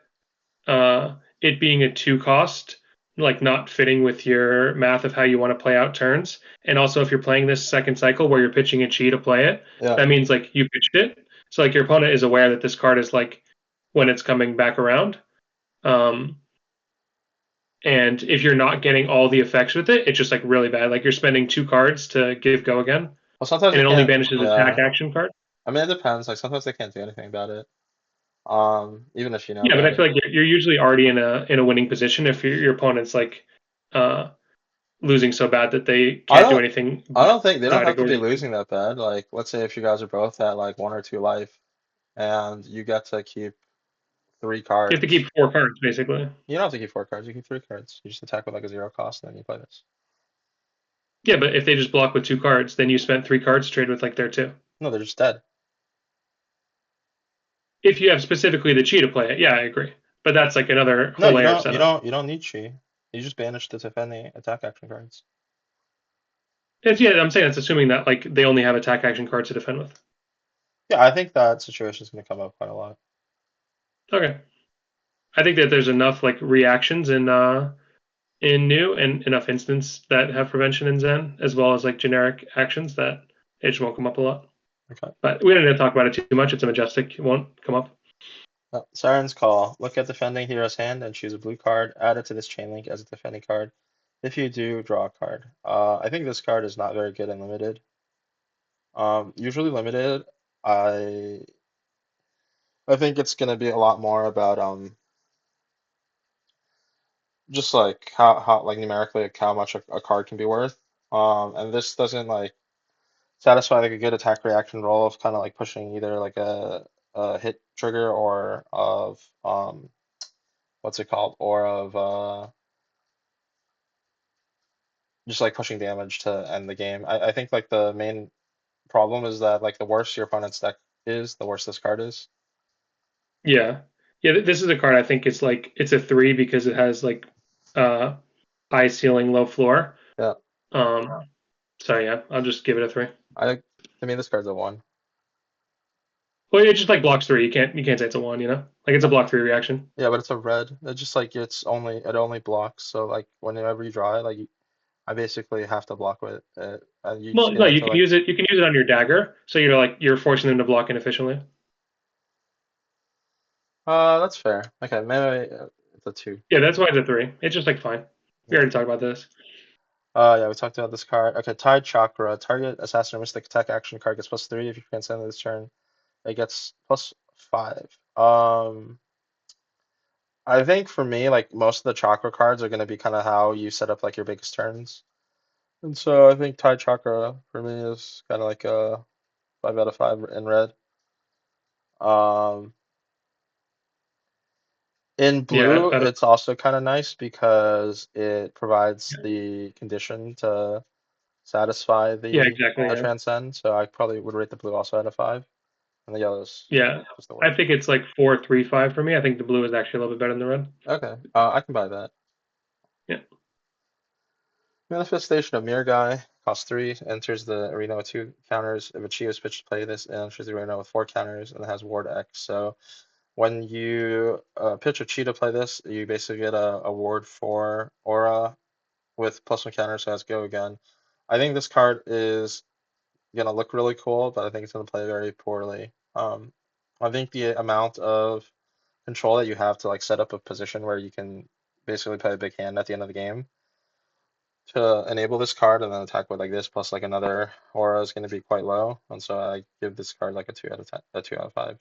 it being a 2 cost, like not fitting with your math of how you want to play out turns. And also, if you're playing this second cycle where you're pitching a Chi to play it, Yeah. that means like you pitched it. So like your opponent is aware that this card is like when it's coming back around. Um, and if you're not getting all the effects with it, it's just like really bad. Like you're spending 2 cards to give go again, Well, sometimes and they it only can't. banishes attack Yeah. action card. I mean, it depends. Like sometimes they can't do anything about it. Even if you know Yeah, but about I it. feel like you're usually already in a winning position if your opponent's like uh, losing so bad that they I can't do don't. anything I but don't think they don't have to to go be to you. losing that bad. Like, let's say if you guys are both at like 1 or 2 life, and you get to keep three You have to cards. keep 4 cards basically. You don't have to keep 4 cards. You keep 3 cards. You just attack with like a 0 cost, and then you play this. Yeah, but if they just block with 2 cards, then you spent 3 cards to trade with like their two. No, they're just dead. If you have specifically the Chi to play it, yeah, I agree. But that's like another No, whole you layer of don't. You setup. don't. You don't need Chi. You just banish the defending attack action cards. Yeah, I'm saying it's assuming that like they only have attack action cards to defend with. Yeah, I think that situation is going to come up quite a lot. Okay, I think that there's enough like reactions in new and enough instants that have prevention in Zen, as well as like generic actions that it just won't come up a lot. Okay. But we don't need to talk about it too much. It's a majestic. It won't come up. Siren's Call. Look at defending hero's hand and choose a blue card. Add it to this chain link as a defending card. If you do, draw a card. I think this card is not very good in limited. Usually limited, I I think it's gonna be a lot more about just like how like numerically like how much a card can be worth. And this doesn't like satisfy like a good attack reaction roll of kind of like pushing either like a hit trigger or of what's it called or of just like pushing damage to end the game. I think like the main problem is that like the worse your opponent's deck is, the worse this card is. Yeah, yeah. This is a card I think it's like it's a 3 because it has like uh high ceiling, low floor. Yeah, Um, so yeah, I'll just give it a 3. I to me this card's a 1. Well, it just like blocks 3. You can't say it's a 1. Like it's a block 3 reaction. Yeah, but it's a red. It's just like it only blocks. So like whenever you draw it, like I basically have to block with it. And you just Well, get no, you into can like use it. You can use it on your dagger, so you're forcing them to block inefficiently. that's fair. Okay, maybe it's a 2. Yeah, that's why it's a 3. It's just like fine. We Yeah. already talked about this. Yeah, we talked about this card. Okay, Tide Chakra. Target assassin or mystic attack action card gets +3 if you transcend this turn. It gets +5. I think for me, like most of the chakra cards are gonna be kind of how you set up like your biggest turns. And so I think Tide Chakra for me is kind of like a 5 out of 5 in red. Um, in Yeah, blue, it's also kind of nice because it provides the condition to satisfy yeah, exactly. the Yeah, transcend. So I probably would rate the blue also out of 5, and the yellow's yeah. just the I word. think it's like 4-3-5 for me. I think the blue is actually a little bit better than the red. Okay, I can buy that. Yeah, Manifestation of Mirror Guy costs 3, enters the arena with 2 counters. If a Chi is pitched to play this, it enters the arena with 4 counters and it has Ward X. So when you pitch a Chi to play this, you basically get a ward for Aura with +1 counter, so it has Go again. I think this card is gonna look really cool, but I think it's gonna play very poorly. I think the amount of control that you have to like set up a position where you can basically play a big hand at the end of the game to enable this card and then attack with like this plus like another aura is going to be quite low, and so I give this card like a 2 out of 10, a 2 out of 5.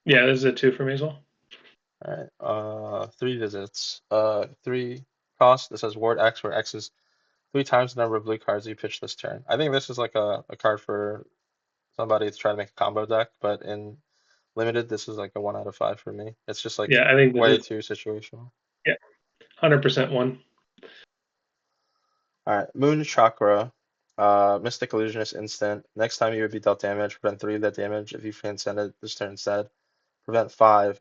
yeah. This is a 2 for me as well. All right, 3 visits, 3 cost. This has Ward X, where X is 3 times the number of blue cards you pitch this turn. I think this is like a card for somebody to try to make a combo deck, but in limited, this is like a 1 out of 5 for me. It's just like Yeah, I think this way is too situational. yeah, 100% one. All right, Moon Chakra, Mystic Illusionist instant. Next time you would be dealt damage, prevent 3 of that damage if you transcended this turn instead. Prevent 5.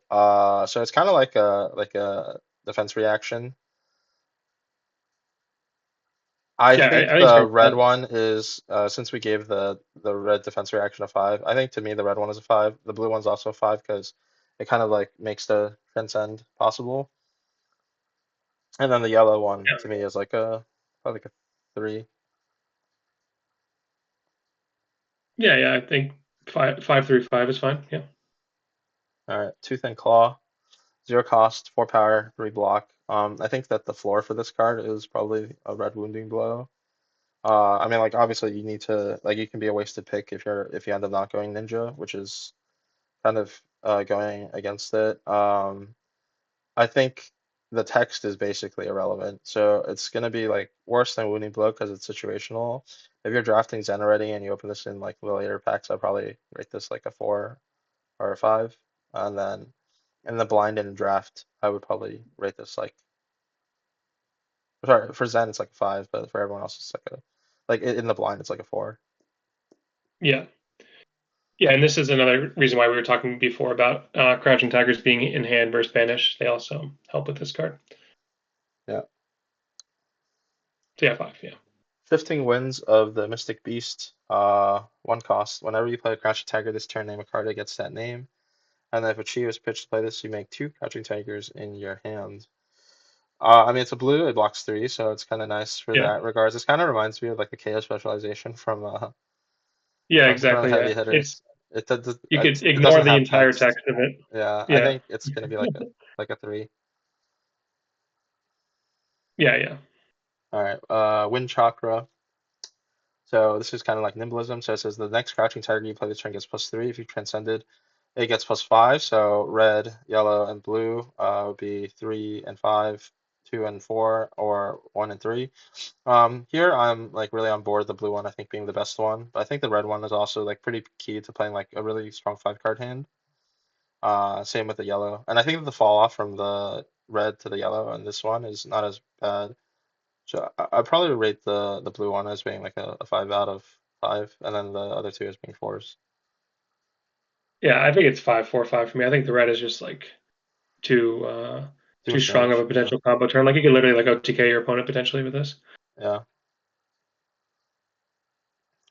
So it's kind of like a defense reaction. I Yeah, think I think the it red makes sense. one is since we gave the red defense reaction a 5. I think to me the red one is a 5. The blue one's also a 5 because it kind of like makes the transcend possible. And then the yellow one Yeah, to me is like a probably like a 3. yeah, I think 5 5 3 5 is fine. Yeah, All right, Tooth and Claw, 0 cost, 4 power, 3 block. I think that the floor for this card is probably a red wounding blow. I mean, like obviously you need to like you can be a wasted pick if you end up not going ninja, which is kind of going against it. I think the text is basically irrelevant, so it's gonna be like worse than wounding blow because it's situational. If you're drafting Zen already and you open this in like the later packs, I'd probably rate this like a 4 or a 5, and then in the blind and draft, I would probably rate this like sorry for Zen it's like a 5, but for everyone else it's like a like in the blind it's like a 4. yeah, yeah. And this is another reason why we were talking before about Crouching Tigers being in hand versus banish. They also help with this card. Yeah. So yeah, 5. Yeah, Shifting Winds of the Mystic Beast. 1 cost. Whenever you play a Crouching Tiger this turn, name a card that gets that name. And then if a Chi is pitched to play this, you make 2 Crouching Tigers in your hand. I mean, it's a blue, it blocks 3, so it's kind of nice for yeah, that regards. This kind of reminds me of like the KO specialization yeah. from the Exactly. heavy Yeah, it's hitters. you could It ignore doesn't the have entire text. text of it. Yeah, I Yeah, think it's gonna be like a 3. yeah. All right, Wind Chakra. So this is kind of like nimblism. So it says the next crouching tiger you play this turn gets +3. If you transcended, it gets +5. So red, yellow, and blue would be 3 and 5, 2 and 4, or 1 and 3. Here I'm like really on board the blue one, I think being the best one. But I think the red one is also like pretty key to playing like a really strong 5 card hand. Same with the yellow. And I think the fall off from the red to the yellow and this one is not as bad. So I'd probably rate the blue one as being like a 5 out of 5, and then the other 2 as being 4s. Yeah, I think it's 5 4 5 for me. I think the red is just like too Too too much strong of damage. a Yeah, potential combo turn. Like you could literally like OTK your opponent potentially with this. yeah.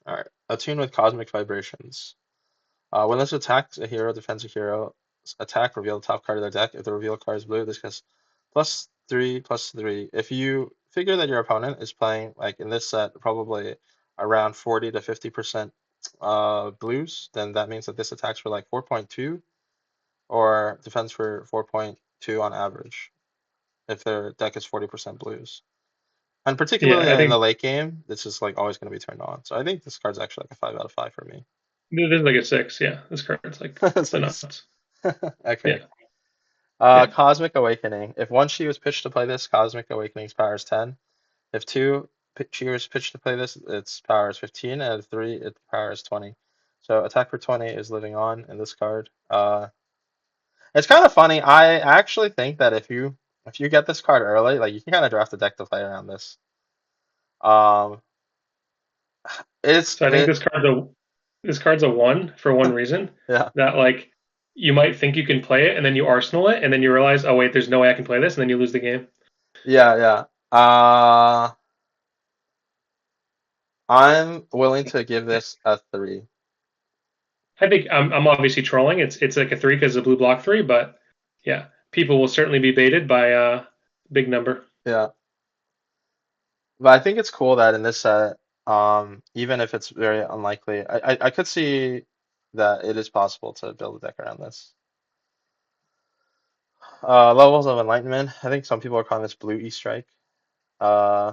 All right. Attune with Cosmic Vibrations. When this attacks a hero, defends a hero, attack, reveal the top card of their deck. If the reveal card is blue, this gets +3/+3. If you figure that your opponent is playing, like in this set, probably around 40 to 50% blues, then that means that this attacks for like 4.2 or defends for 4.2 on average if their deck is 40% blues. And Yeah, particularly I in the think late game, this is like always going to be turned on. So I think this card's actually like a 5 out of 5 for me. this is like a 6. Yeah, this card's like It's the like nuts. okay. Yeah, yeah, Cosmic Awakening. If one Chi was pitched to play this, Cosmic Awakening's power is 10. If two Chi was pitched to play this, its power is 15, and if three, its power is 20. So attack for 20 is living on in this card. It's kind of funny. I actually think that if you get this card early, like you can kind of draft a deck to play around this. Um, so I think it this card's a 1 for one reason, yeah that like you might think you can play it and then you arsenal it and then you realize, oh wait, there's no way I can play this, and then you lose the game. yeah. I'm willing to give this a 3. I think I'm obviously trolling. It's like a 3 because of blue block 3, but yeah, people will certainly be baited by a big number. Yeah, but I think it's cool that in this set, even if it's very unlikely, I could see that it is possible to build a deck around this. Levels of Enlightenment. I think some people are calling this blue E-Strike. Uh,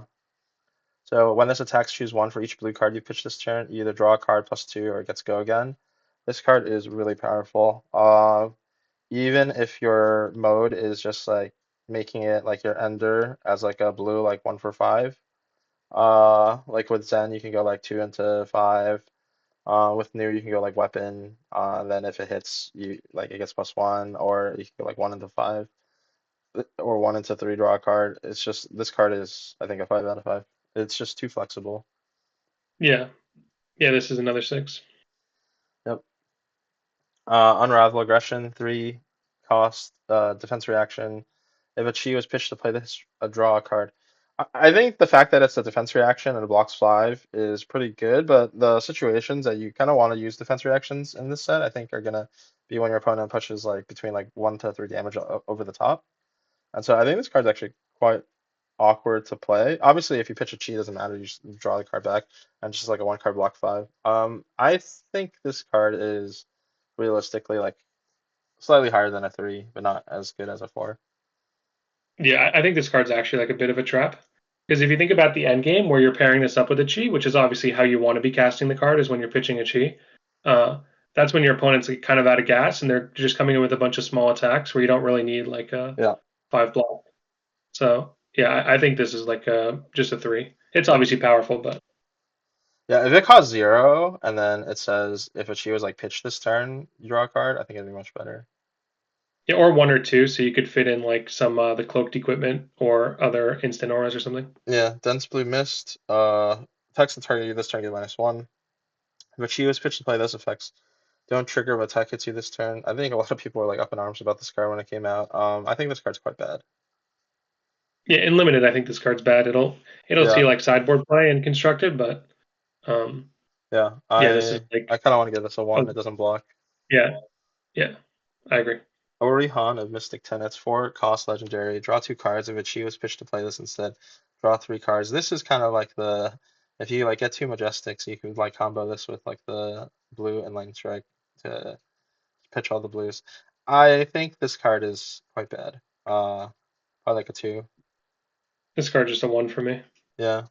so when this attacks, choose 1 for each blue card you pitch this turn. You either draw a card +2 or it gets go again. This card is really powerful. Even if your mode is just like making it like your ender as like a blue like 1 for 5. Like with Zen, you can go like 2 into 5. With new, you can go like weapon. And then if it hits, you like it gets +1, or you can go like 1 into 5, or 1 into 3. Draw a card. It's just this card is I think a 5 out of 5. It's just too flexible. Yeah, yeah. This is another six. Yep. Unravel aggression, 3 cost, defense reaction. If a chi was pitched to play this, draw a card. I think the fact that it's a defense reaction and it blocks 5 is pretty good, but the situations that you kind of want to use defense reactions in this set, I think, are gonna be when your opponent pushes like between like 1 to 3 damage over the top. And so I think this card's actually quite awkward to play. Obviously, if you pitch a chi, it doesn't matter. You just draw the card back, and it's just like a 1 card block 5. I think this card is realistically like slightly higher than a 3, but not as good as a 4. Yeah, I think this card's actually like a bit of a trap. Because if you think about the end game where you're pairing this up with a chi, which is obviously how you want to be casting the card, is when you're pitching a chi. Uh, that's when your opponent's like kind of out of gas and they're just coming in with a bunch of small attacks where you don't really need like a Yeah. 5 block. So yeah, I think this is like just a three. It's Yeah. obviously powerful, but Yeah, if it costs 0 and then it says if a chi was like pitched this turn, you draw a card, I think it'd be much better. yeah, or one or two, so you could fit in like some the cloaked equipment or other instant auras or something. Yeah, dense blue mist. Attacks the target you this turn get -1. If a chi was pitched to play those effects, don't trigger if attack hits you this turn. I think a lot of people were like up in arms about this card when it came out. I think this card's quite bad. Yeah, in limited, I think this card's bad. It'll see Yeah, like sideboard play and constructed, but um, yeah. yeah, this is I like kind of want to give this a oh, 1. It doesn't block. yeah, yeah, I agree. Orihan of Mystic Tenets, 4 cost legendary. Draw 2 cards. If a chi was pitched to play this instead, draw 3 cards. This is kind of like the if you like get 2 majestics, you could like combo this with like the blue and lightning strike to pitch all the blues. I think this card is quite bad. Probably like a 2. This card's just a one for me. Yeah.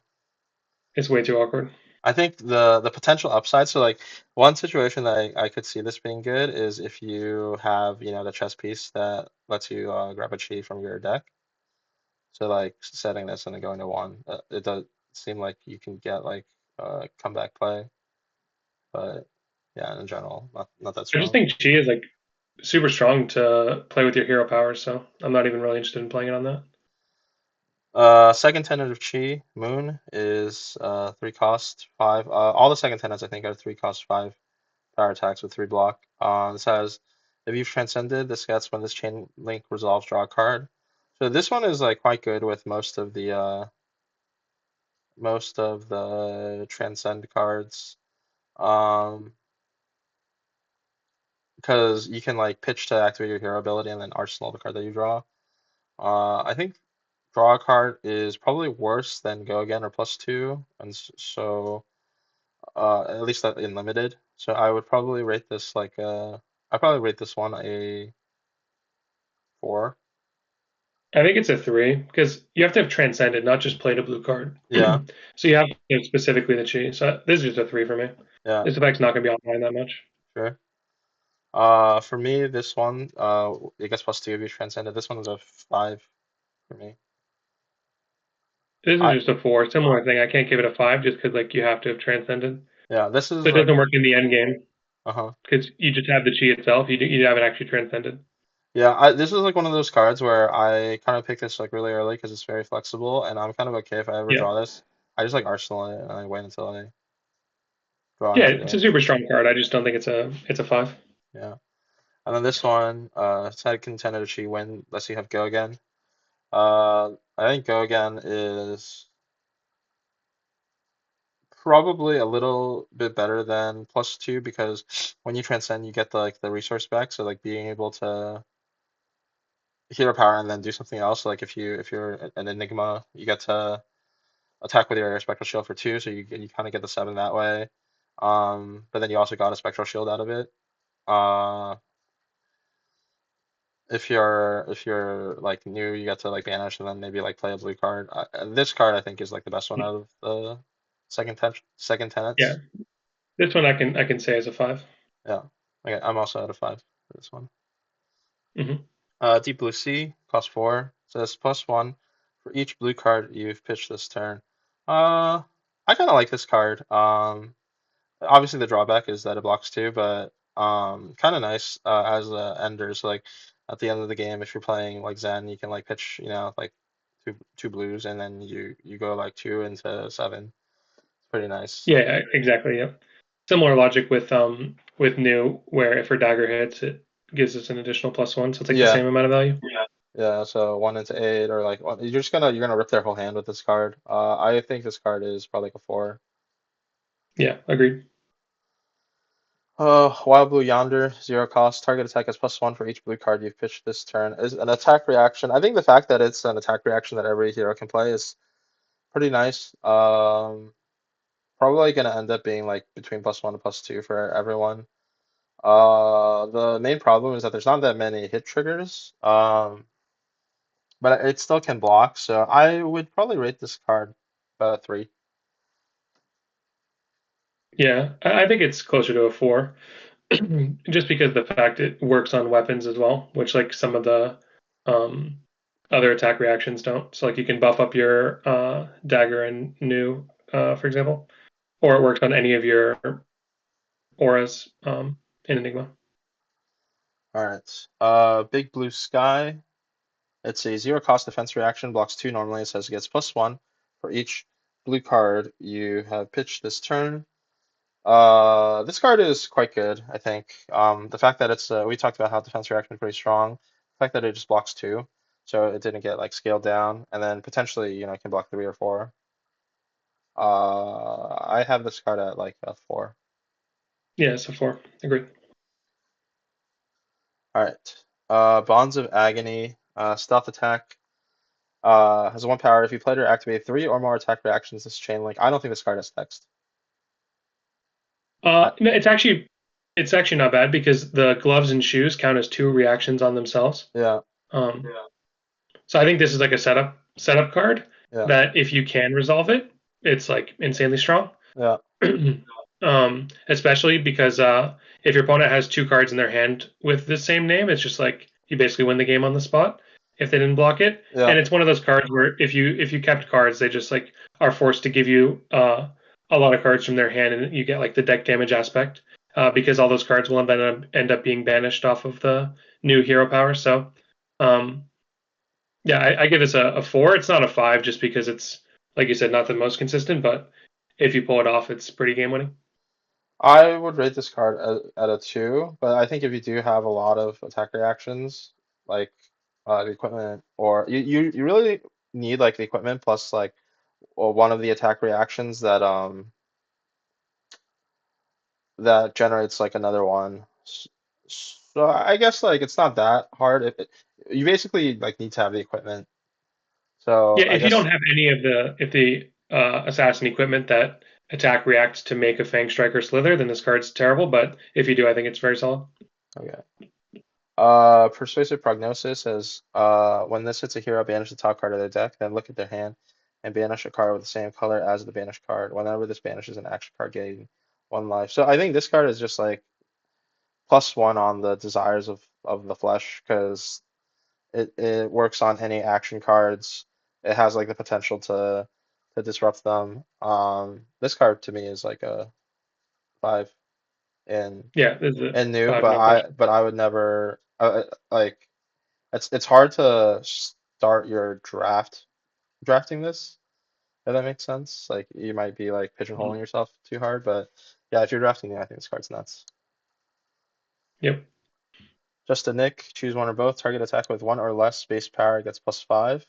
It's way too awkward. I think the potential upside, so like one situation that I could see this being good is if you have, the chess piece that lets you grab a chi from your deck. So like setting this and then going to 1, it does seem like you can get like comeback play, but yeah, in general, not that I just strong. think Chi is like super strong to play with your hero powers, so I'm not even really interested in playing it on that. Second Tenant of Chi, Moon, is 3 cost 5. All the second tenants I think are 3 cost 5 power attacks with 3 block. This has if you've transcended, this gets when this chain link resolves, draw a card. So this one is like quite good with most of the transcend cards. Um, because you can like pitch to activate your hero ability and then arsenal the card that you draw. I think draw a card is probably worse than go again or +2, and so at least that in limited. So I would probably rate this like I probably rate this one a 4. I think it's a three because you have to have transcended, not just played a blue card. Yeah, So you have to have specifically the Chi. So this is just a three for me. yeah, This effect's not going to be online that much. sure. For me, this one, it gets +2 if you transcended. This one is a 5 for me. This is I just a four. Similar thing. I can't give it a five just because like you have to have transcended. Yeah, this So is it like doesn't work in the end game uh-huh. because you just have the Chi itself. You haven't actually transcended. Yeah, this is like one of those cards where I kind of pick this like really early because it's very flexible, and I'm kind of okay if I ever Yeah. draw this. I just like arsenal it and I wait until I draw Yeah, enough it's a damage. super strong card. I just don't think it's a five. Yeah. And then this one, side contender she win. Let's see, have go again. I think go again is probably a little bit better than +2 because when you transcend, you get the resource back. So like being able to hero power and then do something else. Like if you're an Enigma, you get to attack with your spectral shield for 2, so you kind of get the 7 that way. But then you also got a spectral shield out of it. Uh, if you're like new, you get to like banish and then maybe like play a blue card. This card I think is like the best one out of the second Yeah, tenants. this one I can say is a five. Yeah. Okay, I'm also out of 5 for this one. Hmm. Deep Blue Sea costs 4. Says +1 for each blue card you've pitched this turn. Uh, I kind of like this card. Obviously the drawback is that it blocks two, but kind of nice as a ender. So like at the end of the game, if you're playing like Zen, you can like pitch, like two blues, and then you go like two into seven. It's pretty nice. Yeah, exactly. Yeah. Similar logic with new, where if her dagger hits, it gives us an additional +1, so it's like the Yeah, same amount of value. yeah. So one into eight, or like you're gonna rip their whole hand with this card. I think this card is probably like a four. Yeah, agreed. Wild Blue Yonder, zero cost. Target attack is +1 for each blue card you've pitched this turn. Is an attack reaction. I think the fact that it's an attack reaction that every hero can play is pretty nice. Probably gonna end up being like between +1 and +2 for everyone. The main problem is that there's not that many hit triggers. But it still can block, so I would probably rate this card about a three. Yeah, I think it's closer to a 4, just because the fact it works on weapons as well, which like some of the um, other attack reactions don't. So like you can buff up your dagger and new, for example, or it works on any of your auras in Enigma. All right. Big Blue Sky. It's a zero cost defense reaction, blocks two normally. It says it gets +1 for each blue card you have pitched this turn. This card is quite good, I think. The fact that we talked about how defense reaction is pretty strong. The fact that it just blocks two, so it didn't get like scaled down, and then potentially, it can block three or four. I have this card at like a four. Yeah, it's a 4. Agreed. All right. Bonds of Agony, stealth attack. Has one power. If you played or activate three or more attack reactions this chain link. I don't think this card has text. I, No, it's actually not bad because the gloves and shoes count as two reactions on themselves. yeah, Yeah. So I think this is like a setup card yeah, that if you can resolve it, it's like insanely strong. yeah, Especially because if your opponent has two cards in their hand with the same name, it's just like you basically win the game on the spot if they didn't block it. yeah, And it's one of those cards where if you kept cards, they just like are forced to give you a lot of cards from their hand, and you get like the deck damage aspect because all those cards will end up being banished off of the new hero power. So um, yeah, I give this a 4. It's not a 5 just because it's like you said, not the most consistent, but if you pull it off, it's pretty game winning. I would rate this card at a two, but I think if you do have a lot of attack reactions, like the equipment, or you really need like the equipment plus like one of the attack reactions that generates like another one. So I guess like it's not that hard. You basically like need to have the equipment. So Yeah, I if you don't guess have any of the assassin equipment that attack reacts to make a Fang Striker Slither, then this card's terrible. But if you do, I think it's very solid. okay. Persuasive Prognosis says, when this hits a hero, banish the top card of their deck, then look at their hand and banish a card with the same color as the banished card. Whenever this banishes an action card, gain one life. So I think this card is just like +1 on the desires of the flesh because it works on any action cards. It has like the potential to disrupt them. This card to me is like a five in Yeah, this is a in new, 5, but no I question. but I would never like. It's hard to start your drafting this, if that makes sense. Like you might be like pigeonholing Mhm. yourself too hard, but yeah, if you're drafting it, I think this card's nuts. Yep. Just a nick, choose one or both. Target attack with one or less base power gets +5.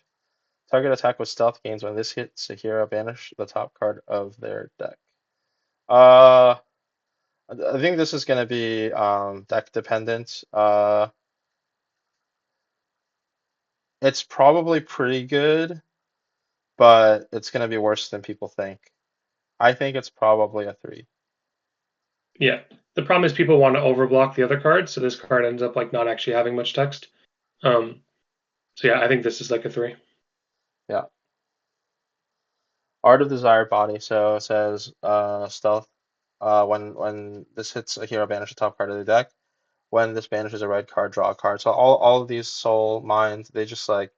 Target attack with stealth gains when this hits a hero, banish the top card of their deck. Uh, I think this is gonna be deck dependent. It's probably pretty good, but it's gonna be worse than people think. I think it's probably a three. Yeah. The problem is people want to overblock the other cards, so this card ends up like not actually having much text. Um, so yeah, I think this is like a 3. Yeah. Art of Desire Body. So it says stealth. When this hits a hero, banish the top card of the deck. When this banishes a red card, draw a card. So all of these soul mines, they just like,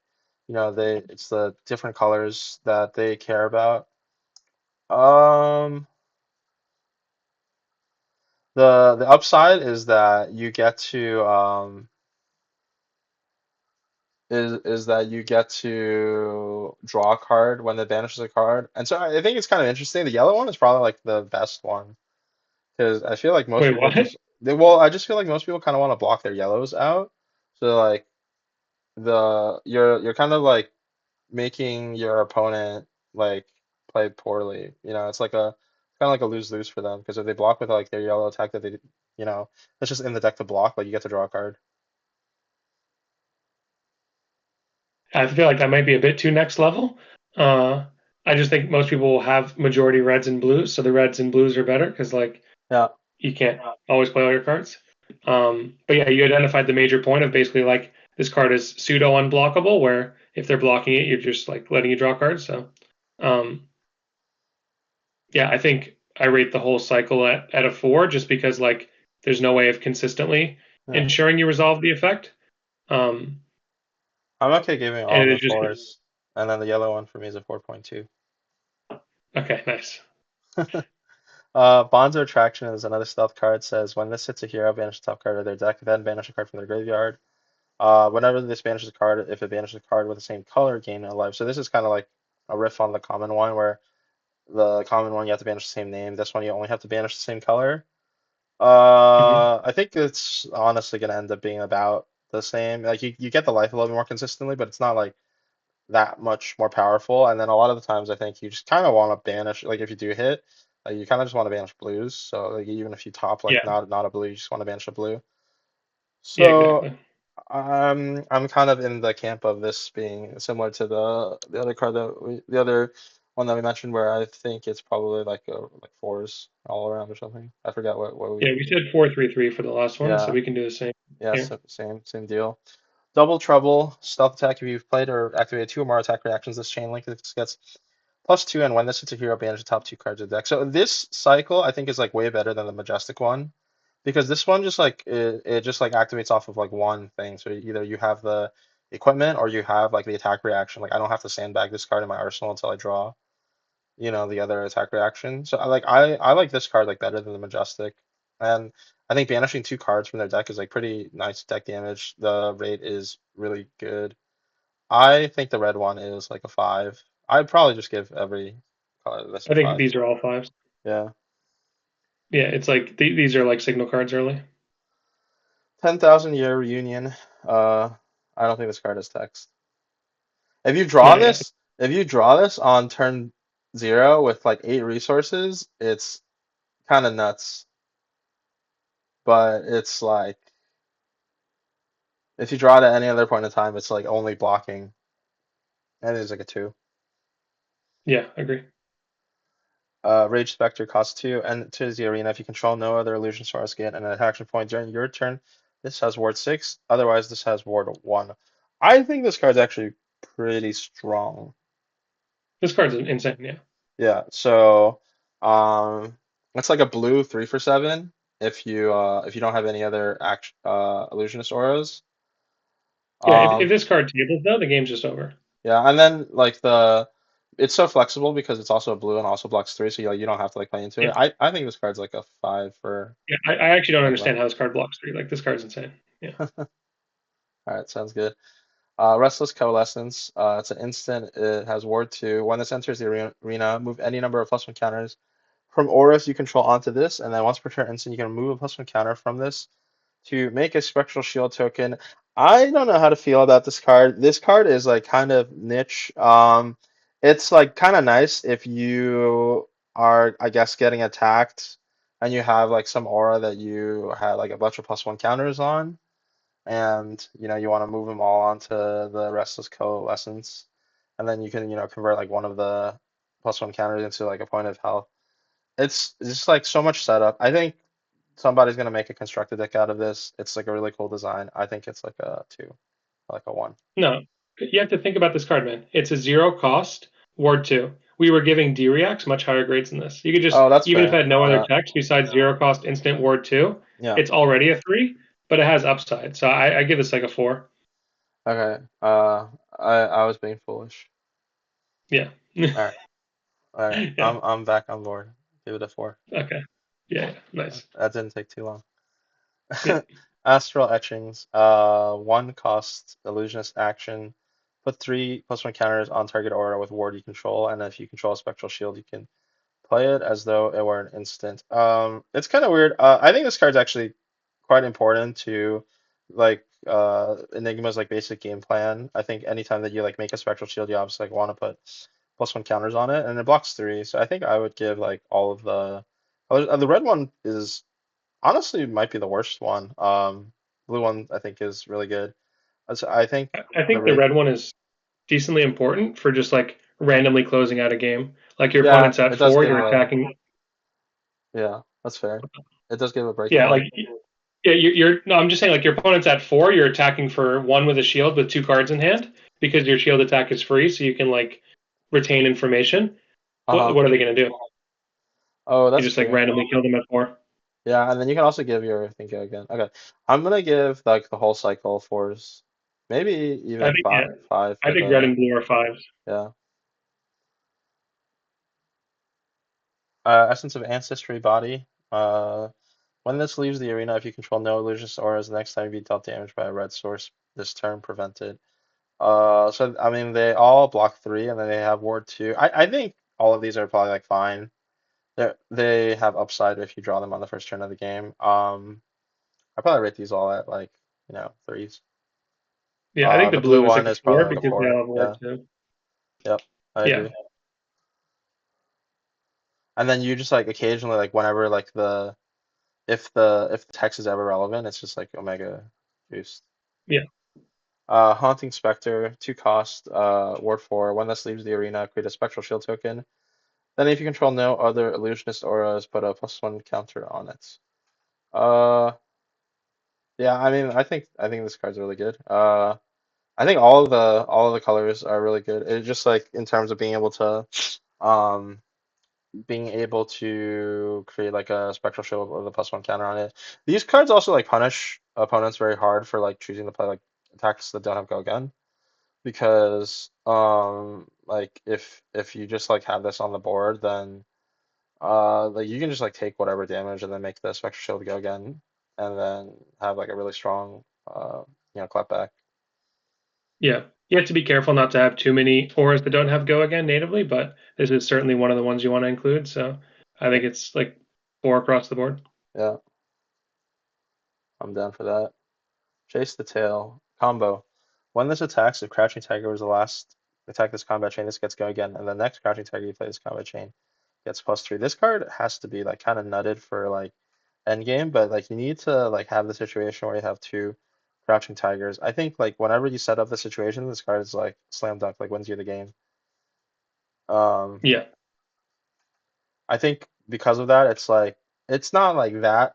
they it's the different colors that they care about. Um, the upside is that you get to is that you get to draw a card when it banishes a card. And so I think it's kind of interesting. The yellow one is probably like the best one because I feel like most Wait, people what? just well, I just feel like most people kind of want to block their yellows out. So like you're kind of like making your opponent like play poorly. You know, it's like a kind of like a lose-lose for them because if they block with like their yellow attack that they you know, it's just in the deck to block, like you get to draw a card. I feel like that might be a bit too next level. Uh, I just think most people will have majority reds and blues, so the reds and blues are better because like Yeah. you can't always play all your cards. But yeah, you identified the major point of basically like this card is pseudo unblockable, where if they're blocking it, you're just like letting you draw cards. So um, yeah, I think I rate the whole cycle at a 4 just because like there's no way of consistently Yeah. ensuring you resolve the effect. Um, I'm okay giving all and of it them just fours. And then the yellow one for me is a 4.2. okay, nice. Bonds of Attraction is another stealth card. Says when this hits a hero, banish the top card of their deck, then banish a card from their graveyard. Whenever this banishes a card, if it banishes a card with the same color, gain a life. So this is kind of like a riff on the common one, where the common one you have to banish the same name. This one you only have to banish the same color. Mhm. I think it's honestly gonna end up being about the same. Like you get the life a little bit more consistently, but it's not like that much more powerful. And then a lot of the times, I think you just kind of want to banish. Like if you do hit, like you kind of just want to banish blues. So like even if you top like Yeah, not a blue, you just want to banish a blue. yeah, So exactly. I'm kind of in the camp of this being similar to the other card the other one that we mentioned, where I think it's probably like like fours all around or something. I forgot what Yeah, we. we said 4-3-3 for the last one, so Yeah, we can do the same yeah, here. same deal. Double Trouble, stealth attack. If you've played or activated two or more attack reactions, this chain link this gets +2, and when this hits a hero, banish the top two cards of the deck. So this cycle, I think, is like way better than the Majestic one, because this one just like it just like activates off of like one thing. So either you have the equipment or you have like the attack reaction. Like I don't have to sandbag this card in my arsenal until I draw, the other attack reaction. So I like this card like better than the Majestic, and I think banishing two cards from their deck is like pretty nice deck damage. The rate is really good. I think the red one is like a 5. I'd probably just give every color this a I think 5. these are all fives. Yeah. Yeah, it's like these are like signal cards early. 10,000 year reunion. Uh, I don't think this card has text. If you No, draw yeah, this, if you draw this on turn 0 with like 8 resources, it's kind of nuts. But it's like if you draw it at any other point in time, it's like only blocking, and it's like a 2. yeah, agree. Rage Spectre costs 2. Enters the arena if you control no other illusion source, get an action point during your turn. This has ward 6. Otherwise, this has ward 1. I think this card's actually pretty strong. This card's insane. Yeah, Yeah, so it's like a blue 3 for 7 if you don't have any other illusionist auras. yeah. If Um this card tables though, the game's just over. yeah, and then like it's so flexible because it's also a blue and also blocks 3, so you don't have to like play into it. Yeah, I think this card's like a 5 for yeah. I actually don't Enigma. understand how this card blocks 3. Like this card's insane. Yeah, All right, sounds good. Restless Coalescence. It's an instant. It has Ward 2. When this enters the arena, move any number of +1 counters from auras you control onto this, and then once per turn instant, you can move a +1 counter from this to make a Spectral Shield token. I don't know how to feel about this card. This card is like kind of niche. It's like kind of nice if you are, I guess, getting attacked and you have like some aura that you had like a bunch of +1 counters on, and you want to move them all onto the Restless Coalescence, and then you can convert like one of the +1 counters into like a point of health. It's just like so much setup. I think somebody's gonna make a constructed deck out of this. It's like a really cool design. I think it's like a 2, like a 1. no, you have to think about this card, man. It's a 0 cost Ward 2. We were giving D-Reacts much higher grades than this. You could just, Oh, that's even if it fair. had no other Yeah, text besides 0 cost instant Ward 2, yeah. it's already a 3, but it has upside. So I give this like a 4. Okay. I was being foolish. Yeah. All right. All right, Yeah. I'm back on board. Give it a 4. Okay. Yeah. Yeah. Nice. That didn't take too long. Yeah. Astral etchings. One cost illusionist action. Put 3+1 counters on target aura with ward you control, and if you control a spectral shield, you can play it as though it were an instant. It's kind of weird. I think this card's actually quite important to like Enigma's like basic game plan. I think anytime that you like make a spectral shield, you obviously like want to put +1 counters on it, and it blocks 3. So I think I would give like all of the red one is honestly might be the worst one. Blue one I think is really good. So I think I the think the rate, red one is decently important for just like randomly closing out a game. Like your yeah, opponent's at it does four, give you're a attacking. yeah, that's fair. It does give a breaking Yeah, point. like yeah, you're no, I'm just saying like your opponent's at four, you're attacking for one with a shield with two cards in hand because your shield attack is free, so you can like retain information. What Uh-huh. what are they gonna do? Oh, You that's just like true. randomly kill them at four. Yeah, and then you can also give your thinking again. Okay. I'm gonna give like the whole cycle fours. Maybe I even think yeah, five I for think red the and blue are fives. yeah. Essence of Ancestry Body. When this leaves the arena, if you control no illusions auras, the next time you be dealt damage by a red source, this turn prevented. So I mean they all block 3 and then they have ward 2. I think all of these are probably like fine. They have upside if you draw them on the first turn of the game. I probably rate these all at like, threes. Yeah, I think the The blue blue is like one a is four probably like a because they all 4. have ward Yeah. too. Yep. I Yeah, agree. And then you just like occasionally like whenever like if the text is ever relevant, it's just like Omega boost. yeah, Haunting Spectre, 2 cost, ward 4. When this leaves the arena, create a spectral shield token. Then if you control no other illusionist auras, put a +1 counter on it. Uh yeah, I mean I think this card's really good. I think all of the colors are really good. It's just like in terms of um being able to create like a spectral shield with a +1 counter on it. These cards also like punish opponents very hard for like choosing to play like attacks that don't have go again. Because like if you just like have this on the board, then like you can just like take whatever damage and then make the spectral shield go again and then have like a really strong clapback. yeah. You have to be careful not to have too many auras that don't have go again natively, but this is certainly one of the ones you want to include. So I Yeah, think it's like four across the board. yeah, I'm down for that. Chase the tail combo. When this attacks, if Crouching Tiger was the last attack this combat chain, this gets go again, and the next Crouching Tiger you play this combat chain gets +3. This card has to be like kind of nutted for like end game, but like you need to like have the situation where you have two Crouching Tigers. I think like whenever you set up the situation, this card is like slam dunk, like wins you the game. Um, Yeah. I think because of that, it's not like that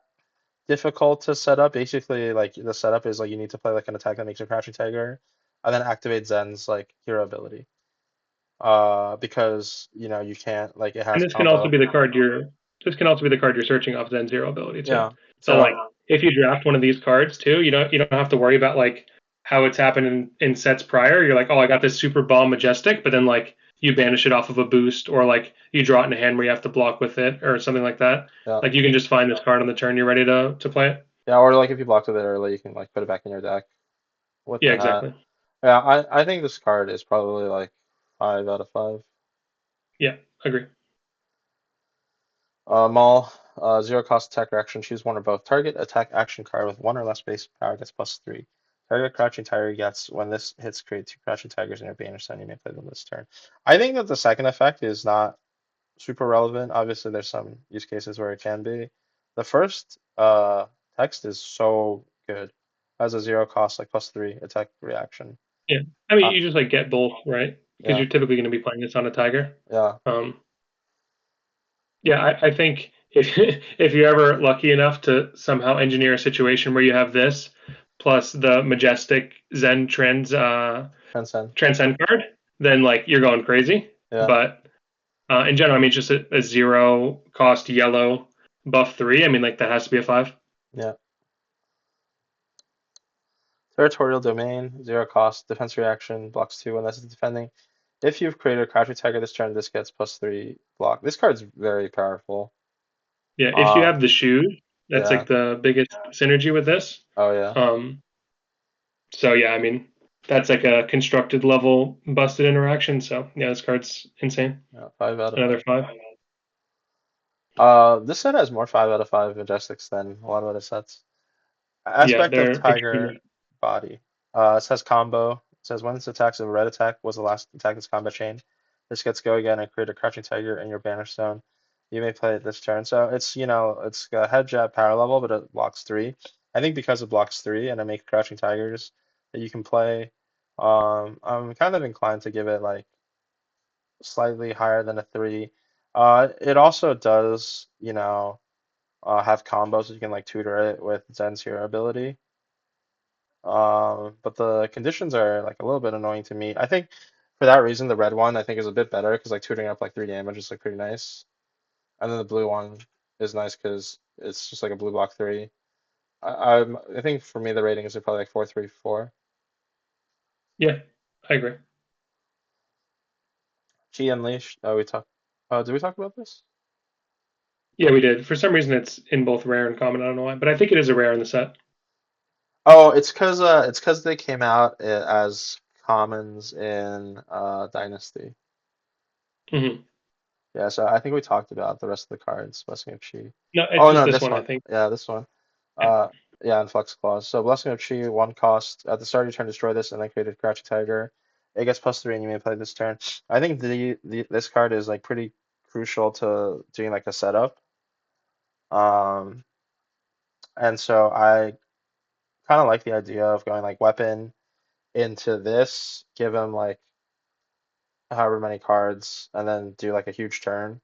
difficult to set up. Basically, like the setup is like you need to play like an attack that makes a Crouching Tiger, and then activate Zen's like hero ability. Because you can't like it And has this can also combo. be the card you're searching off Zen zero ability too. Yeah. So like So if you draft one of these cards too, you don't have to worry about like how it's happened in sets prior. You're like, oh, I got this super bomb majestic, but then like you banish it off of a boost, or like you draw it in a hand where you have to block with it, or something like that. yeah, Like you can just find this card on the turn you're ready to play it. yeah, or like if you blocked with it early, you can like put it back in your deck with Yeah, the hat. exactly. Yeah, I think this card is probably like 5 out of 5. Yeah, agree. Maul, 0 cost attack or action. Choose one or both. Target attack action card with one or less base power gets +3. Target Crouching Tiger gets when this hits create 2 Crouching Tigers in your banish zone. You may play them this turn. I think that the second effect is not super relevant. Obviously, there's some use cases where it can be. The first text is so good. Has a 0 cost, like +3 attack reaction. Yeah, I mean Uh, you just like get both, right? Because yeah, you're typically going to be playing this on a tiger. yeah, Um, Yeah, I think if if you're ever lucky enough to somehow engineer a situation where you have this plus the majestic Zen Transcend. Transcend card, then like you're going crazy. Yeah, But in general, I mean, just a zero cost yellow buff 3. I mean, like that has to be a five. yeah. Territorial Domain, 0 cost, defense reaction, blocks 2 when this is defending. If you've created a Crouching Tiger this turn, this gets +3 block. This card's very powerful. Yeah, if you Uh, have the shoes, that's yeah. like the biggest synergy with this. Oh yeah. Um, so yeah, I mean that's like a constructed level busted interaction. So yeah, this card's insane. Yeah, 5 out of 5. Another five. This set has more 5 out of 5 Majestics than a lot of other sets. Yeah, Aspect of they're Tiger extremely. body. It says combo. It says when this attacks, a red attack was the last attack this combat chain. This gets go again and create a Crouching Tiger in your banner stone. You may play it this turn. So it's, it's a head jab power level, but it blocks 3. I think because it blocks 3 and it makes Crouching Tigers that you can play, I'm kind of inclined to give it like slightly higher than a 3. It also does, have combos so you can like tutor it with Zen's hero ability. But the conditions are like a little bit annoying to me. I think for that reason, the red one I think is a bit better because like tutoring up like 3 damage is like pretty nice. And then the blue one is nice because it's just like a blue block 3. I think for me the rating is probably like 4.34. Yeah, I agree. Chi Unleashed. Oh, we talked. Did we talk about this? Yeah, we did. For some reason, it's in both rare and common. I don't know why, but I think it is a rare in the set. Oh, it's because they came out as commons in Dynasty. Hmm. Yeah, so I think we talked about the rest of the cards. Blessing of Chi. No, it's Oh just no, this this one, I one. think. Yeah, this one. Yeah. Uh, yeah, and Flex Clause. So Blessing of Chi, 1 cost. At the start of your turn, destroy this, and then create a Crouching Tiger. It gets +3, and you may play this turn. I think this card is like pretty crucial to doing like a setup. Um, and so I kind of like the idea of going like weapon into this, give him like however many cards, and then do like a huge turn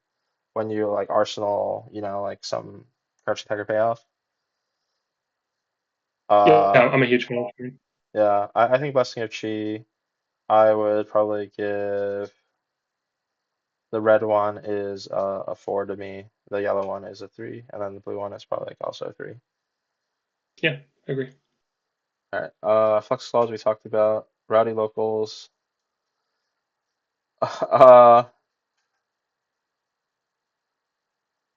when you like Arsenal, like some Crouching Tiger payoff. Yeah, Uh, I'm a huge fan of it. yeah, I think Blessing of Chi, I would probably give the red one is a 4 to me, the yellow one is a 3, and then the blue one is probably like also a 3. Yeah, I agree. All right, Flex Claws we talked about, Rowdy Locals. Uh,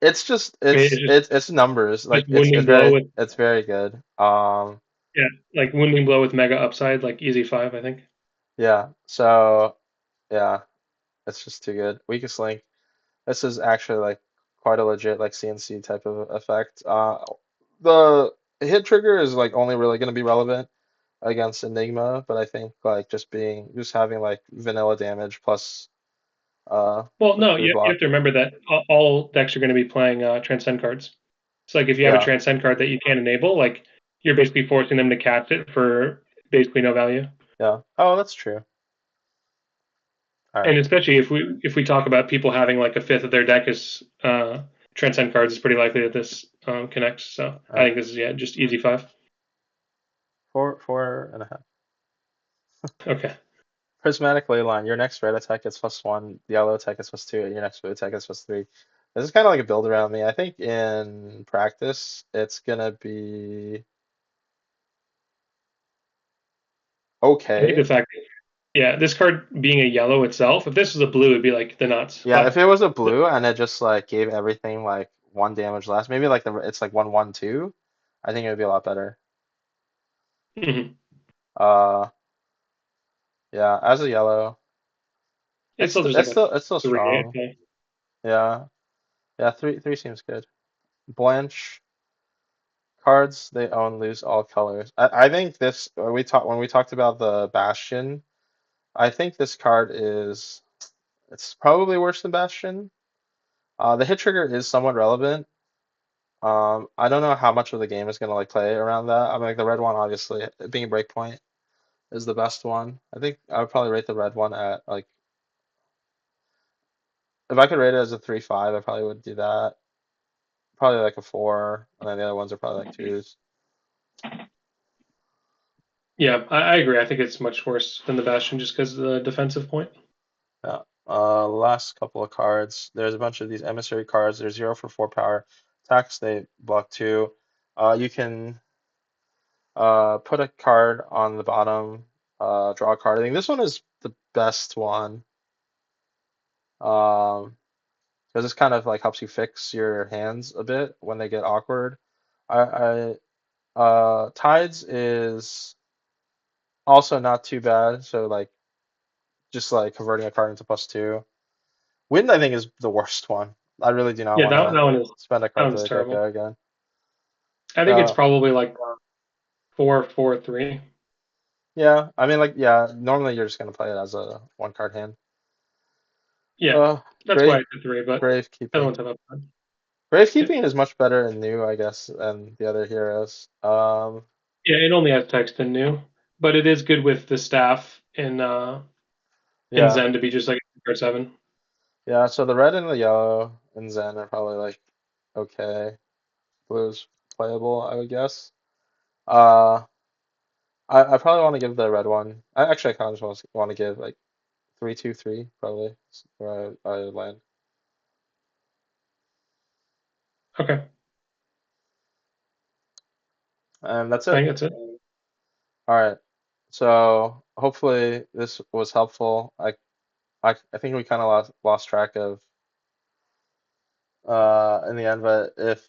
it's just I mean, it's it's numbers like just wounding blow with it's very good. yeah, like wounding blow with mega upside, like easy five, I think. Yeah, so yeah, it's just too good. Weakest link. This is actually like quite a legit like CNC type of effect. The hit trigger is like only really going to be relevant against Enigma, but I think like just having like vanilla damage plus Well, with no, 3 you block. have to remember that all decks are going to be playing Transcend cards. So, like, if you have a Yeah, Transcend card that you can't enable, like, you're basically forcing them to cast it for basically no value. yeah. Oh, that's true. All And right, especially if we talk about people having like a fifth of their deck as Transcend cards, it's pretty likely that this connects. So, all I right. think this is yeah, just easy five. 4.5. Okay. Prismatic Leyline. Your next red attack gets +1. Yellow attack gets +2, and your next blue attack gets +3. This is kind of like a build around me. I think in practice it's gonna be I think the okay. fact, yeah, this card being a yellow itself, if this was a blue, it'd be like the nuts. Yeah, if But it was a blue and it just like gave everything like 1 damage less, maybe like it's like 1/1/2. I think it would be a lot better. mhm. Uh, yeah, as a yellow, It's still just like a it's still three. strong. Yeah, yeah, three seems good. Blanche cards they own lose all colors. I think this when we talked about the Bastion, I think this card is it's probably worse than Bastion. The hit trigger is somewhat relevant. I don't know how much of the game is gonna like play around that. I mean, like the red one, obviously, being a breakpoint is the best one. I think I would probably rate the red one at like if I could rate it as a 3.5, I probably would do that. Probably like a 4, and then the other ones are probably like 2s. Yeah, I agree. I think it's much worse than the Bastion just because of the defensive point. Yeah. Last couple of cards. There's a bunch of these emissary cards. They're 0 for 4 power attacks. They block 2. You can put a card on the bottom, draw a card. I think this one is the best one. because this kind of like helps you fix your hands a bit when they get awkward. Tides is also not too bad. So like just like converting a card into +2. Wind, I think, is the worst one. I really do not Yeah, want to spend a that card one's to get terrible. go again. I think it's So probably like 4-4-3. yeah, I mean like yeah, normally you're just gonna play it as a one card hand. Yeah, Uh, that's why grave it's a three, but grave other keeping. ones have upside. Yeah, Gravekeeping is much better in new, I guess, than the other heroes. yeah, it only has text in new, but it is good with the staff in Yeah, Zen to be just like a card seven. yeah. So the red and the yellow in Zen are probably like okay. Blue's playable, I would guess. Uh, I probably want to give the red one. I kind of just want to give like 3-2-3 probably is where I land. Okay, And that's I it. think that's it. All right. So hopefully this was helpful. I think we kind of lost track of in the end, but if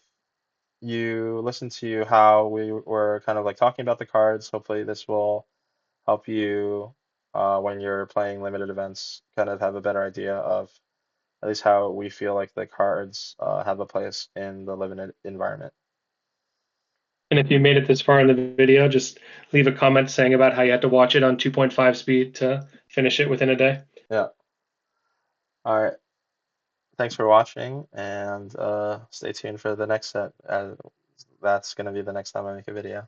you listen to how we were kind of like talking about the cards, hopefully this will help you when you're playing limited events, kind of have a better idea of at least how we feel like the cards have a place in the limited environment. And if you made it this far in the video, just leave a comment saying about how you had to watch it on 2.5 speed to finish it within a day. Yeah. All right. Thanks for watching and stay tuned for the next set. That's going to be the next time I make a video.